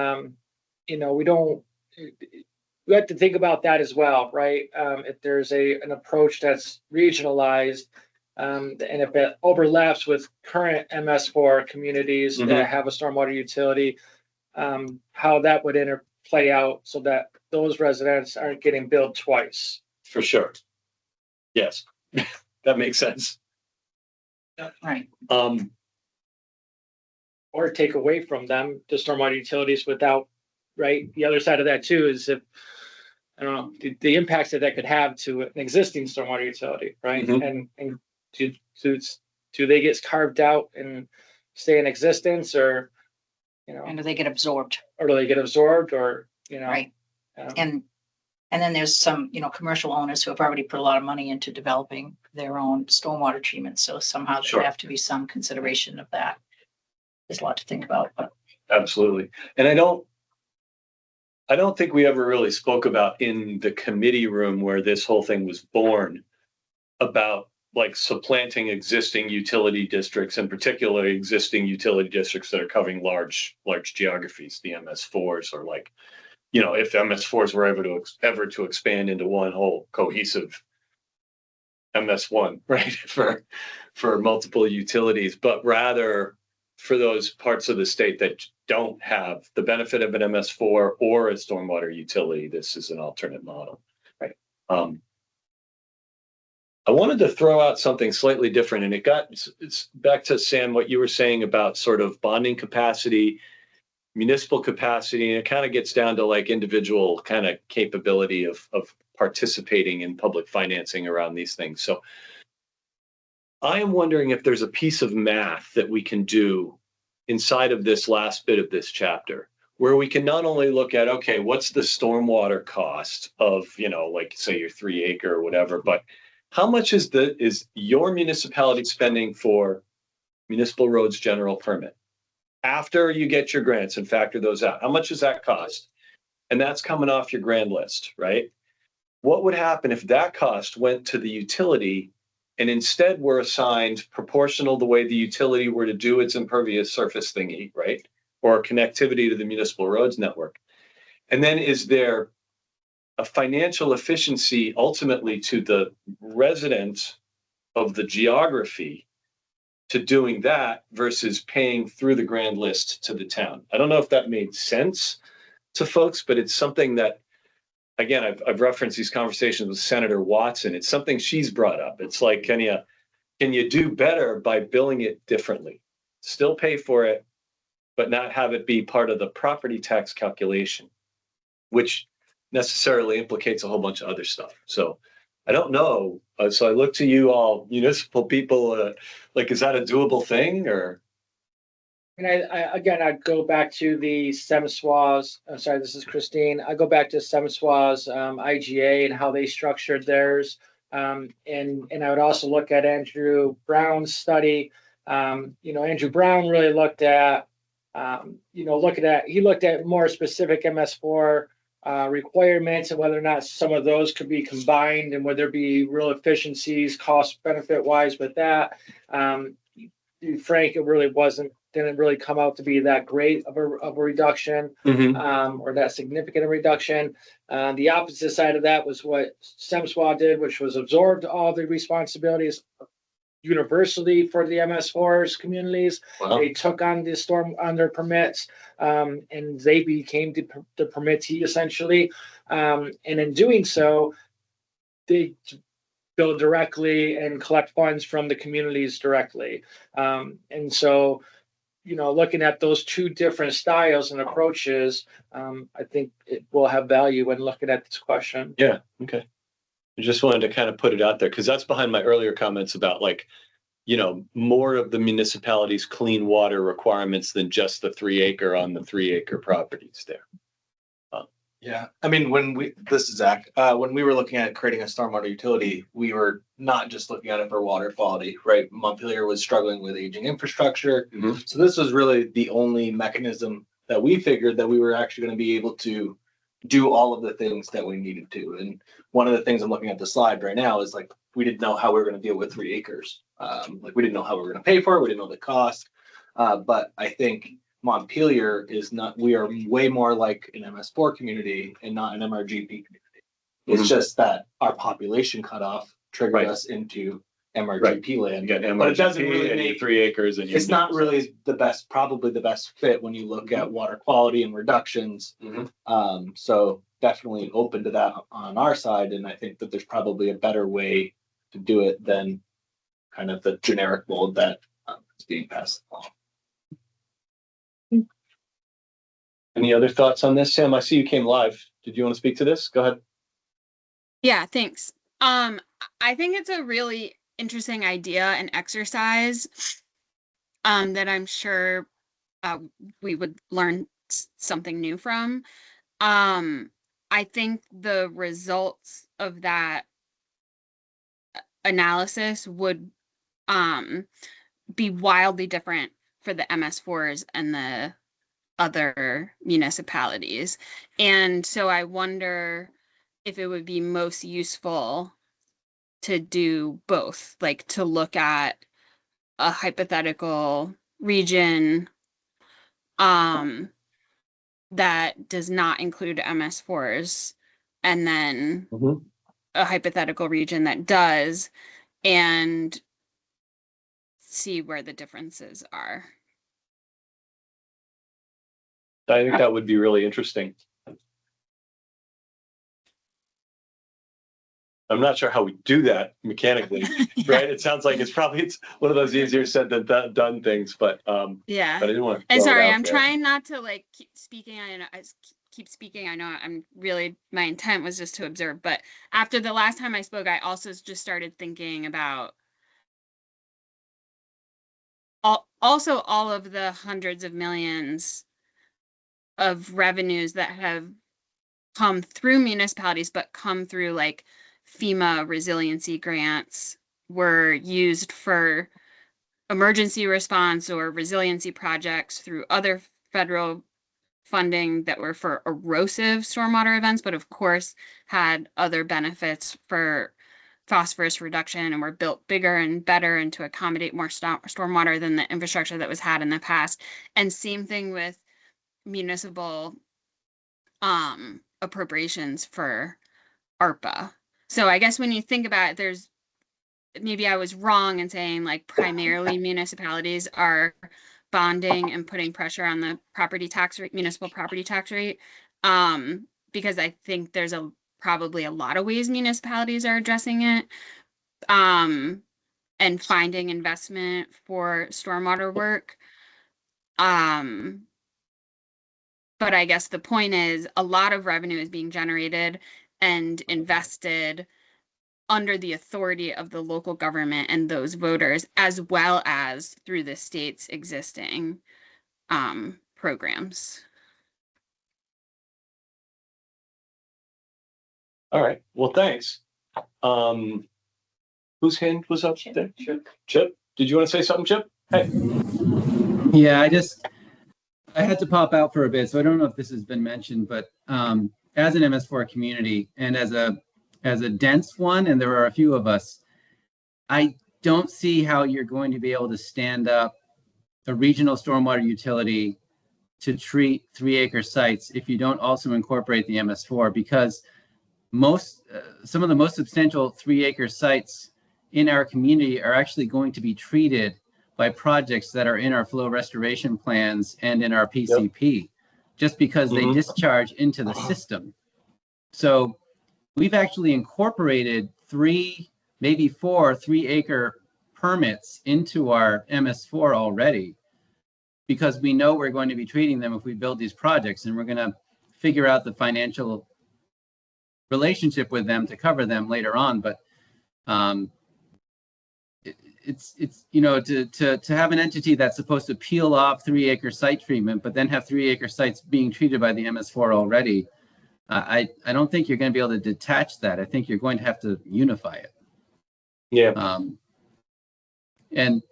[SPEAKER 5] have to think about that as well, right? If there's an approach that's regionalized, and if it overlaps with current MS4 communities that have a stormwater utility, how that would play out so that those residents aren't getting billed twice.
[SPEAKER 1] For sure. Yes, that makes sense.
[SPEAKER 2] Right.
[SPEAKER 5] Or take away from them the stormwater utilities without, right? The other side of that too is if, I don't know, the impacts that could have to an existing stormwater utility, right? And do they get carved out and stay in existence, or
[SPEAKER 2] and do they get absorbed?
[SPEAKER 5] Or do they get absorbed, or
[SPEAKER 2] right? And then there's some commercial owners who have already put a lot of money into developing their own stormwater treatment, so somehow there have to be some consideration of that. There's a lot to think about. But.
[SPEAKER 1] Absolutely. And I don't think we ever really spoke about in the committee room where this whole thing was born about like supplanting existing utility districts, and particularly existing utility districts that are covering large geographies, the MS4s, or like, if MS4s were ever to expand into one whole cohesive MS1, right, for multiple utilities, but rather for those parts of the state that don't have the benefit of an MS4 or a stormwater utility. This is an alternate model, right? I wanted to throw out something slightly different, and it's back to Sam, what you were saying about sort of bonding capacity, municipal capacity, and it kind of gets down to like individual kind of capability of participating in public financing around these things. So I am wondering if there's a piece of math that we can do inside of this last bit of this chapter, where we can not only look at, okay, what's the stormwater cost of, like say your 3 acre or whatever, but how much is your municipality spending for municipal roads general permit after you get your grants and factor those out? How much does that cost? And that's coming off your grand list, right? what would happen if that cost went to the utility and instead were assigned proportional the way the utility were to do its impervious surface thingy, right? Or connectivity to the municipal roads network. And then is there a financial efficiency ultimately to the residents of the geography to doing that versus paying through the grand list to the town? I don't know if that made sense to folks, but it's something that, again, I've referenced these conversations with Senator Watson. It's something she's brought up. It's like, can you do better by billing it differently? Still pay for it, but not have it be part of the property tax calculation, which necessarily implicates a whole bunch of other stuff. So I don't know. So I look to you all municipal people, like, is that a doable thing or?
[SPEAKER 5] And I'd go back to the SEMSWA's, sorry, this is Christine. I go back to SEMSWA's IGA and how they structured theirs. And I would also look at Andrew Brown's study. Andrew Brown really looked at, he looked at more specific MS4 requirements and whether or not some of those could be combined and would there be real efficiencies, cost benefit wise with that. Frank, it really didn't really come out to be that great of a reduction, or that significant a reduction. The opposite side of that was what SEMSWA did, which was absorbed all the responsibilities universally for the MS4s communities. Wow. They took on the storm on their permits, and they became the permittee essentially. And in doing so, they bill directly and collect funds from the communities directly. And so, looking at those two different styles and approaches, I think it will have value when looking at this question.
[SPEAKER 1] Yeah. Okay. I just wanted to kind of put it out there because that's behind my earlier comments about more of the municipality's clean water requirements than just the 3 acre on the 3 acre properties there.
[SPEAKER 17] Yeah, I mean, this is Zach, when we were looking at creating a stormwater utility, we were not just looking at it for water quality, right? Montpelier was struggling with aging infrastructure. So this was really the only mechanism that we figured that we were actually going to be able to do all of the things that we needed to. And one of the things I'm looking at the slide right now is like, we didn't know how we were going to deal with 3 acres. We didn't know how we were going to pay for it. We didn't know the cost. But I think Montpelier we are way more like an MS4 community and not an MRGP community. It's just that our population cutoff triggered us into MRGP land. But it doesn't really make
[SPEAKER 1] 3 acres and
[SPEAKER 17] it's not really probably the best fit when you look at water quality and reductions. So definitely open to that on our side. And I think that there's probably a better way to do it than kind of the generic mold that is being passed along.
[SPEAKER 1] Any other thoughts on this? Sam, I see you came live. Did you want to speak to this? Go ahead.
[SPEAKER 14] Yeah, thanks. I think it's a really interesting idea and exercise that I'm sure we would learn something new from. I think the results of that analysis would be wildly different for the MS4s and the other municipalities. And so I wonder if it would be most useful to do both, like to look at a hypothetical region that does not include MS4s and then a hypothetical region that does, and see where the differences are.
[SPEAKER 1] I think that would be really interesting. I'm not sure how we do that mechanically, right? It sounds like it's one of those easier said than done things, but
[SPEAKER 14] yeah.
[SPEAKER 1] But I didn't want to.
[SPEAKER 14] And sorry, I'm trying not to like keep speaking. I know I'm really, my intent was just to observe, but after the last time I spoke, I also just started thinking about all of the hundreds of millions of revenues that have come through municipalities, but come through like FEMA resiliency grants were used for emergency response or resiliency projects through other federal funding that were for erosive stormwater events, but of course had other benefits for phosphorus reduction and were built bigger and better and to accommodate more stormwater than the infrastructure that was had in the past. And same thing with municipal appropriations for ARPA. So I guess when you think about it, there's maybe I was wrong in saying like primarily municipalities are bonding and putting pressure on the property tax rate, municipal property tax rate. Because I think there's probably a lot of ways municipalities are addressing it. And finding investment for stormwater work. But I guess the point is a lot of revenue is being generated and invested under the authority of the local government and those voters, as well as through the state's existing programs.
[SPEAKER 1] All right. Well, thanks. Whose hand was up there? Chip, did you want to say something, Chip? Hey.
[SPEAKER 10] Yeah, I had to pop out for a bit, so I don't know if this has been mentioned, but as an MS4 community and as a dense one, and there are a few of us, I don't see how you're going to be able to stand up a regional stormwater utility to treat 3-acre sites if you don't also incorporate the MS4, because some of the most substantial 3-acre sites in our community are actually going to be treated by projects that are in our flow restoration plans and in our PCP, just because they discharge into the system. So we've actually incorporated 3, maybe 4 3-acre permits into our MS4 already, because we know we're going to be treating them if we build these projects, and we're going to figure out the financial relationship with them to cover them later on. But it's you know, to have an entity that's supposed to peel off 3-acre site treatment, but then have 3-acre sites being treated by the MS4 already, I don't think you're going to be able to detach that. I think you're going to have to unify it.
[SPEAKER 1] Yeah.
[SPEAKER 10] And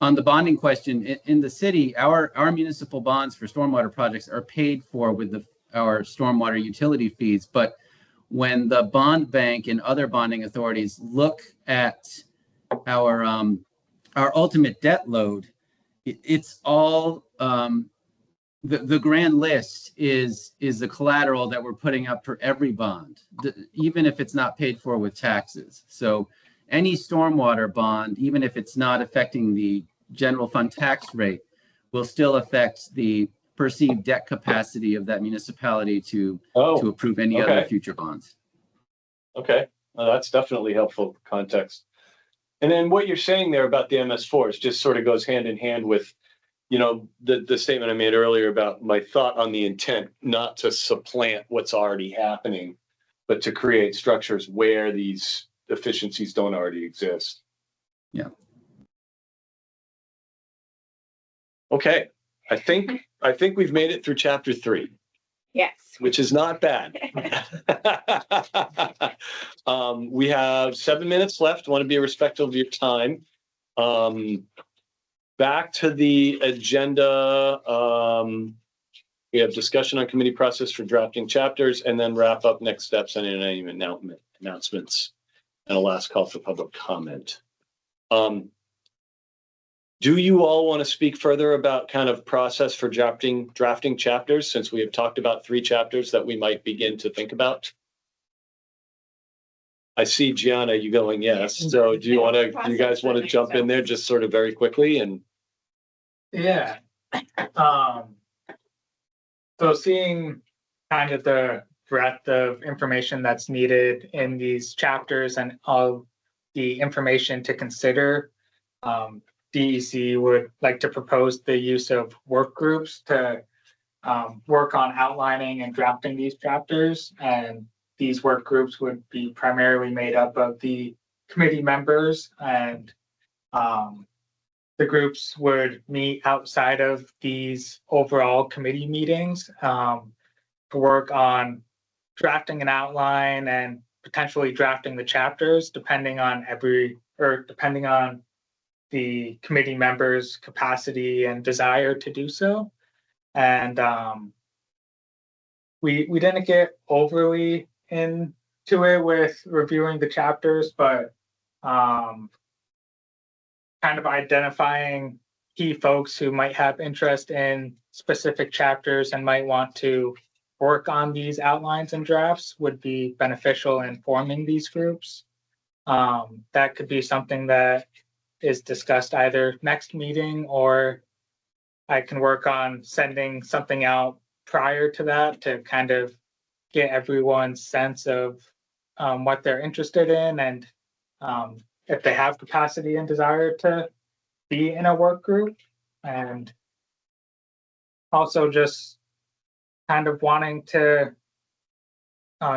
[SPEAKER 10] on the bonding question, in the city, our municipal bonds for stormwater projects are paid for with our stormwater utility fees. But when the bond bank and other bonding authorities look at our ultimate debt load, it's all the grand list is the collateral that we're putting up for every bond, even if it's not paid for with taxes. So any stormwater bond, even if it's not affecting the general fund tax rate, will still affect the perceived debt capacity of that municipality to approve any other future bonds.
[SPEAKER 1] Okay, well, that's definitely helpful context. And then what you're saying there about the MS4s just sort of goes hand in hand with, you know, the statement I made earlier about my thought on the intent, not to supplant what's already happening, but to create structures where these efficiencies don't already exist.
[SPEAKER 10] Yeah. Okay.
[SPEAKER 1] I think we've made it through chapter 3.
[SPEAKER 4] Yes.
[SPEAKER 1] Which is not bad. We have 7 minutes left. I want to be respectful of your time. Back to the agenda. We have discussion on committee process for drafting chapters, and then wrap up next steps and any announcements, and a last call for public comment. Do you all want to speak further about kind of process for drafting chapters, since we have talked about 3 chapters that we might begin to think about? I see Gianna, you going yes. So do you guys want to jump in there just sort of very quickly? And
[SPEAKER 6] yeah. So seeing kind of the breadth of information that's needed in these chapters and all the information to consider, DEC would like to propose the use of work groups to work on outlining and drafting these chapters. And these work groups would be primarily made up of the committee members, and the groups would meet outside of these overall committee meetings to work on drafting an outline and potentially drafting the chapters, depending on the committee members' capacity and desire to do so. And we didn't get overly into it with reviewing the chapters, but kind of identifying key folks who might have interest in specific chapters and might want to work on these outlines and drafts would be beneficial in forming these groups. That could be something that is discussed either next meeting, or I can work on sending something out prior to that to kind of get everyone's sense of what they're interested in, and if they have capacity and desire to be in a work group, and also just kind of wanting to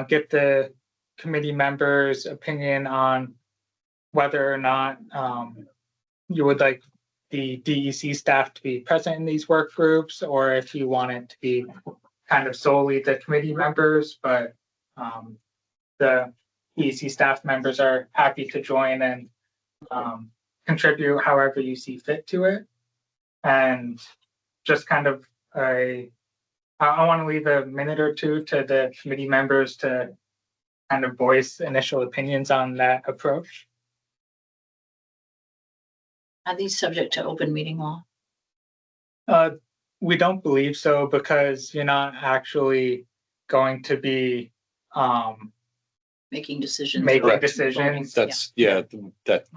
[SPEAKER 6] get the committee members' opinion on whether or not you would like the DEC staff to be present in these work groups, or if you want it to be kind of solely the committee members, but the DEC staff members are happy to join and contribute however you see fit to it. And just kind of I want to leave a minute or two to the committee members to kind of voice initial opinions on that approach.
[SPEAKER 2] Are these subject to open meeting law?
[SPEAKER 6] We don't believe so, because you're not actually going to be
[SPEAKER 2] making decisions.
[SPEAKER 6] That's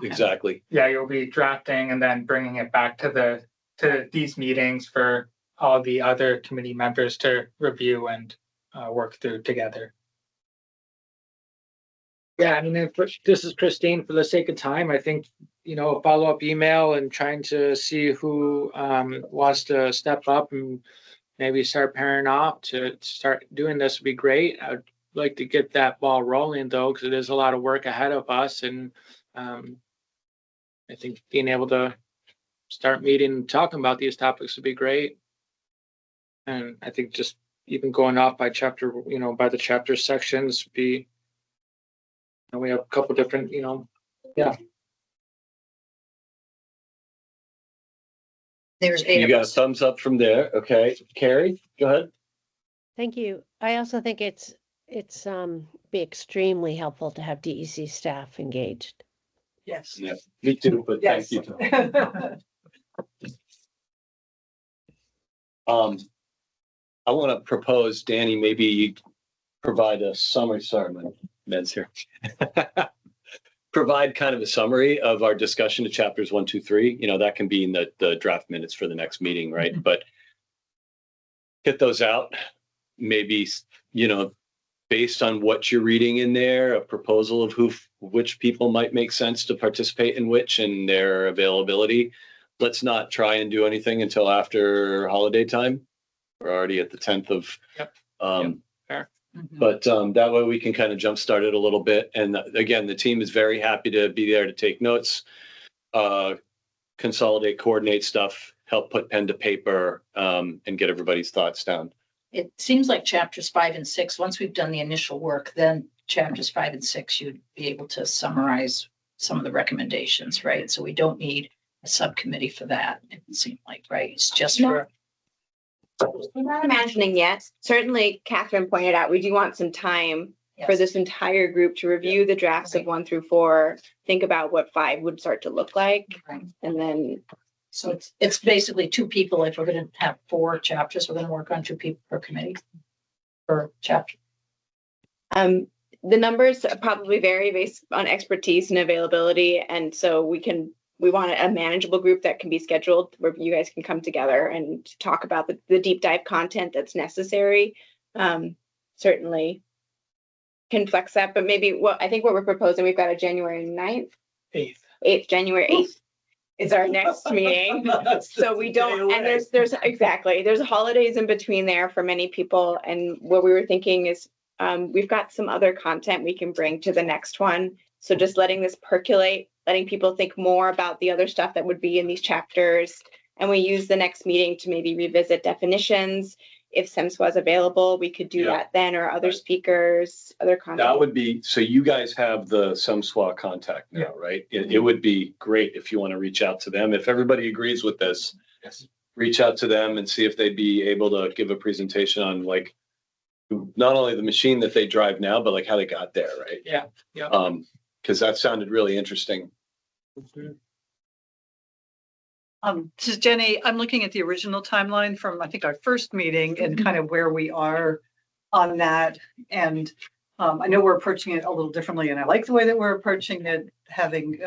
[SPEAKER 1] exactly.
[SPEAKER 6] Yeah, you'll be drafting and then bringing it back to these meetings for all the other committee members to review and work through together.
[SPEAKER 5] Yeah, I mean, if this is Christine, for the sake of time, I think, a follow-up email and trying to see who wants to step up and maybe start pairing off to start doing this would be great. I'd like to get that ball rolling, though, because it is a lot of work ahead of us. And I think being able to start meeting and talking about these topics would be great. And I think just even going off by chapter, by the chapter sections would be, we have a couple different, yeah.
[SPEAKER 2] There's
[SPEAKER 1] You got a thumbs up from there. Okay. Carrie, go ahead.
[SPEAKER 3] Thank you. I also think it's be extremely helpful to have DEC staff engaged.
[SPEAKER 21] Yes.
[SPEAKER 1] Yeah, me too, but
[SPEAKER 21] Yes.
[SPEAKER 1] thank you. I want to propose, Danny, maybe you provide a summary. Sorry, my men's here. Provide kind of a summary of our discussion to chapters 1, 2, 3. That can be in the draft minutes for the next meeting, right?
[SPEAKER 21] Mm-hmm.
[SPEAKER 1] But get those out. Maybe, based on what you're reading in there, a proposal of which people might make sense to participate in which and their availability. Let's not try and do anything until after holiday time. We're already at the 10th of.
[SPEAKER 5] Yep. Fair.
[SPEAKER 1] But that way we can kind of jumpstart it a little bit. And again, the team is very happy to be there to take notes, consolidate, coordinate stuff, help put pen to paper, and get everybody's thoughts down.
[SPEAKER 2] It seems like chapters 5 and 6, once we've done the initial work, then chapters 5 and 6, you'd be able to summarize some of the recommendations, right? So we don't need a subcommittee for that. It would seem like, right? It's just for.
[SPEAKER 4] I'm not imagining yet. Certainly, Catherine pointed out, we do want some time for this entire group to review the drafts of 1 through 4, think about what 5 would start to look like, and then.
[SPEAKER 2] So it's basically 2 people. If we're going to have 4 chapters, we're going to work on 2 people per committee per chapter.
[SPEAKER 4] The numbers probably vary based on expertise and availability, and so we want a manageable group that can be scheduled where you guys can come together and talk about the deep dive content that's necessary. Certainly can flex that, but maybe I think what we're proposing, we've got a January 9th. 8th, January 8th is our next meeting. So we don't, and there's holidays in between there for many people. And what we were thinking is we've got some other content we can bring to the next one. So just letting this percolate, letting people think more about the other stuff that would be in these chapters. And we use the next meeting to maybe revisit definitions. If SEMSWA is available, we could do that then, or other speakers, other content.
[SPEAKER 1] That would be, so you guys have the SEMSWA contact now, right? It would be great if you want to reach out to them. If everybody agrees with this, reach out to them and see if they'd be able to give a presentation on not only the machine that they drive now, but like how they got there, right?
[SPEAKER 5] Yeah, yeah.
[SPEAKER 1] Because that sounded really interesting.
[SPEAKER 21] This is Jenny. I'm looking at the original timeline from, I think, our first meeting and kind of where we are on that. And I know we're approaching it a little differently, and I like the way that we're approaching it, having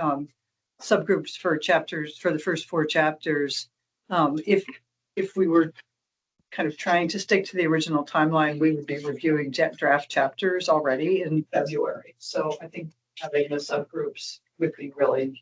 [SPEAKER 21] subgroups for chapters for the first 4 chapters. If we were kind of trying to stick to the original timeline, we would be reviewing draft chapters already in February. So I think having the subgroups would be really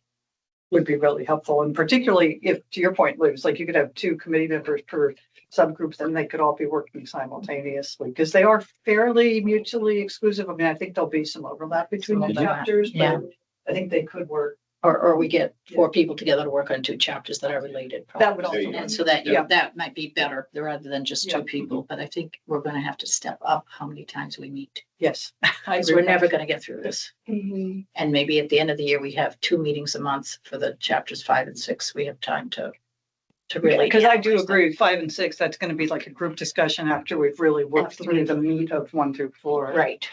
[SPEAKER 21] helpful. And particularly if, to your point, Liz, like you could have 2 committee members per subgroups, and they could all be working simultaneously because they are fairly mutually exclusive. I mean, I think there'll be some overlap between the chapters, but I think they could work.
[SPEAKER 2] Or we get 4 people together to work on 2 chapters that are related.
[SPEAKER 21] That would also,
[SPEAKER 2] and so that, that might be better rather than just 2 people. But I think we're going to have to step up how many times we meet.
[SPEAKER 21] Yes.
[SPEAKER 2] Because we're never going to get through this. And maybe at the end of the year, we have 2 meetings a month for the chapters 5 and 6. We have time to really.
[SPEAKER 21] Because I do agree, 5 and 6, that's going to be like a group discussion after we've really worked through the meat of 1 through 4.
[SPEAKER 2] Right.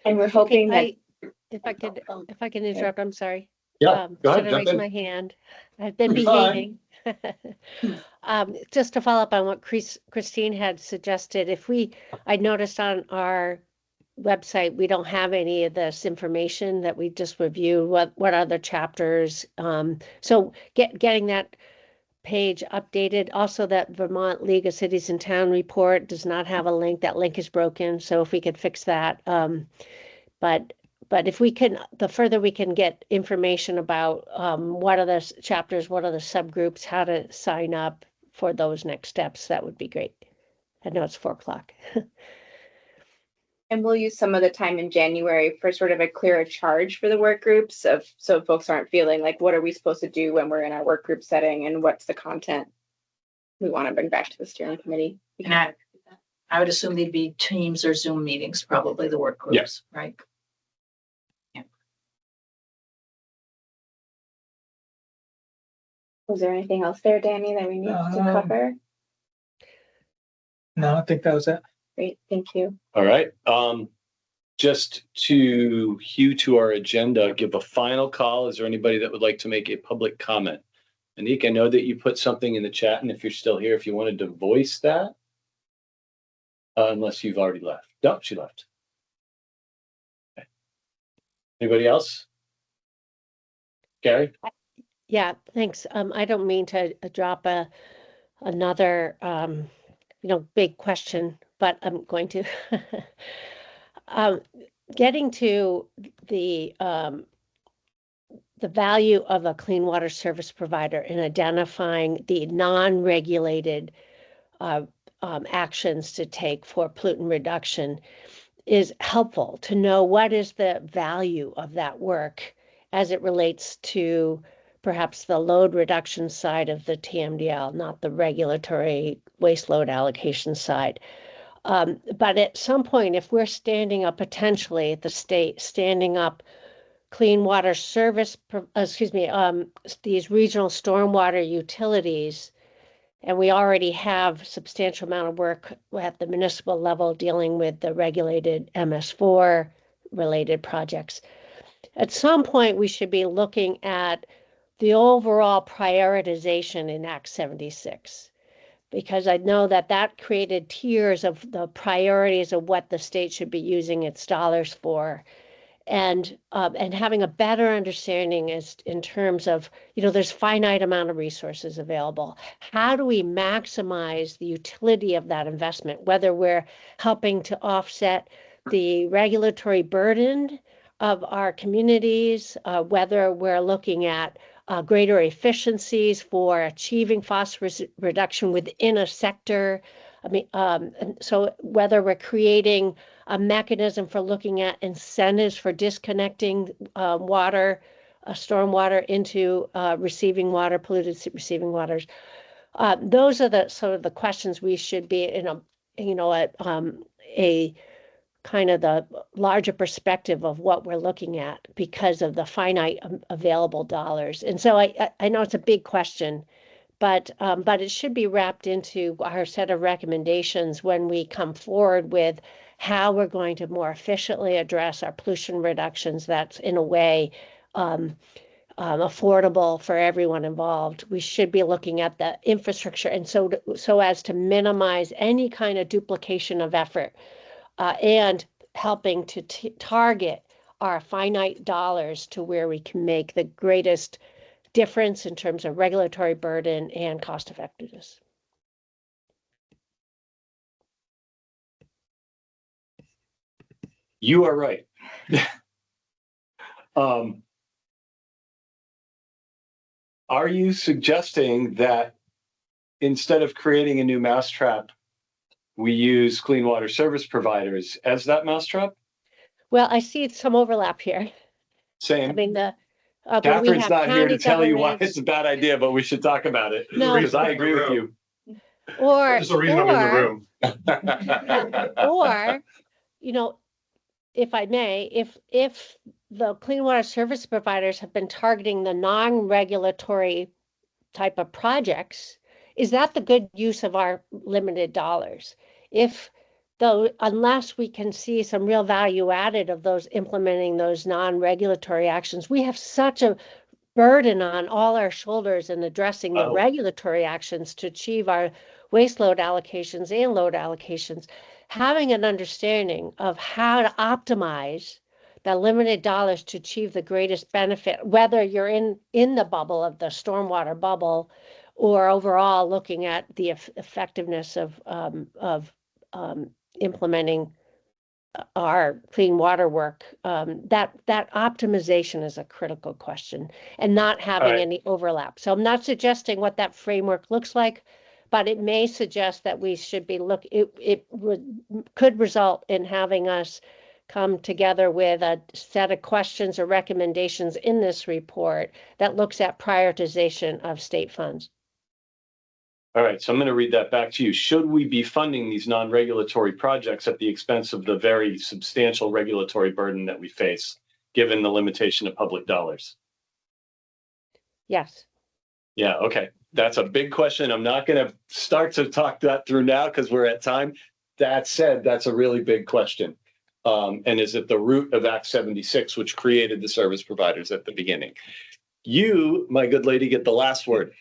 [SPEAKER 4] And we're hoping that.
[SPEAKER 3] If I can interrupt, I'm sorry.
[SPEAKER 1] Yeah, go ahead.
[SPEAKER 3] Should I raise my hand? I've been behaving. Just to follow up on what Christine had suggested, I noticed on our website, we don't have any of this information that we just reviewed, what are the chapters. So getting that page updated. Also, that Vermont League of Cities and Town report does not have a link. That link is broken. So if we could fix that. But if we can, the further we can get information about what are the chapters, what are the subgroups, how to sign up for those next steps, that would be great. I know it's 4:00.
[SPEAKER 4] And we'll use some of the time in January for sort of a clearer charge for the work groups so folks aren't feeling like, what are we supposed to do when we're in our work group setting and what's the content we want to bring back to the steering committee.
[SPEAKER 2] And I would assume they'd be Teams or Zoom meetings, probably the work groups,
[SPEAKER 1] yes.
[SPEAKER 2] Right?
[SPEAKER 4] Was there anything else there, Danny, that we need to cover?
[SPEAKER 6] No, I think that was it.
[SPEAKER 4] Great, thank you.
[SPEAKER 1] All right. Just to hew to our agenda, give a final call. Is there anybody that would like to make a public comment? Anik, I know that you put something in the chat, and if you're still here, if you wanted to voice that, unless you've already left. No, she left. Okay. Anybody else? Gary?
[SPEAKER 3] Yeah, thanks. I don't mean to drop another big question, but I'm going to. Getting to the value of a clean water service provider in identifying the non-regulated actions to take for pollutant reduction is helpful to know what is the value of that work as it relates to perhaps the load reduction side of the TMDL, not the regulatory waste load allocation side. But at some point, if we're standing up potentially at the state, standing up clean water service, these regional stormwater utilities, and we already have substantial amount of work at the municipal level dealing with the regulated MS4 related projects. At some point, we should be looking at the overall prioritization in Act 76, because I know that created tiers of the priorities of what the state should be using its dollars for. And having a better understanding as in terms of, there's finite amount of resources available. How do we maximize the utility of that investment, whether we're helping to offset the regulatory burden of our communities, whether we're looking at greater efficiencies for achieving phosphorus reduction within a sector. So whether we're creating a mechanism for looking at incentives for disconnecting stormwater into receiving water, polluted receiving waters. Those are the sort of the questions we should be in a kind of the larger perspective of what we're looking at because of the finite available dollars. And so I know it's a big question, but it should be wrapped into our set of recommendations when we come forward with how we're going to more efficiently address our pollution reductions. That's in a way affordable for everyone involved. We should be looking at the infrastructure, and so as to minimize any kind of duplication of effort, and helping to target our finite dollars to where we can make the greatest difference in terms of regulatory burden and cost effectiveness.
[SPEAKER 1] You are right. Are you suggesting that instead of creating a new mousetrap, we use clean water service providers as that mousetrap?
[SPEAKER 3] Well, I see some overlap here.
[SPEAKER 1] Same.
[SPEAKER 3] I mean, when we
[SPEAKER 1] Catherine's
[SPEAKER 3] have
[SPEAKER 1] not here to
[SPEAKER 3] county
[SPEAKER 1] tell you why
[SPEAKER 3] governments,
[SPEAKER 1] it's a bad idea, but we should talk about it.
[SPEAKER 3] No.
[SPEAKER 1] Because I agree with you.
[SPEAKER 3] or
[SPEAKER 19] There's a reason I'm in the room.
[SPEAKER 3] or, you know, if I may, if the clean water service providers have been targeting the non-regulatory type of projects, is that the good use of our limited dollars? Unless we can see some real value added of those implementing those non-regulatory actions, we have such a burden on all our shoulders in addressing the regulatory actions to achieve our waste load allocations and load allocations. Having an understanding of how to optimize the limited dollars to achieve the greatest benefit, whether you're in the bubble of the stormwater bubble, or overall looking at the effectiveness of implementing our clean water work, that optimization is a critical question, and not having any overlap. So I'm not suggesting what that framework looks like, but it may suggest that we should be could result in having us come together with a set of questions or recommendations in this report that looks at prioritization of state funds.
[SPEAKER 1] All right, so I'm going to read that back to you. Should we be funding these non-regulatory projects at the expense of the very substantial regulatory burden that we face, given the limitation of public dollars?
[SPEAKER 3] Yes.
[SPEAKER 1] Yeah, okay. That's a big question. I'm not going to start to talk that through now because we're at time. That said, that's a really big question. And is at the root of Act 76, which created the service providers at the beginning. You, my good lady, get the last word.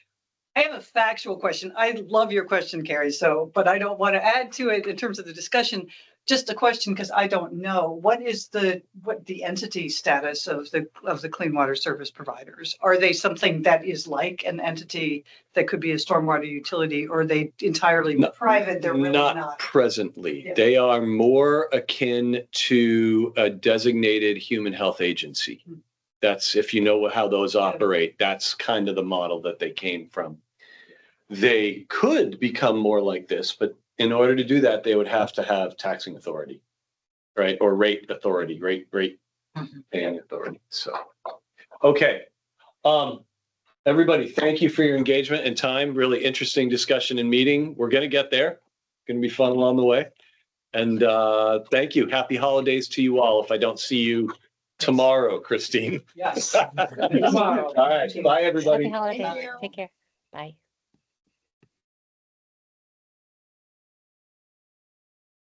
[SPEAKER 21] I have a factual question. I love your question, Carrie. But I don't want to add to it in terms of the discussion. Just a question because I don't know what the entity status of the clean water service providers. Are they something that is like an entity that could be a stormwater utility, or are they entirely private? They're really not
[SPEAKER 1] presently.
[SPEAKER 21] Yeah.
[SPEAKER 1] They are more akin to a designated human health agency. That's, if you know how those operate, that's kind of the model that they came from. They could become more like this, but in order to do that, they would have to have taxing authority, right? Or rate authority, rate paying authority. So, okay. Everybody, thank you for your engagement and time. Really interesting discussion and meeting. We're going to get there. Going to be fun along the way. And thank you. Happy holidays to you all. If I don't see you tomorrow, Christine.
[SPEAKER 21] Yes.
[SPEAKER 1] All right. Bye, everybody.
[SPEAKER 3] Happy holidays. Take care. Bye.